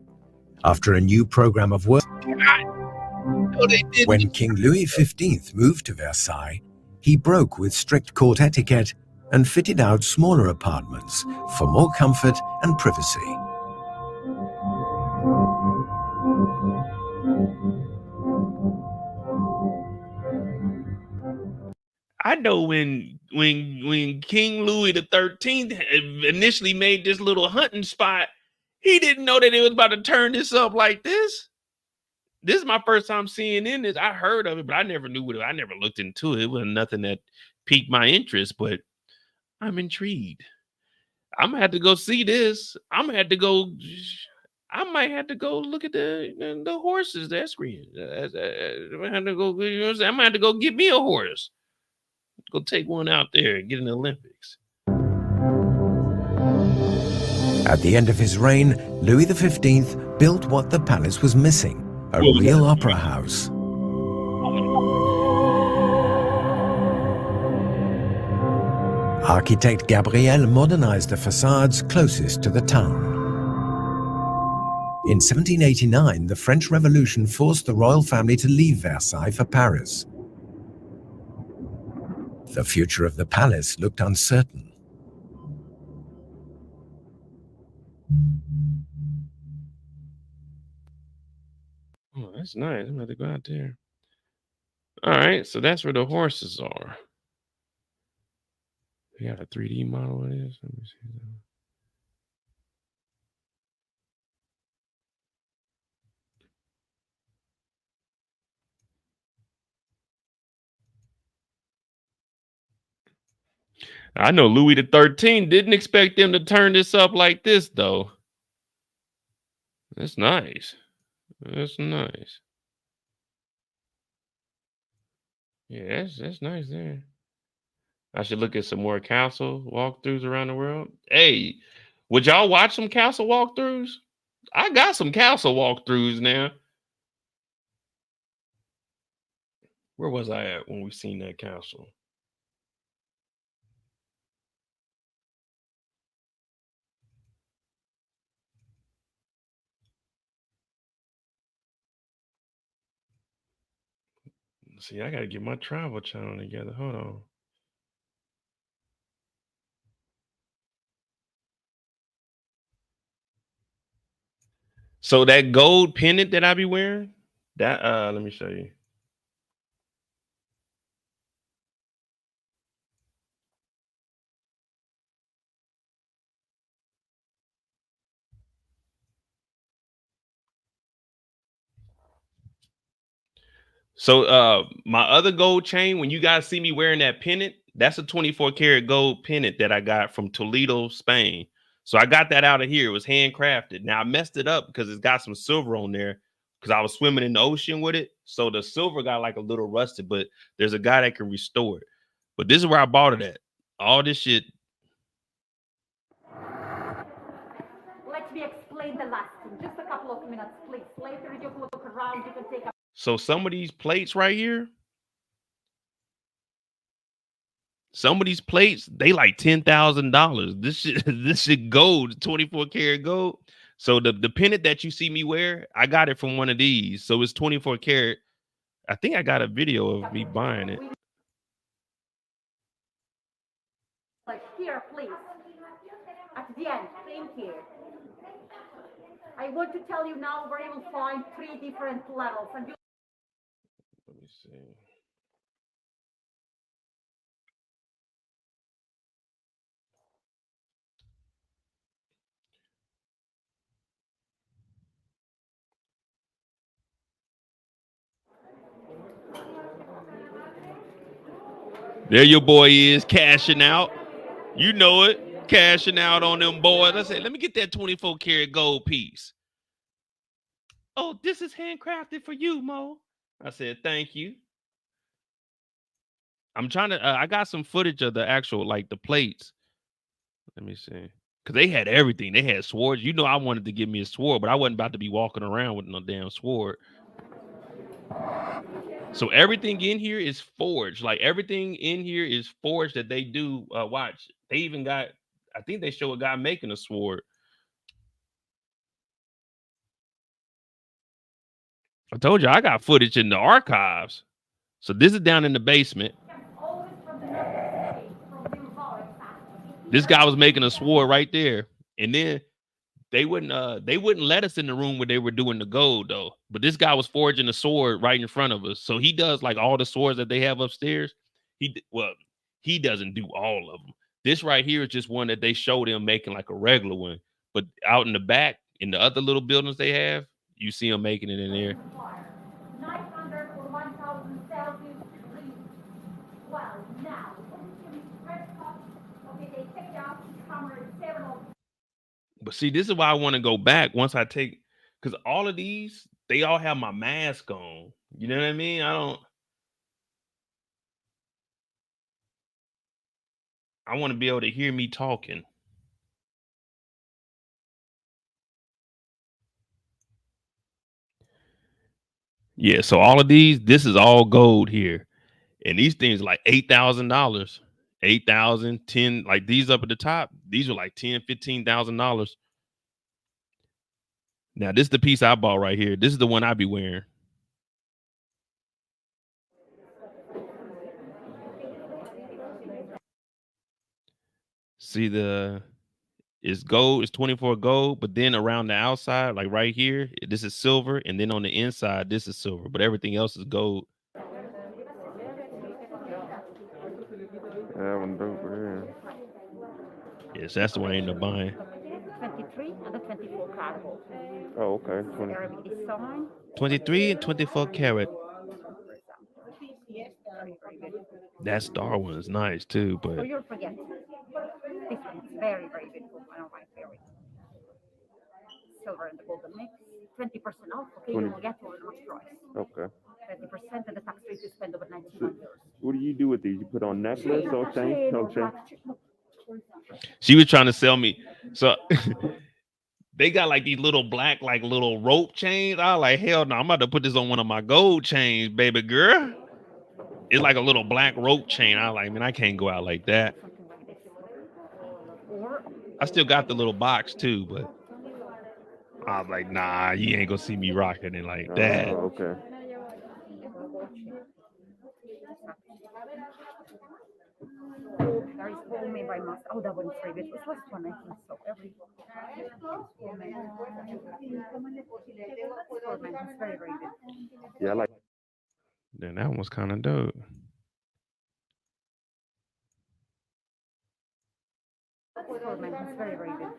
After a new program of work, when King Louis XV moved to Versailles, he broke with strict court etiquette and fitted out smaller apartments for more comfort and privacy. I know when King Louis XIII initially made this little hunting spot, he didn't know that it was about to turn this up like this. This is my first time seeing in this. I heard of it, but I never knew what it. I never looked into it. It was nothing that piqued my interest, but I'm intrigued. I'm gonna have to go see this. I might have to go look at the horses. That's green. I'm gonna have to go. You know what I'm saying? I'm gonna have to go get me a horse. Go take one out there and get in the Olympics. At the end of his reign, Louis XV built what the palace was missing, a real opera house. Architect Gabriel modernized the facades closest to the town. In 1789, the French Revolution forced the royal family to leave Versailles for Paris. The future of the palace looked uncertain. Oh, that's nice. I'm gonna have to go out there. All right, so that's where the horses are. We got a 3D model of this. Let me see that. I know Louis the 13th didn't expect them to turn this up like this, though. That's nice. That's nice. Yeah, that's nice there. I should look at some more castle walkthroughs around the world. Hey, would y'all watch some castle walkthroughs? I got some castle walkthroughs now. Where was I at when we seen that castle? See, I gotta get my travel channel together. Hold on. So that gold pendant that I be wearing, that let me show you. So my other gold chain, when you guys see me wearing that pendant, that's a 24 karat gold pendant that I got from Toledo, Spain. So I got that out of here. It was handcrafted. Now I messed it up because it's got some silver on there because I was swimming in the ocean with it. So the silver got like a little rusted, but there's a guy that can restore it. But this is where I bought it at. All this shit. Let me explain the last thing. Just a couple of minutes, please. Later you can look around, you can take a... So some of these plates right here, some of these plates, they like $10,000. This shit gold, 24 karat gold. So the pendant that you see me wear, I got it from one of these. So it's 24 karat. I think I got a video of me buying it. Like here, please. At the end, thank you. I want to tell you now where you will find 3 different levels. And you... Let me see. There your boy is cashing out. You know it, cashing out on them boys. I said, let me get that 24 karat gold piece. Oh, this is handcrafted for you, Mo. I said, thank you. I'm trying to, I got some footage of the actual, like the plates. Let me see. Because they had everything. They had swords. You know, I wanted to give me a sword, but I wasn't about to be walking around with no damn sword. So everything in here is forged. Like everything in here is forged that they do. Watch. They even got, I think they show a guy making a sword. I told you I got footage in the archives. So this is down in the basement. This guy was making a sword right there. And then they wouldn't let us in the room where they were doing the gold though. But this guy was forging a sword right in front of us. So he does like all the swords that they have upstairs. He doesn't do all of them. This right here is just one that they showed him making like a regular one. But out in the back, in the other little buildings they have, you see him making it in there. 900 or 1,000 Celsius degrees. Well, now, okay, they take out the camera several. But see, this is why I want to go back once I take, because all of these, they all have my mask on. You know what I mean? I want to be able to hear me talking. Yeah, so all of these, this is all gold here. And these things are like $8,000. 8,000, 10, like these up at the top, these are like $10,000, $15,000. Now, this is the piece I bought right here. This is the one I be wearing. See it's gold, it's 24 gold, but then around the outside, like right here, this is silver, and then on the inside, this is silver, but everything else is gold. That one dope right here. Yes, that's the one I ain't no buying. 23 and the 24 carnival. Oh, okay. Arabic design. 23 and 24 karat. Very, very good. That star one is nice too, So but you'll forget. This one is very, very beautiful. One of my favorites. Silver and the golden mix. 20% off. Okay, you will get to a much price. Okay. 20% and the tax rate you spend over 91 euros. What do you do with these? You put on necklace or chain? Okay. she was trying to sell me. So they got like these little black, like little rope chains. I was like, hell no, I'm about to put this on one of my gold chains, baby girl. It's like a little black rope chain. I was like, man, I can't go out like that. I still got the little box too, but I was like, nah, you ain't gonna see me rocking it like that. Oh, okay. There is homemade by master. Oh, that one is very good. It's last one, I think so. Every it's very, very good. Yeah, I like. Then that one's kind of dope. It's very, very good.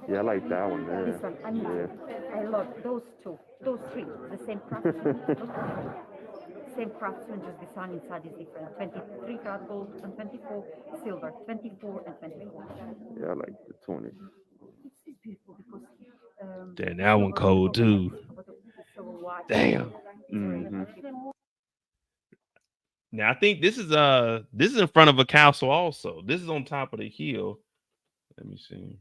Yeah, I like that one there. This one, I love those two, those three, the same craftsman. Same craftsman, just the sun inside is different. 23 karat gold and 24 silver, 24 and 24. Yeah, I like the 20. It's beautiful because. Then that one cold too. Damn. Mm-hmm. Now I think this is in front of a castle also. This is on top of the hill. Let me see.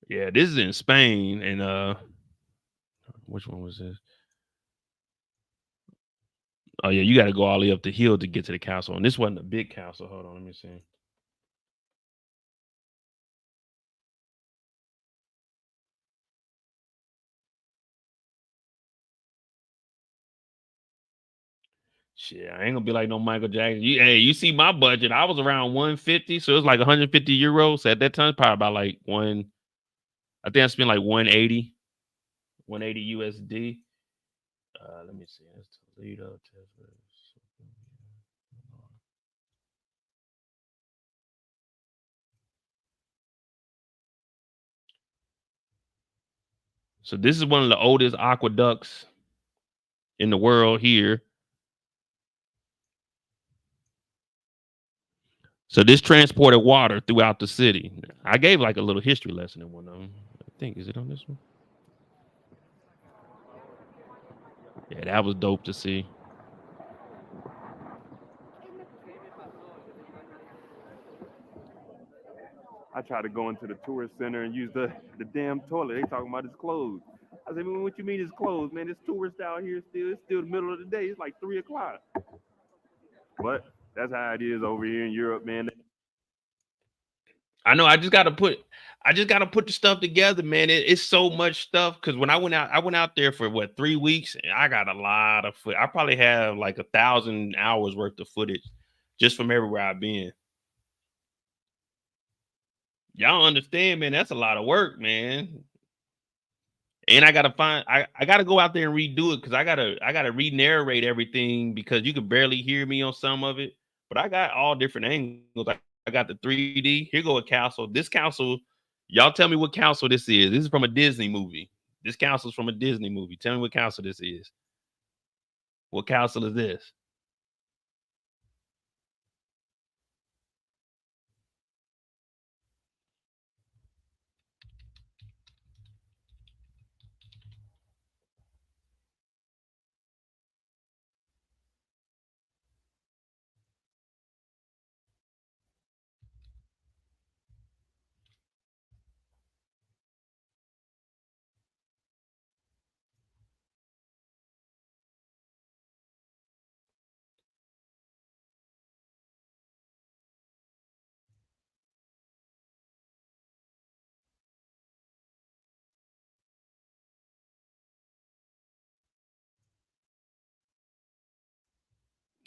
Yeah, this is in Spain, and which one was this? Oh yeah, you got to go all the way up the hill to get to the castle, and this wasn't a big castle. Hold on, let me see. Shit, I ain't gonna be like no Michael Jackson. You see my budget. I was around 150, so it was like 150 euros. So at that time, probably about like I think I spent like 180 USD. Let me see. That's Toledo, Texas. So this is one of the oldest aqueducts in the world here. So this transported water throughout the city. I gave like a little history lesson in one of them. I think, is it on this one? Yeah, that was dope to see. I tried to go into the tourist center and use the damn toilet. They talking about it's closed. I said, man, what you mean it's closed, man? It's tourists out here still. It's still the middle of the day. It's like 3 o'clock. But that's how it is over here in Europe, man. I know. I just gotta put the stuff together, man. It's so much stuff. Cause when I went out there for 3 weeks, and I got a lot of footage. I probably have like 1,000 hours worth of footage just from everywhere I've been. Y'all understand, man? That's a lot of work, man. And I gotta go out there and redo it because I gotta re-narrate everything because you could barely hear me on some of it. But I got all different angles. I got the 3D. Here go a castle. This castle, y'all tell me what castle this is. This is from a Disney movie. This castle's from a Disney movie. Tell me what castle this is. What castle is this?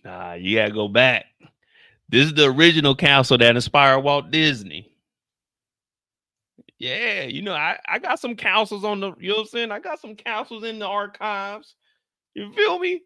Nah, you gotta go back. This is the original castle that inspired Walt Disney. Yeah, you know, I got some councils on the, you know what I'm saying? I got some councils in the archives. You feel me?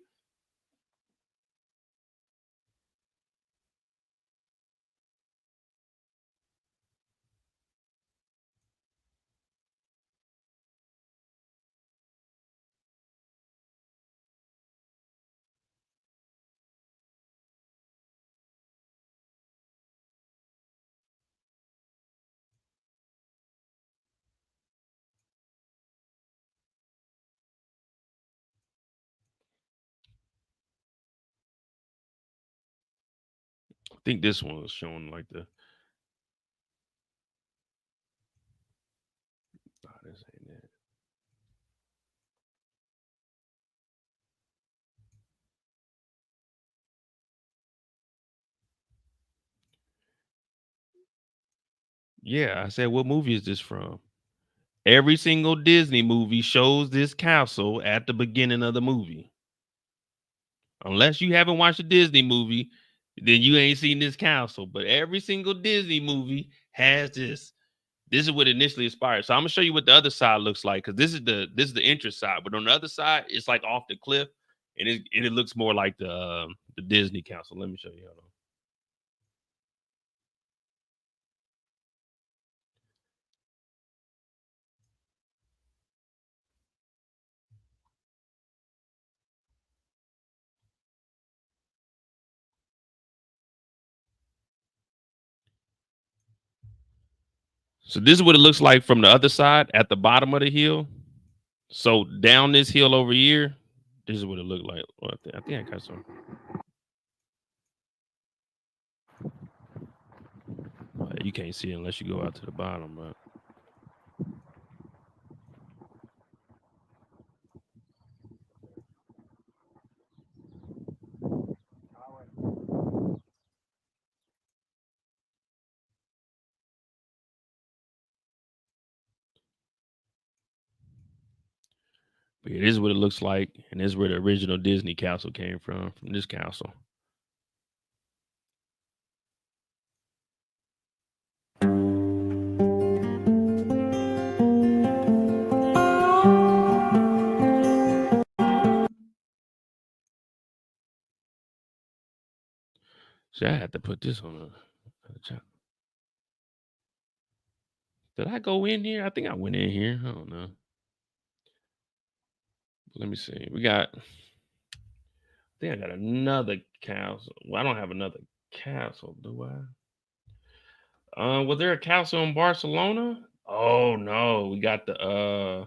I think this one was showing like the. Nah, this ain't it. Yeah, I said, what movie is this from? Every single Disney movie shows this castle at the beginning of the movie. Unless you haven't watched a Disney movie, then you ain't seen this castle. But every single Disney movie has this. This is what initially inspired. So I'm gonna show you what the other side looks like, because this is the entrance side. But on the other side, it's like off the cliff, and it looks more like the Disney castle. Let me show you. Hold on. So this is what it looks like from the other side at the bottom of the hill. So down this hill over here, this is what it looked like. Well, I think I got some. You can't see it unless you go out to the bottom, but. But yeah, this is what it looks like, and this is where the original Disney castle came from this castle. See, I had to put this on a channel. Did I go in here? I think I went in here. I don't know. Let me see. I think I got another castle. Well, I don't have another castle, do I? Was there a castle in Barcelona? Oh no, we got the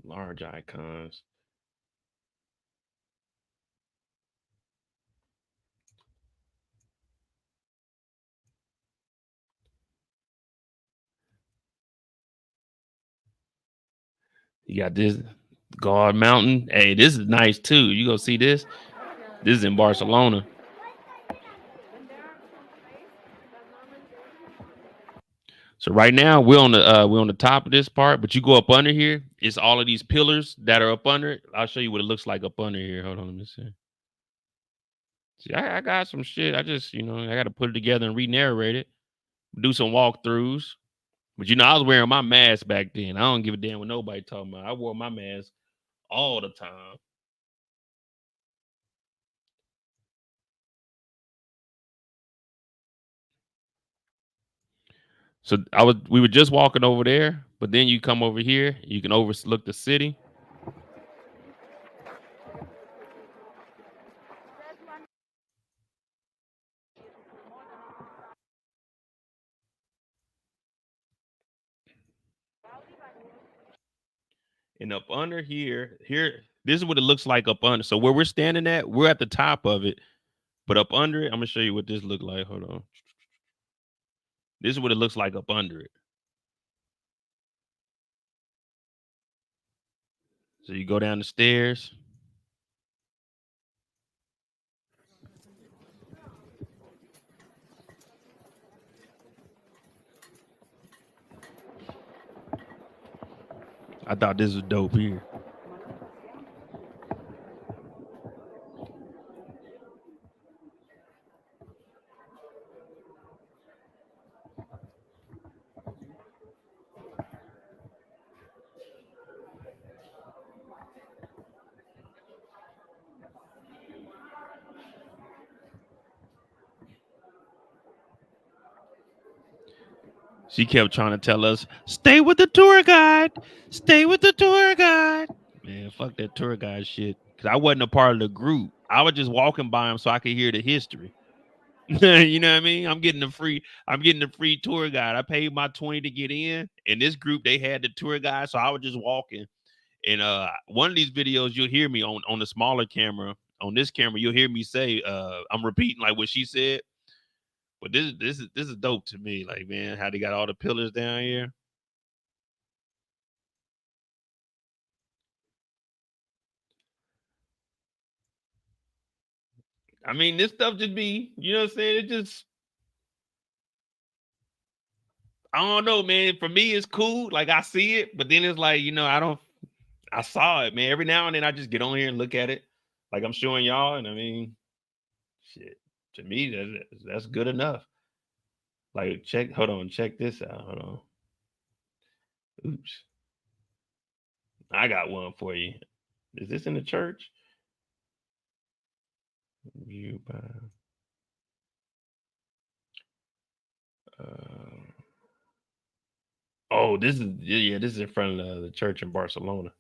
large icons. You got this Guard Mountain. Hey, this is nice too. You go see this. This is in Barcelona. So right now we're on the top of this part, but you go up under here. It's all of these pillars that are up under it. I'll show you what it looks like up under here. Hold on, let me see. See, I got some shit. I just, I got to put it together and re-narrate it. Do some walkthroughs. But I was wearing my mask back then. I don't give a damn what nobody talking about. I wore my mask all the time. So we were just walking over there, but then you come over here, you can overlook the city. And up under here, this is what it looks like up under. So where we're standing at, we're at the top of it. But up under it, I'm gonna show you what this looked like. Hold on. This is what it looks like up under it. So you go down the stairs. I thought this was dope here. She kept trying to tell us, stay with the tour guide. Stay with the tour guide. Man, fuck that tour guide shit. Because I wasn't a part of the group. I was just walking by him so I could hear the history. You know what I mean? I'm getting the free tour guide. I paid my 20 to get in. In this group, they had the tour guide. So I was just walking. And one of these videos, you'll hear me on the smaller camera. On this camera, you'll hear me say, I'm repeating like what she said. But this is dope to me. Like, man, how they got all the pillars down here. I mean, this stuff just be, you know what I'm saying? It just, I don't know, man. For me, it's cool. Like, I see it, but then it's like, you know, I saw it, man. Every now and then I just get on here and look at it. Like I'm showing y'all. And I mean, shit, to me, that's good enough. Like, hold on, check this out. Hold on. Oops. I got one for you. Is this in the church? View by. Oh, this is in front of the church in Barcelona.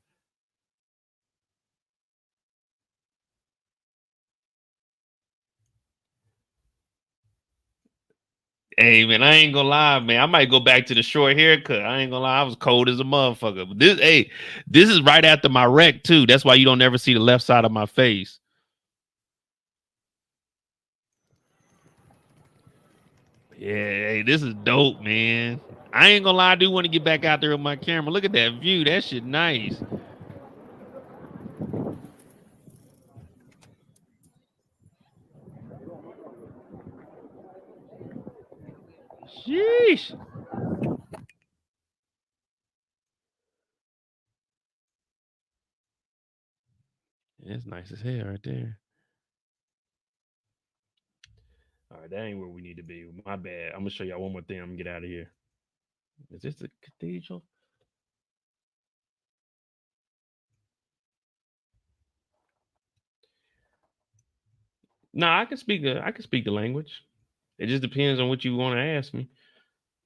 Hey man, I ain't gonna lie, man. I might go back to the short haircut. I ain't gonna lie, I was cold as a motherfucker. But this is right after my wreck too. That's why you don't ever see the left side of my face. Yeah, hey, this is dope, man. I ain't gonna lie, I do want to get back out there with my camera. Look at that view. That shit nice. Sheesh. It's nice as hell right there. All right, that ain't where we need to be. My bad. I'm gonna show y'all one more thing. I'm gonna get out of here. Is this the cathedral? Nah, I can speak the language. It just depends on what you want to ask me.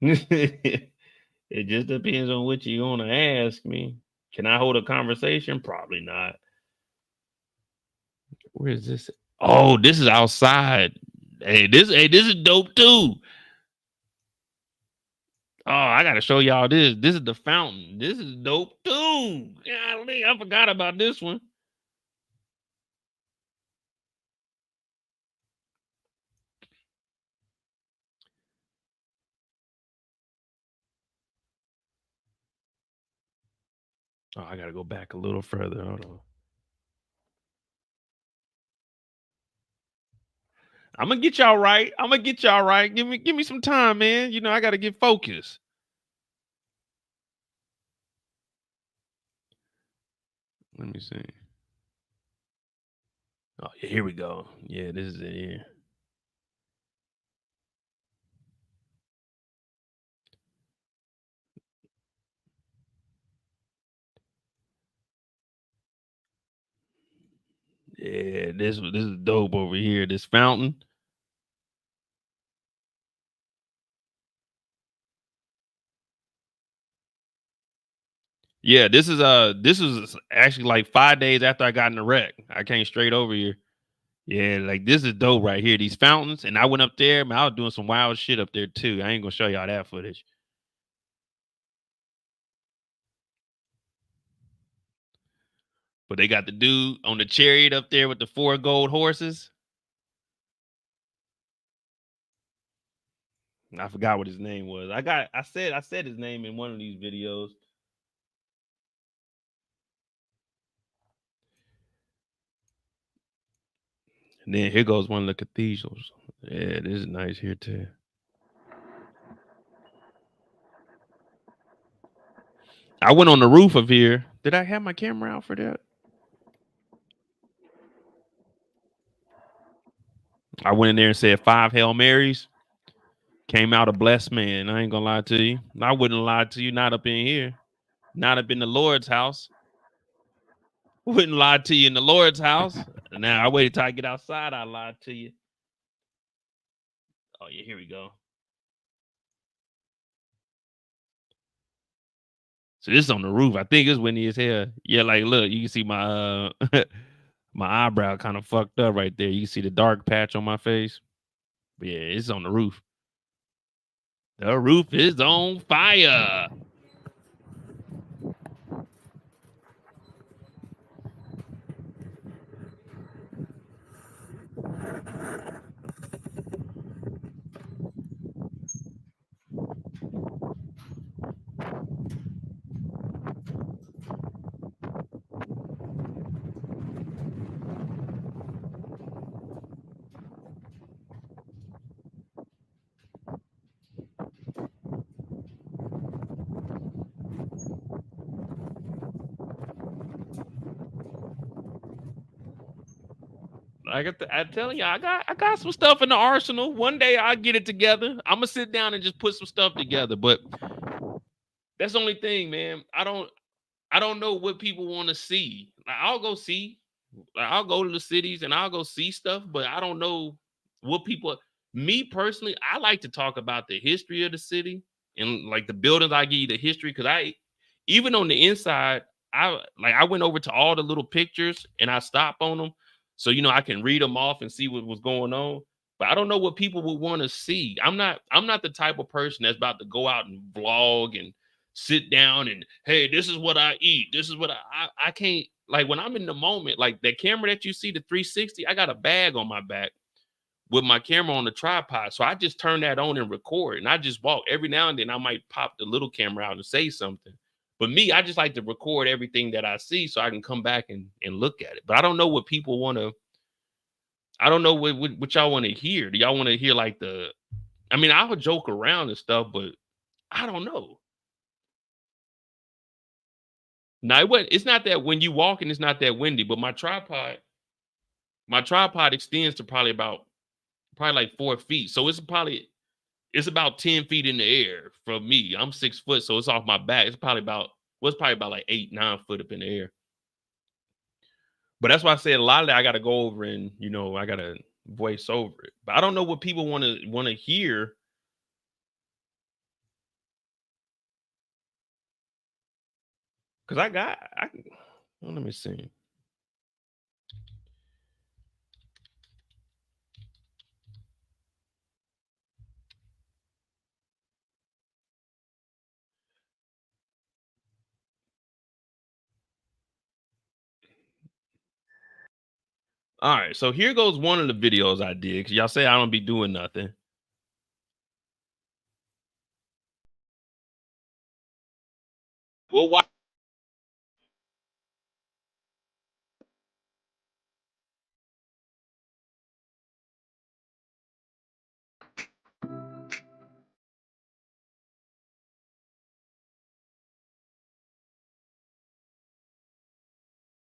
It just depends on what you want to ask me. Can I hold a conversation? Probably not. Where is this? Oh, this is outside. Hey, this is dope too. Oh, I gotta show y'all this. This is the fountain. This is dope too. Golly, I forgot about this one. Oh, I gotta go back a little further. Hold on. I'm gonna get y'all right. Give me some time, man. You know, I gotta get focused. Let me see. Oh, yeah, here we go. Yeah, this is it here. Yeah, this is dope over here. This fountain. Yeah, this is actually like 5 days after I got in the wreck. I came straight over here. Yeah, like this is dope right here. These fountains, and I went up there. Man, I was doing some wild shit up there too. I ain't gonna show y'all that footage. But they got the dude on the chariot up there with the 4 gold horses. I forgot what his name was. I said his name in one of these videos. And then here goes one of the cathedrals. Yeah, this is nice here too. I went on the roof of here. Did I have my camera out for that? I went in there and said 5 Hail Marys. Came out a blessed man. I ain't gonna lie to you. I wouldn't lie to you. Not up in here. Not up in the Lord's house. Wouldn't lie to you in the Lord's house. Now I waited till I get outside. I lied to you. Oh yeah, here we go. So this is on the roof. I think it's windy as hell. Yeah, like look, you can see my my eyebrow kind of fucked up right there. You can see the dark patch on my face. But yeah, it's on the roof. The roof is on fire. I'm telling you, I got some stuff in the arsenal. One day I'll get it together. I'm gonna sit down and just put some stuff together. But that's the only thing, man. I don't know what people want to see. Like, I'll go to the cities and I'll go see stuff, but I don't know what people. Me personally, I like to talk about the history of the city and like the buildings. I give you the history because even on the inside, I went over to all the little pictures and I stop on them. So, I can read them off and see what was going on. But I don't know what people would want to see. I'm not the type of person that's about to go out and vlog and sit down and, hey, this is what I eat. This is what I can't, like when I'm in the moment, like that camera that you see, the 360, I got a bag on my back with my camera on the tripod. So I just turn that on and record. And I just walk. Every now and then I might pop the little camera out and say something. But me, I just like to record everything that I see so I can come back and look at it. But I don't know what people want to, I don't know what y'all want to hear. Do y'all want to hear like I would joke around and stuff, but I don't know. Now, it's not that when you walking, it's not that windy, but my tripod extends to probably like 4 feet. So it's about 10 feet in the air from me. I'm 6 foot, so it's off my back. It's probably about like 8-9 foot up in the air. But that's why I said a lot of that I got to go over and I got to voice over it. But I don't know what people want to hear. Cause let me see. All right, so here goes one of the videos I did. Cause y'all say I don't be doing nothing. Well, why?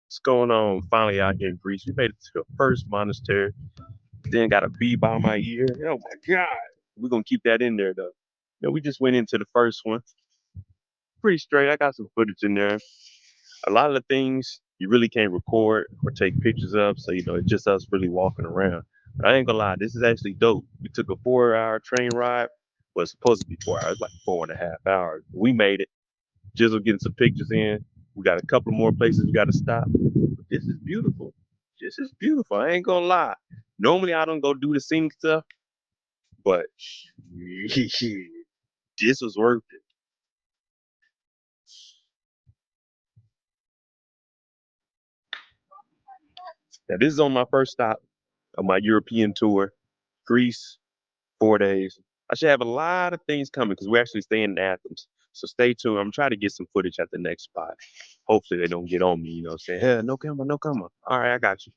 What's going on? Finally out here in Greece. We made it to the first monastery. Then got a bee by my ear. Oh my God. We're gonna keep that in there though. We just went into the first one. Pretty straight. I got some footage in there. A lot of the things you really can't record or take pictures of. So, it's just us really walking around. But I ain't gonna lie, this is actually dope. We took a 4-hour train ride. Well, it's supposed to be 4 hours, like 4.5 hours. We made it. Jizzle getting some pictures in. We got a couple more places we got to stop. But this is beautiful. This is beautiful. I ain't gonna lie. Normally I don't go do the scenic stuff, but this was worth it. Now this is on my first stop of my European tour, Greece, 4 days. I should have a lot of things coming because we're actually staying in Athens. So stay tuned. I'm trying to get some footage at the next spot. Hopefully they don't get on me, saying, hey, no camera, no camera. All right, I got you.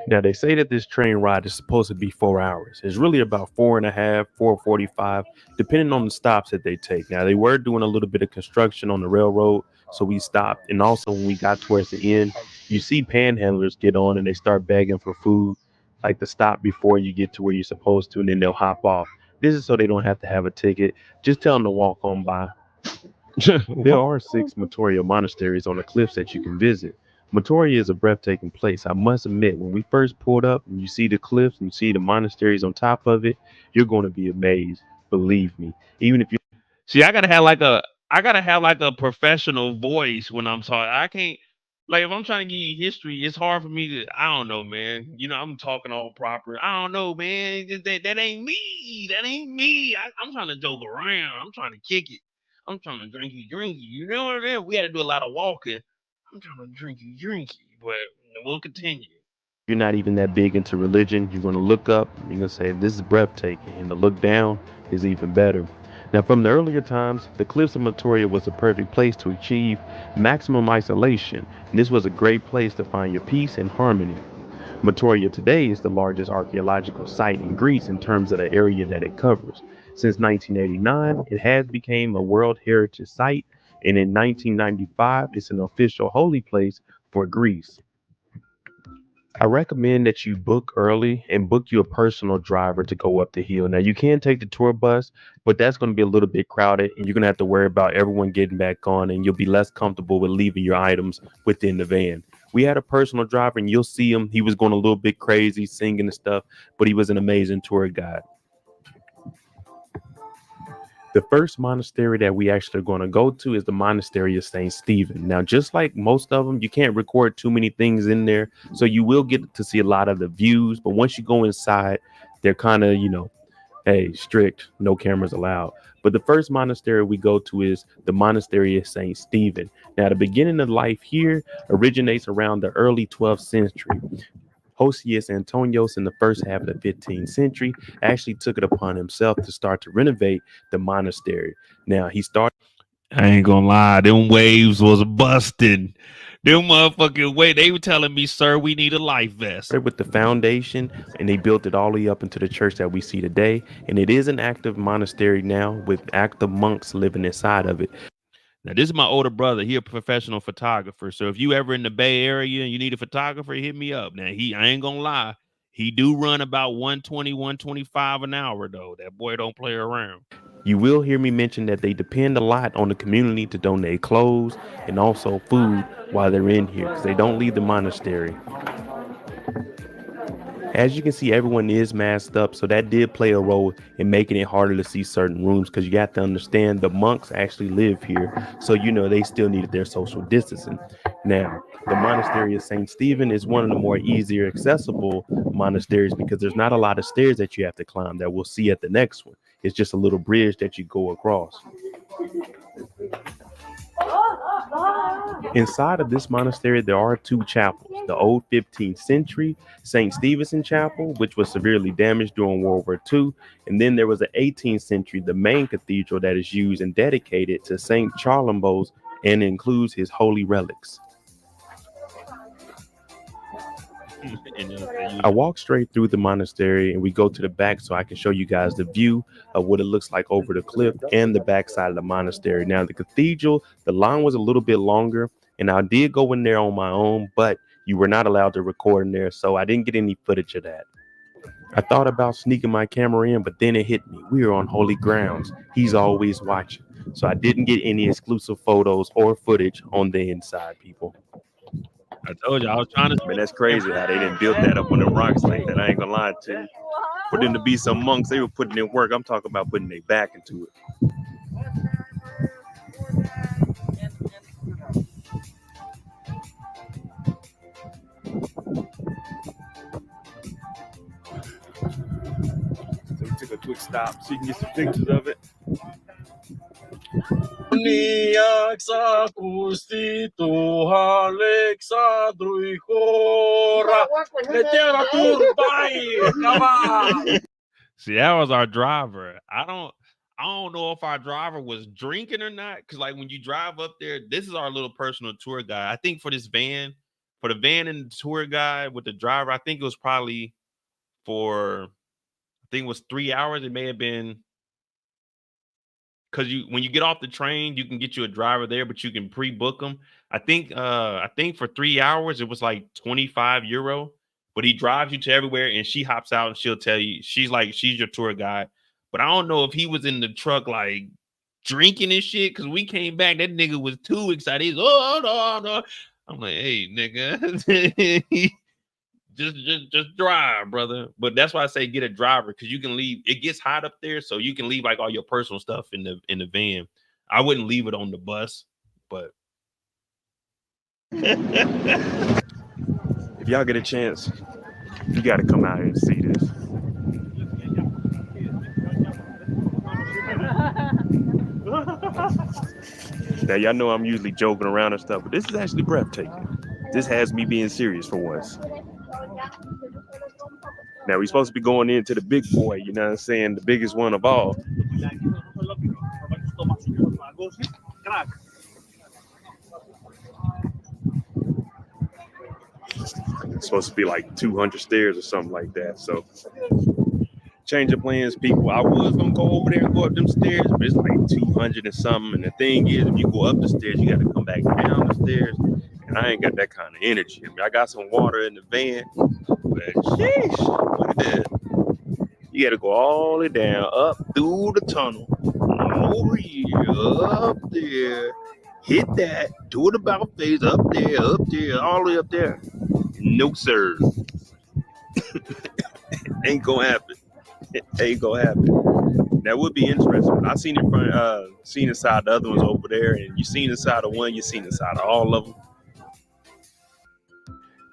Now they say that this train ride is supposed to be 4 hours. It's really about 4.5, 4:45, depending on the stops that they take. Now they were doing a little bit of construction on the railroad, so we stopped. And also when we got towards the end, you see panhandlers get on and they start begging for food, like to stop before you get to where you're supposed to, and then they'll hop off. This is so they don't have to have a ticket. Just tell them to walk on by. There are 6 Motoria monasteries on the cliffs that you can visit. Motoria is a breathtaking place. I must admit, when we first pulled up and you see the cliffs and you see the monasteries on top of it, you're going to be amazed. Believe me. Even if you See, I gotta have like a professional voice when I'm talking. I can't like if I'm trying to give you history, it's hard for me to I don't know, man. You know, I'm talking all proper. I don't know, man. That ain't me. That ain't me. I'm trying to joke around. I'm trying to kick it. I'm trying to drinky. You know what I mean? We had to do a lot of walking. I'm trying to drinky, but we'll continue. You're not even that big into religion. You're going to look up, you're going to say, this is breathtaking. And to look down is even better. Now, from the earlier times, the cliffs of Matoria was a perfect place to achieve maximum isolation. And this was a great place to find your peace and harmony. Matoria today is the largest archaeological site in Greece in terms of the area that it covers. Since 1989, it has become a World Heritage Site, and in 1995, it's an official holy place for Greece. I recommend that you book early and book you a personal driver to go up the hill. Now, you can take the tour bus, but that's going to be a little bit crowded and you're going to have to worry about everyone getting back on, and you'll be less comfortable with leaving your items within the van. We had a personal driver and you'll see him. He was going a little bit crazy singing and stuff, but he was an amazing tour guide. The first monastery that we actually are going to go to is the monastery of St. Stephen. Now, just like most of them, you can't record too many things in there. So you will get to see a lot of the views. But once you go inside, they're kind of, hey, strict, no cameras allowed. But the first monastery we go to is the monastery of St. Stephen. Now, the beginning of life here originates around the early 12th century. Hosius Antonios in the first half of the 15th century actually took it upon himself to start to renovate the monastery. Now he started. I ain't gonna lie, them waves was busted. Them motherfucking waves. They were telling me, sir, we need a life vest. With the foundation, and they built it all the way up into the church that we see today. And it is an active monastery now with active monks living inside of it. Now, this is my older brother. He a professional photographer. So if you ever in the Bay Area and you need a photographer, hit me up. Now, I ain't gonna lie. He do run about 120, 125 an hour, though. That boy don't play around. You will hear me mention that they depend a lot on the community to donate clothes and also food while they're in here, because they don't leave the monastery. As you can see, everyone is masked up, so that did play a role in making it harder to see certain rooms, because you have to understand the monks actually live here, so they still needed their social distancing. Now, the monastery of St. Stephen is one of the more easier accessible monasteries because there's not a lot of stairs that you have to climb that we'll see at the next one. It's just a little bridge that you go across. Inside of this monastery, there are two chapels. The old 15th century St. Stephenson Chapel, which was severely damaged during World War II. And then there was an 18th century, the main cathedral that is used and dedicated to St. Charlembos and includes his holy relics. I walk straight through the monastery and we go to the back so I can show you guys the view of what it looks like over the cliff and the back side of the monastery. Now, the cathedral, the line was a little bit longer and I did go in there on my own, but you were not allowed to record in there, so I didn't get any footage of that. I thought about sneaking my camera in, but then it hit me. We are on holy grounds. He's always watching. So I didn't get any exclusive photos or footage on the inside, people. I told you I was trying to. Man, that's crazy how they didn't build that up on the rocks like that. I ain't gonna lie to you. For them to be some monks, they were putting in work. I'm talking about putting their back into it. So we took a quick stop so you can get some pictures of it. See, that was our driver. I don't know if our driver was drinking or not, because like when you drive up there, this is our little personal tour guide. I think for this van, for the van and the tour guide with the driver, I think it was probably for, I think it was 3 hours. It may have been, because when you get off the train, you can get you a driver there, but you can pre-book them. I think for 3 hours it was like €25, but he drives you to everywhere and she hops out and she'll tell you, she's your tour guide. But I don't know if he was in the truck like drinking and shit, because we came back, that nigga was too excited. He's no. I'm like, hey nigga, Just drive, brother. But that's why I say get a driver, because you can leave. It gets hot up there, so you can leave like all your personal stuff in the van. I wouldn't leave it on the bus, but If y'all get a chance, you got to come out here and see this. Now, y'all know I'm usually joking around and stuff, but this is actually breathtaking. This has me being serious for once. Now, we're supposed to be going into the big boy, you know what I'm saying? The biggest one of all. It's supposed to be like 200 stairs or something like that. So, change of plans, people. I was going to go over there and go up them stairs, but it's like 200 and something. And the thing is, if you go up the stairs, you got to come back down the stairs. And I ain't got that kind of energy. I mean, I got some water in the van, but sheesh, look at that. You got to go all the way down, up through the tunnel, over here, up there, hit that, do it about face, up there, all the way up there. No, sir. Ain't gonna happen. It ain't gonna happen. That would be interesting. I seen it from seen inside the other ones over there, and you seen inside of one, you seen inside of all of them.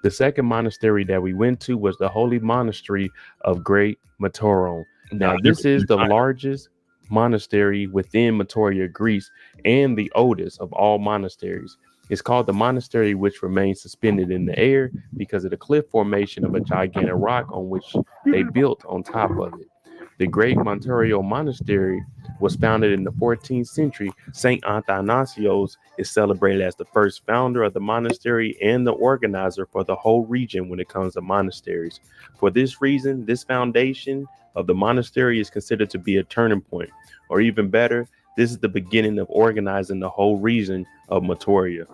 The second monastery that we went to was the Holy Monastery of Great Matoron. Now, this is the largest monastery within Matoria, Greece, and the oldest of all monasteries. It's called the monastery which remains suspended in the air because of the cliff formation of a gigantic rock on which they built on top of it. The Great Montorio Monastery was founded in the 14th century. St. Athanasios is celebrated as the first founder of the monastery and the organizer for the whole region when it comes to monasteries. For this reason, this foundation of the monastery is considered to be a turning point, or even better, this is the beginning of organizing the whole region of Matoria.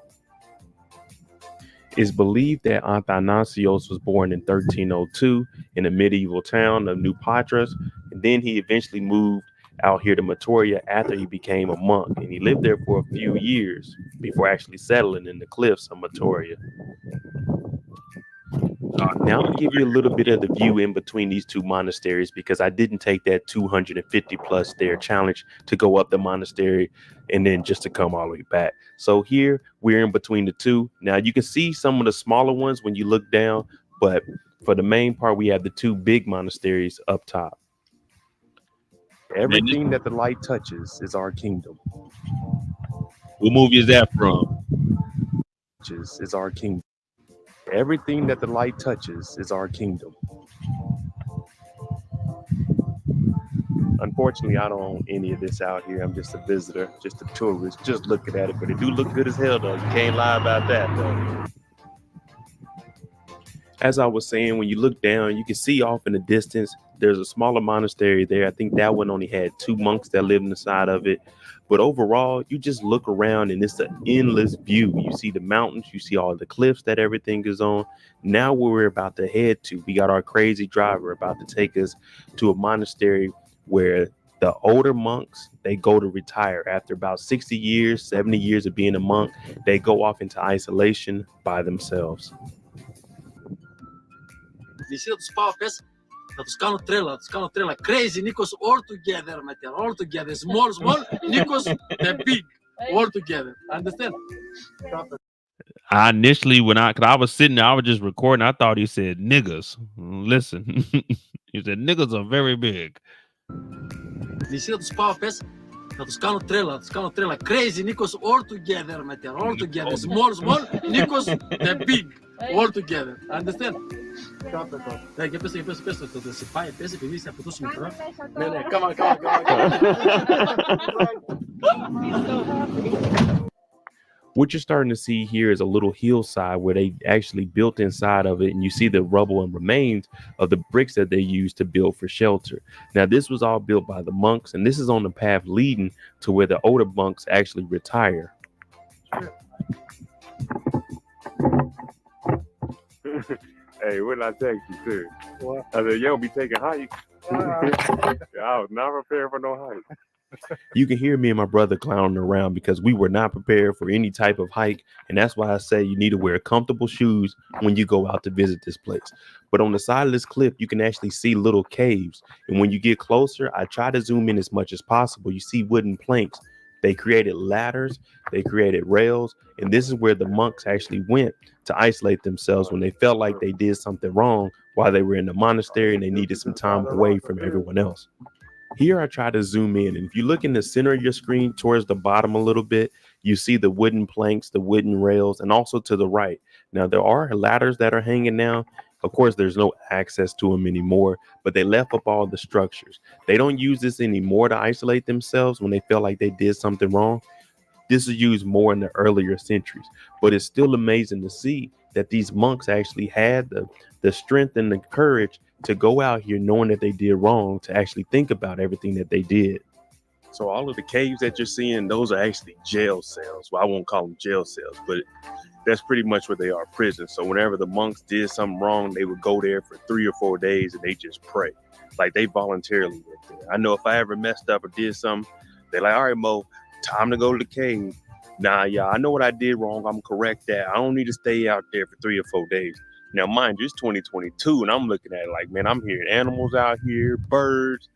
It's believed that Athanasios was born in 1302 in the medieval town of New Patras, and then he eventually moved out here to Matoria after he became a monk, and he lived there for a few years before actually settling in the cliffs of Matoria. Now I'll give you a little bit of the view in between these two monasteries, because I didn't take that 250 plus stair challenge to go up the monastery and then just to come all the way back. So here we're in between the two. Now you can see some of the smaller ones when you look down, but for the main part, we have the two big monasteries up top. Everything that the light touches is our kingdom. What movie is that from? Is our kingdom. Everything that the light touches is our kingdom. Unfortunately, I don't own any of this out here. I'm just a visitor, just a tourist, just looking at it. But it do look good as hell, though. You can't lie about that, though. As I was saying, when you look down, you can see off in the distance, there's a smaller monastery there. I think that one only had 2 monks that lived inside of it. But overall, you just look around and it's an endless view. You see the mountains, you see all the cliffs that everything is on. Now where we're about to head to, we got our crazy driver about to take us to a monastery where the older monks, they go to retire after about 60 years, 70 years of being a monk. They go off into isolation by themselves. Crazy, Nikos, all together, matter, all together, small, Nikos, the big, all together, understand? I initially, cause I was sitting there, I was just recording, I thought he said niggas. Listen, he said niggas are very big. Crazy, Nikos, all together, matter, all together, small, Nikos, the big, all together, understand? Come on. What you're starting to see here is a little hillside where they actually built inside of it, and you see the rubble and remains of the bricks that they used to build for shelter. Now, this was all built by the monks, and this is on the path leading to where the older monks actually retire. Hey, what did I text you, sir? What? I said, yo, be taking hikes. I was not prepared for no hike. You can hear me and my brother clowning around because we were not prepared for any type of hike. And that's why I say you need to wear comfortable shoes when you go out to visit this place. But on the side of this cliff, you can actually see little caves. And when you get closer, I try to zoom in as much as possible. You see wooden planks. They created ladders, they created rails. And this is where the monks actually went to isolate themselves when they felt like they did something wrong while they were in the monastery and they needed some time away from everyone else. Here I try to zoom in, and if you look in the center of your screen towards the bottom a little bit, you see the wooden planks, the wooden rails, and also to the right. Now there are ladders that are hanging down. Of course, there's no access to them anymore, but they left up all the structures. They don't use this anymore to isolate themselves when they feel like they did something wrong. This is used more in the earlier centuries, but it's still amazing to see that these monks actually had the strength and the courage to go out here knowing that they did wrong, to actually think about everything that they did. So all of the caves that you're seeing, those are actually jail cells. Well, I won't call them jail cells, but that's pretty much what they are, prisons. So whenever the monks did something wrong, they would go there for 3 or 4 days and they just pray. Like they voluntarily went there. I know if I ever messed up or did something, they're like, all right, Mo, time to go to the cave. Nah, yeah, I know what I did wrong. I'm correct that. I don't need to stay out there for 3 or 4 days. Now, mind you, it's 2022, and I'm looking at it like, man, I'm hearing animals out here, birds.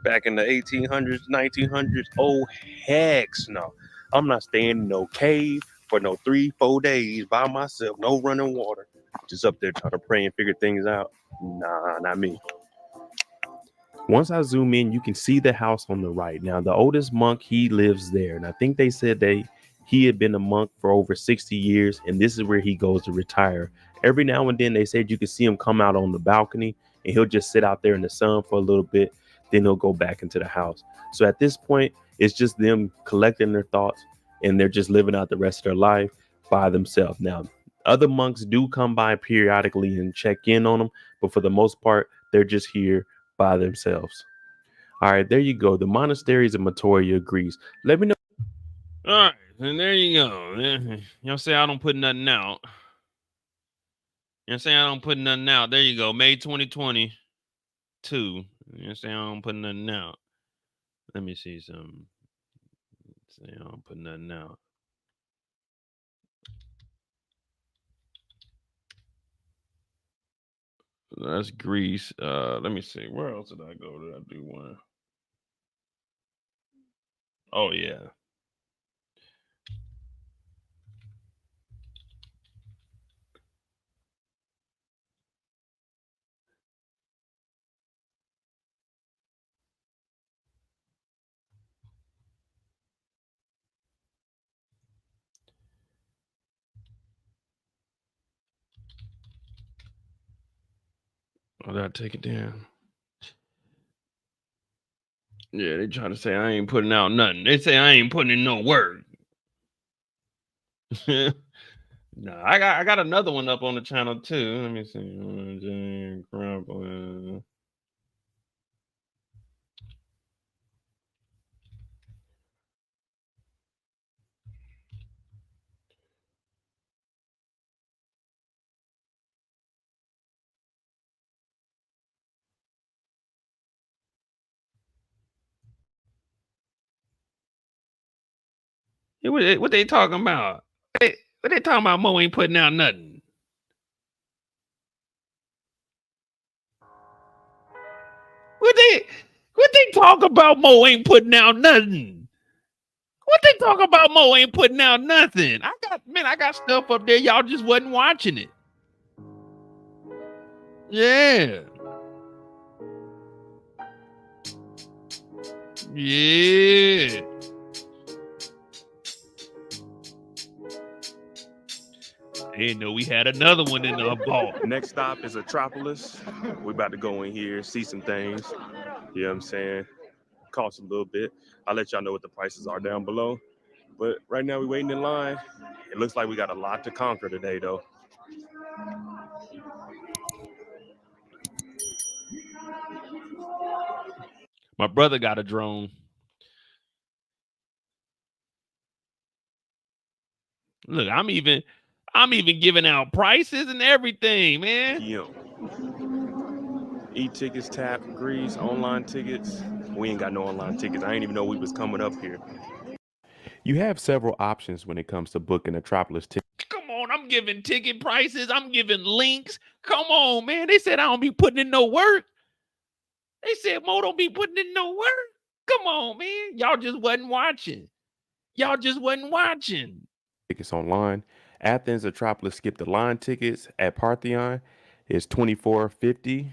Back in the 1800s, 1900s, oh, heck no. I'm not staying in no cave for no 3-4 days by myself, no running water. Just up there trying to pray and figure things out. Nah, not me. Once I zoom in, you can see the house on the right. Now, the oldest monk, he lives there. And I think they said he had been a monk for over 60 years, and this is where he goes to retire. Every now and then they said you could see him come out on the balcony and he'll just sit out there in the sun for a little bit. Then he'll go back into the house. So at this point, it's just them collecting their thoughts and they're just living out the rest of their life by themselves. Now, other monks do come by periodically and check in on them, but for the most part, they're just here by themselves. All right, there you go. The monasteries of Matoria, Greece. Let me know. All right, and there you go. Y'all say I don't put nothing out. You say I don't put nothing out. There you go. May 2022. You say I don't put nothing out. Let me see some. Say I don't put nothing out. That's Greece. Let me see. Where else did I go? Did I do one? Oh yeah. Oh, did I take it down? Yeah, they try to say I ain't putting out nothing. They say I ain't putting in no word. No, I got another one up on the channel too. Let me see. What they talking about? What they talking about? Mo ain't putting out nothing. What they talk about? Mo ain't putting out nothing. What they talk about? Mo ain't putting out nothing. I got stuff up there. Y'all just wasn't watching it. Yeah. Yeah. I didn't know we had another one in the vault. Next stop is Atropolis. We're about to go in here, see some things. You know what I'm saying? Cost a little bit. I'll let y'all know what the prices are down below. But right now we're waiting in line. It looks like we got a lot to conquer today, though. My brother got a drone. Look, I'm even giving out prices and everything, man. E-tickets, tap, Greece, online tickets. We ain't got no online tickets. I ain't even know we was coming up here. You have several options when it comes to booking a Metropolis ticket. Come on, I'm giving ticket prices. I'm giving links. Come on, man. They said I don't be putting in no work. They said Mo don't be putting in no work. Come on, man. Y'all just wasn't watching. Y'all just wasn't watching. Tickets online. Athens, Metropolis skip the line tickets at Parthenon is €24.50.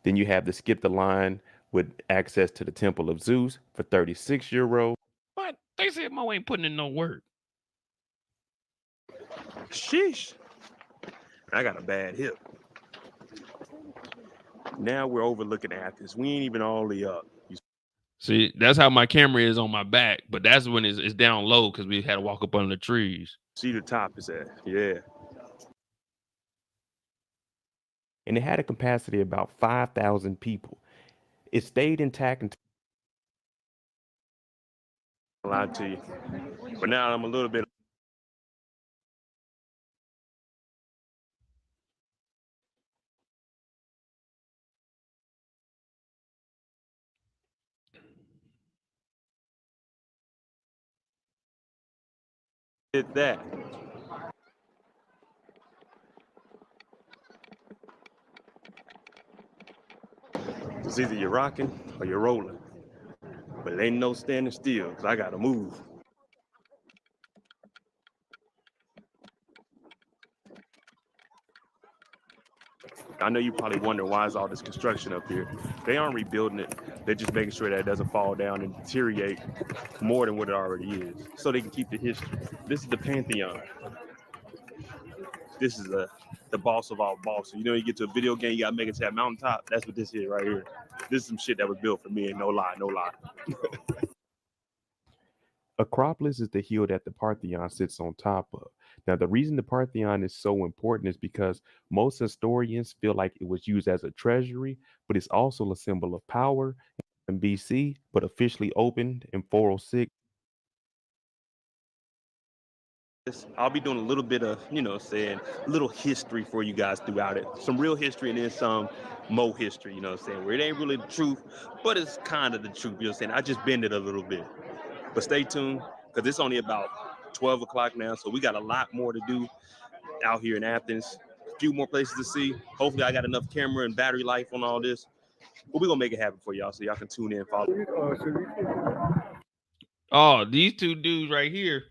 Then you have the skip the line with access to the Temple of Zeus for €36. But they said Mo ain't putting in no work. Sheesh. I got a bad hip. Now we're overlooking Athens. We ain't even all the way up. See, that's how my camera is on my back, but that's when it's down low because we had to walk up under the trees. See the top is at, yeah. And it had a capacity of about 5,000 people. It stayed intact until I lied to you. But now I'm a little bit. Did that. It's either you're rocking or you're rolling. But it ain't no standing still, because I got to move. I know you probably wonder why is all this construction up here. They aren't rebuilding it. They're just making sure that it doesn't fall down and deteriorate more than what it already is, so they can keep the history. This is the Pantheon. This is the boss of all bosses. You know, you get to a video game, you gotta make it to that mountaintop. That's what this is right here. This is some shit that was built for me, and no lie, no lie. Acropolis is the hill that the Parthenon sits on top of. Now, the reason the Parthenon is so important is because most historians feel like it was used as a treasury, but it's also a symbol of power in BC, but officially opened in 406. I'll be doing a little bit of, saying little history for you guys throughout it. Some real history and then some Mo history, where it ain't really the truth, but it's kind of the truth, I just bend it a little bit. But stay tuned, because it's only about 12 o'clock now, so we got a lot more to do out here in Athens. A few more places to see. Hopefully I got enough camera and battery life on all this. But we're going to make it happen for y'all, so y'all can tune in and follow. Oh, these two dudes right here.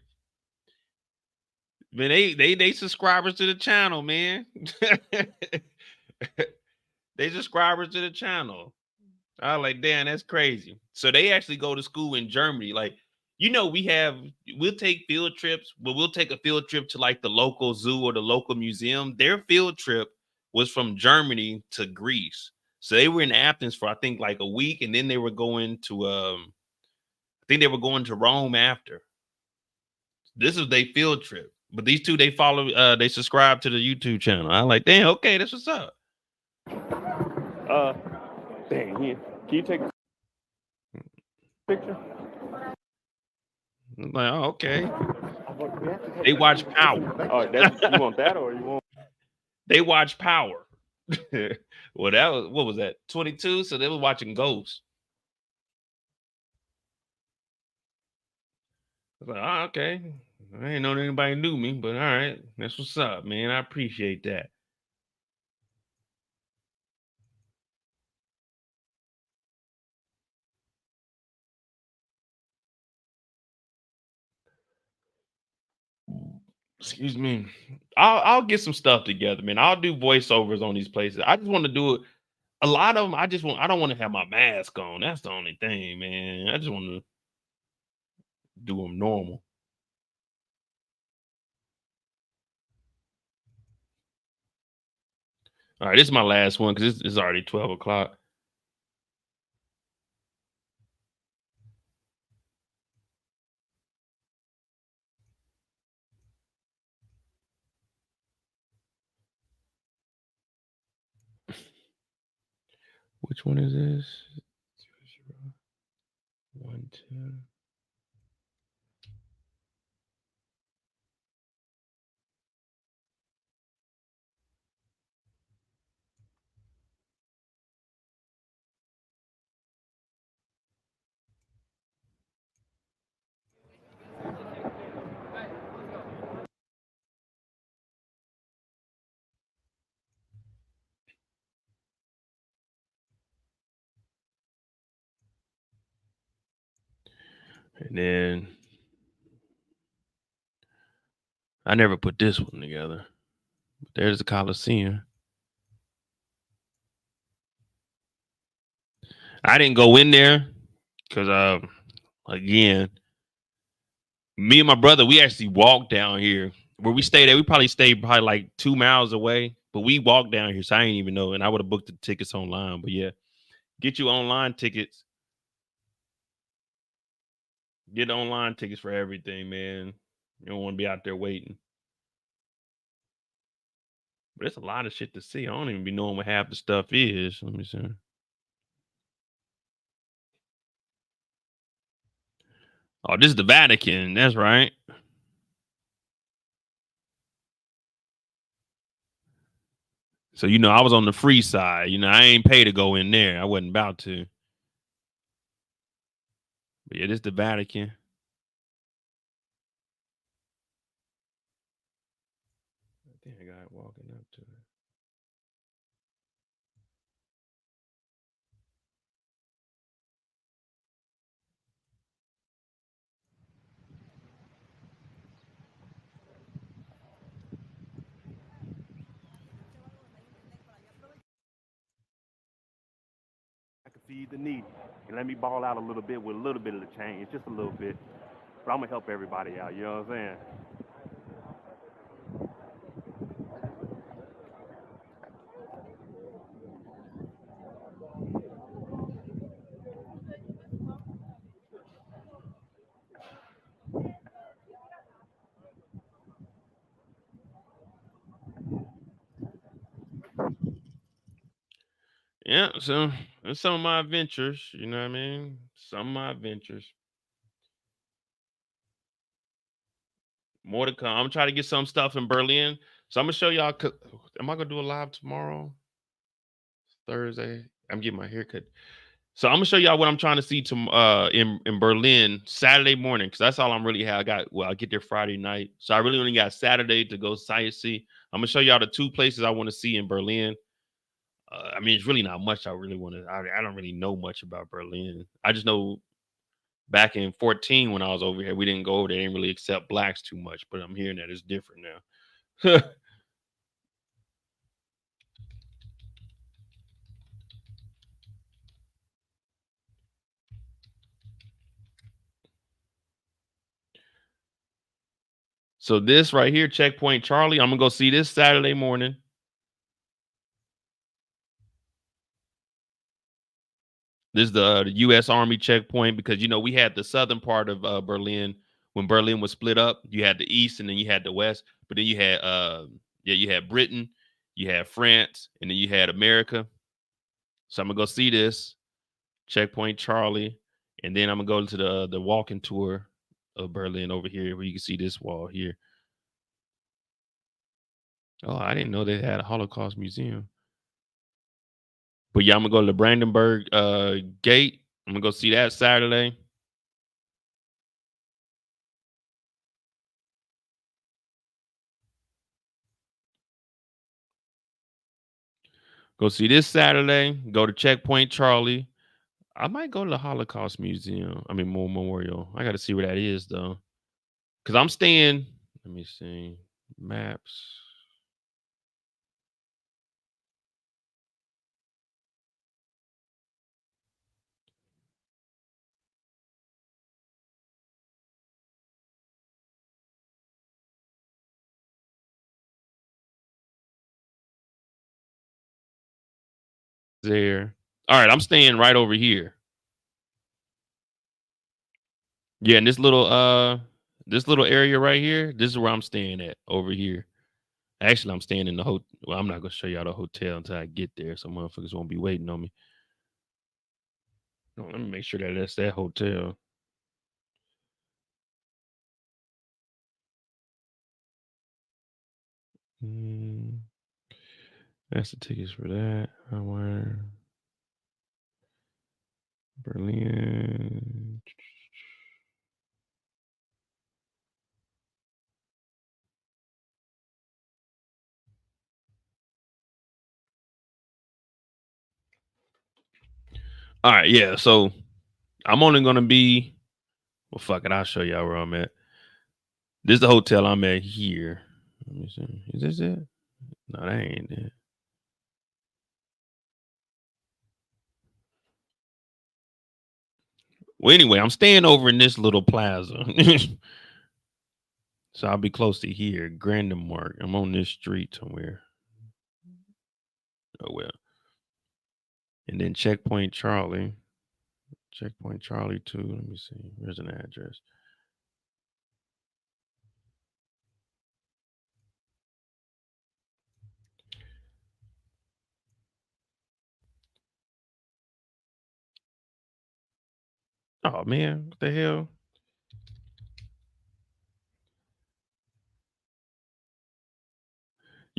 Man, they subscribers to the channel, man. They subscribers to the channel. I was like, damn, that's crazy. So they actually go to school in Germany. Like, we'll take field trips, but we'll take a field trip to like the local zoo or the local museum. Their field trip was from Germany to Greece. So they were in Athens for, I think, like a week. And then they were going to, I think they were going to Rome after. This is their field trip. But these two, they follow, they subscribe to the YouTube channel. I'm like, damn, okay, that's what's up. Dang, yeah. Can you take a picture? I'm like, oh, okay. They watch Power. Oh, you want that or you want? They watch Power. Well, what was that? 22. So they were watching Ghost. I was like, oh, okay. I ain't known anybody knew me, but all right, that's what's up, man. I appreciate that. Excuse me. I'll get some stuff together, man. I'll do voiceovers on these places. I just want to do it. A lot of them, I don't want to have my mask on. That's the only thing, man. I just want to do them normal. All right, this is my last one because it's already 12 o'clock. Which one is this? 1, 2. And then I never put this one together. There's the Coliseum. I didn't go in there because again, me and my brother, we actually walked down here where we stayed at. We probably stayed like 2 miles away, but we walked down here, so I didn't even know. And I would have booked the tickets online. But yeah, get you online tickets. Get online tickets for everything, man. You don't want to be out there waiting. But there's a lot of shit to see. I don't even be knowing what half the stuff is. Let me see. Oh, this is the Vatican. That's right. So, I was on the free side. I ain't paid to go in there. I wasn't about to. But yeah, this is the Vatican. I think I got walking up to it. I can feed the needy and let me ball out a little bit with a little bit of the change, just a little bit. But I'm gonna help everybody out. You know what I'm saying? Yeah, so that's some of my adventures. You know what I mean? Some of my adventures. More to come. I'm gonna try to get some stuff in Berlin. So I'm gonna show y'all. Am I gonna do a live tomorrow? Thursday. I'm getting my haircut. So I'm gonna show y'all what I'm trying to see in Berlin Saturday morning, because that's all I'm really have. I get there Friday night, so I really only got Saturday to go sightsee. I'm gonna show y'all the 2 places I want to see in Berlin. I mean, it's really not much I really want to. I don't really know much about Berlin. I just know back in 14 when I was over here, we didn't go over there. They didn't really accept blacks too much, but I'm hearing that it's different now. So this right here, Checkpoint Charlie, I'm gonna go see this Saturday morning. This is the U.S. Army checkpoint because we had the southern part of Berlin when Berlin was split up. You had the east and then you had the west, but then you had you had Britain, you had France, and then you had America. So I'm gonna go see this Checkpoint Charlie, and then I'm gonna go to the walking tour of Berlin over here where you can see this wall here. Oh, I didn't know they had a Holocaust museum. But yeah, I'm gonna go to the Brandenburg Gate. I'm gonna go see that Saturday. Go see this Saturday. Go to Checkpoint Charlie. I might go to the Holocaust Museum. I mean, Memorial. I got to see where that is though, because I'm staying. Let me see maps. There. All right, I'm staying right over here. Yeah, and this little area right here, this is where I'm staying at over here. Actually, I'm staying in the hotel. Well, I'm not gonna show y'all the hotel until I get there, so motherfuckers won't be waiting on me. No, let me make sure that that's that hotel. That's the tickets for that. I wear Berlin. All right, yeah. So I'm only gonna be Well, fuck it. I'll show y'all where I'm at. This is the hotel I'm at here. Let me see. Is this it? No, that ain't it. Well, anyway, I'm staying over in this little plaza. So I'll be close to here. Grandemark. I'm on this street somewhere. Oh, well. And then Checkpoint Charlie. Checkpoint Charlie 2. Let me see. Where's an address? Oh, man. What the hell?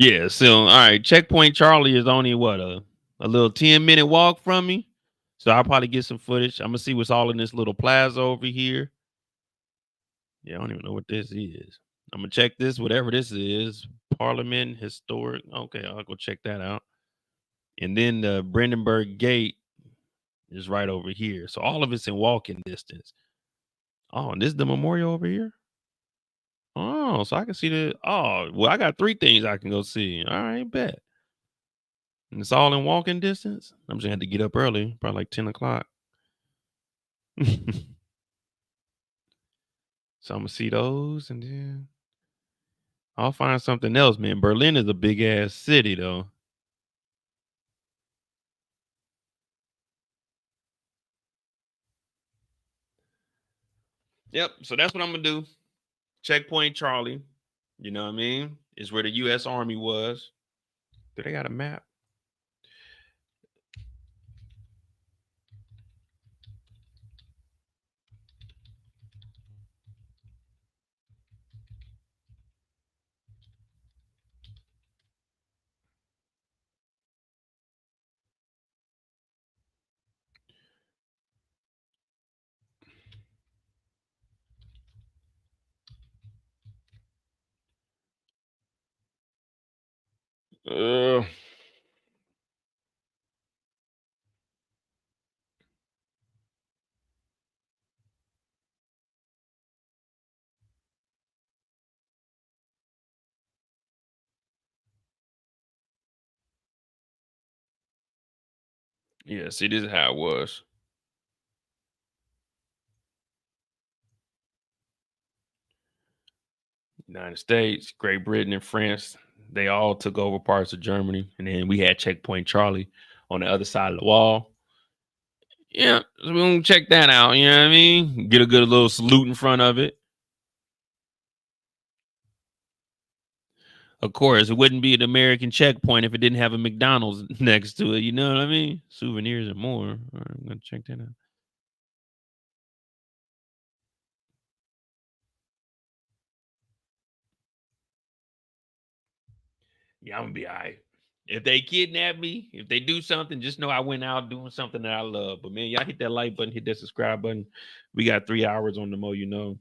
Yeah, so all right, Checkpoint Charlie is only what a little 10-minute walk from me. So I'll probably get some footage. I'm gonna see what's all in this little plaza over here. Yeah, I don't even know what this is. I'm gonna check this, whatever this is. Parliament Historic. Okay, I'll go check that out. And then the Brandenburg Gate is right over here. So all of it's in walking distance. Oh, and this is the memorial over here. Oh, so I can see the. Oh, well, I got 3 things I can go see. All right, bet. And it's all in walking distance. I'm just gonna have to get up early, probably like 10 o'clock. So I'm gonna see those, and then I'll find something else, man. Berlin is a big ass city, though. Yep. So that's what I'm gonna do. Checkpoint Charlie. You know what I mean? Is where the U.S. Army was. Do they got a map? Uh. Yeah, see, this is how it was. United States, Great Britain, and France, they all took over parts of Germany. And then we had Checkpoint Charlie on the other side of the wall. Yeah, so we're gonna check that out. You know what I mean? Get a good little salute in front of it. Of course, it wouldn't be an American checkpoint if it didn't have a McDonald's next to it. You know what I mean? Souvenirs and more. All right, I'm gonna check that out. Yeah, I'm gonna be all right. If they kidnap me, if they do something, just know I went out doing something that I love. But man, y'all hit that like button, hit that subscribe button. We got 3 hours on the Mo, you know.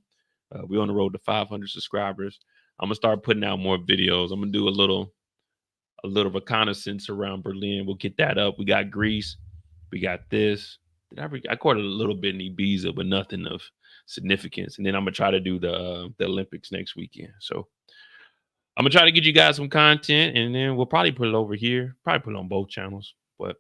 We're on the road to 500 subscribers. I'm gonna start putting out more videos. I'm gonna do a little reconnaissance around Berlin. We'll get that up. We got Greece. We got this. I caught a little bit in Ibiza, but nothing of significance. And then I'm gonna try to do the Olympics next weekend. So I'm gonna try to get you guys some content, and then we'll probably put it over here. Probably put it on both channels, but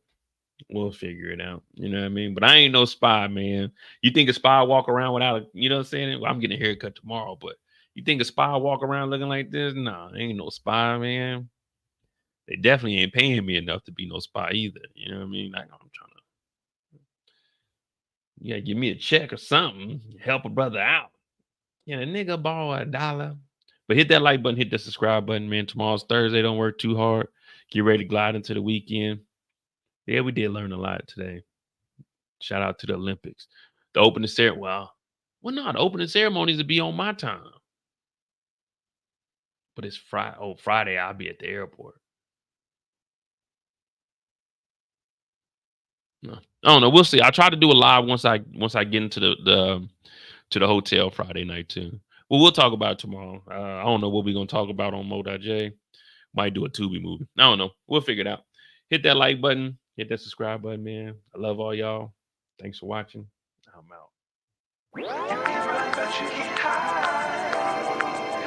we'll figure it out. You know what I mean? But I ain't no spy, man. You think a spy walk around without a, you know what I'm saying? Well, I'm getting a haircut tomorrow, but you think a spy walk around looking like this? Nah, ain't no spy, man. They definitely ain't paying me enough to be no spy either. You know what I mean? Like, I'm trying to, yeah, give me a check or something. Help a brother out. Yeah, the nigga borrow $1. But hit that like button, hit that subscribe button, man. Tomorrow's Thursday. Don't work too hard. Get ready to glide into the weekend. Yeah, we did learn a lot today. Shout out to the Olympics. The opening ceremony. Well, no, the opening ceremonies will be on my time. But it's Friday. Oh, Friday, I'll be at the airport. No, I don't know. We'll see. I'll try to do a live once I get into the hotel Friday night too. Well, we'll talk about it tomorrow. I don't know what we're gonna talk about on MoeDotJ. Might do a Tubi movie. I don't know. We'll figure it out. Hit that like button. Hit that subscribe button, man. I love all y'all. Thanks for watching. I'm out. You can run, but you can't hide.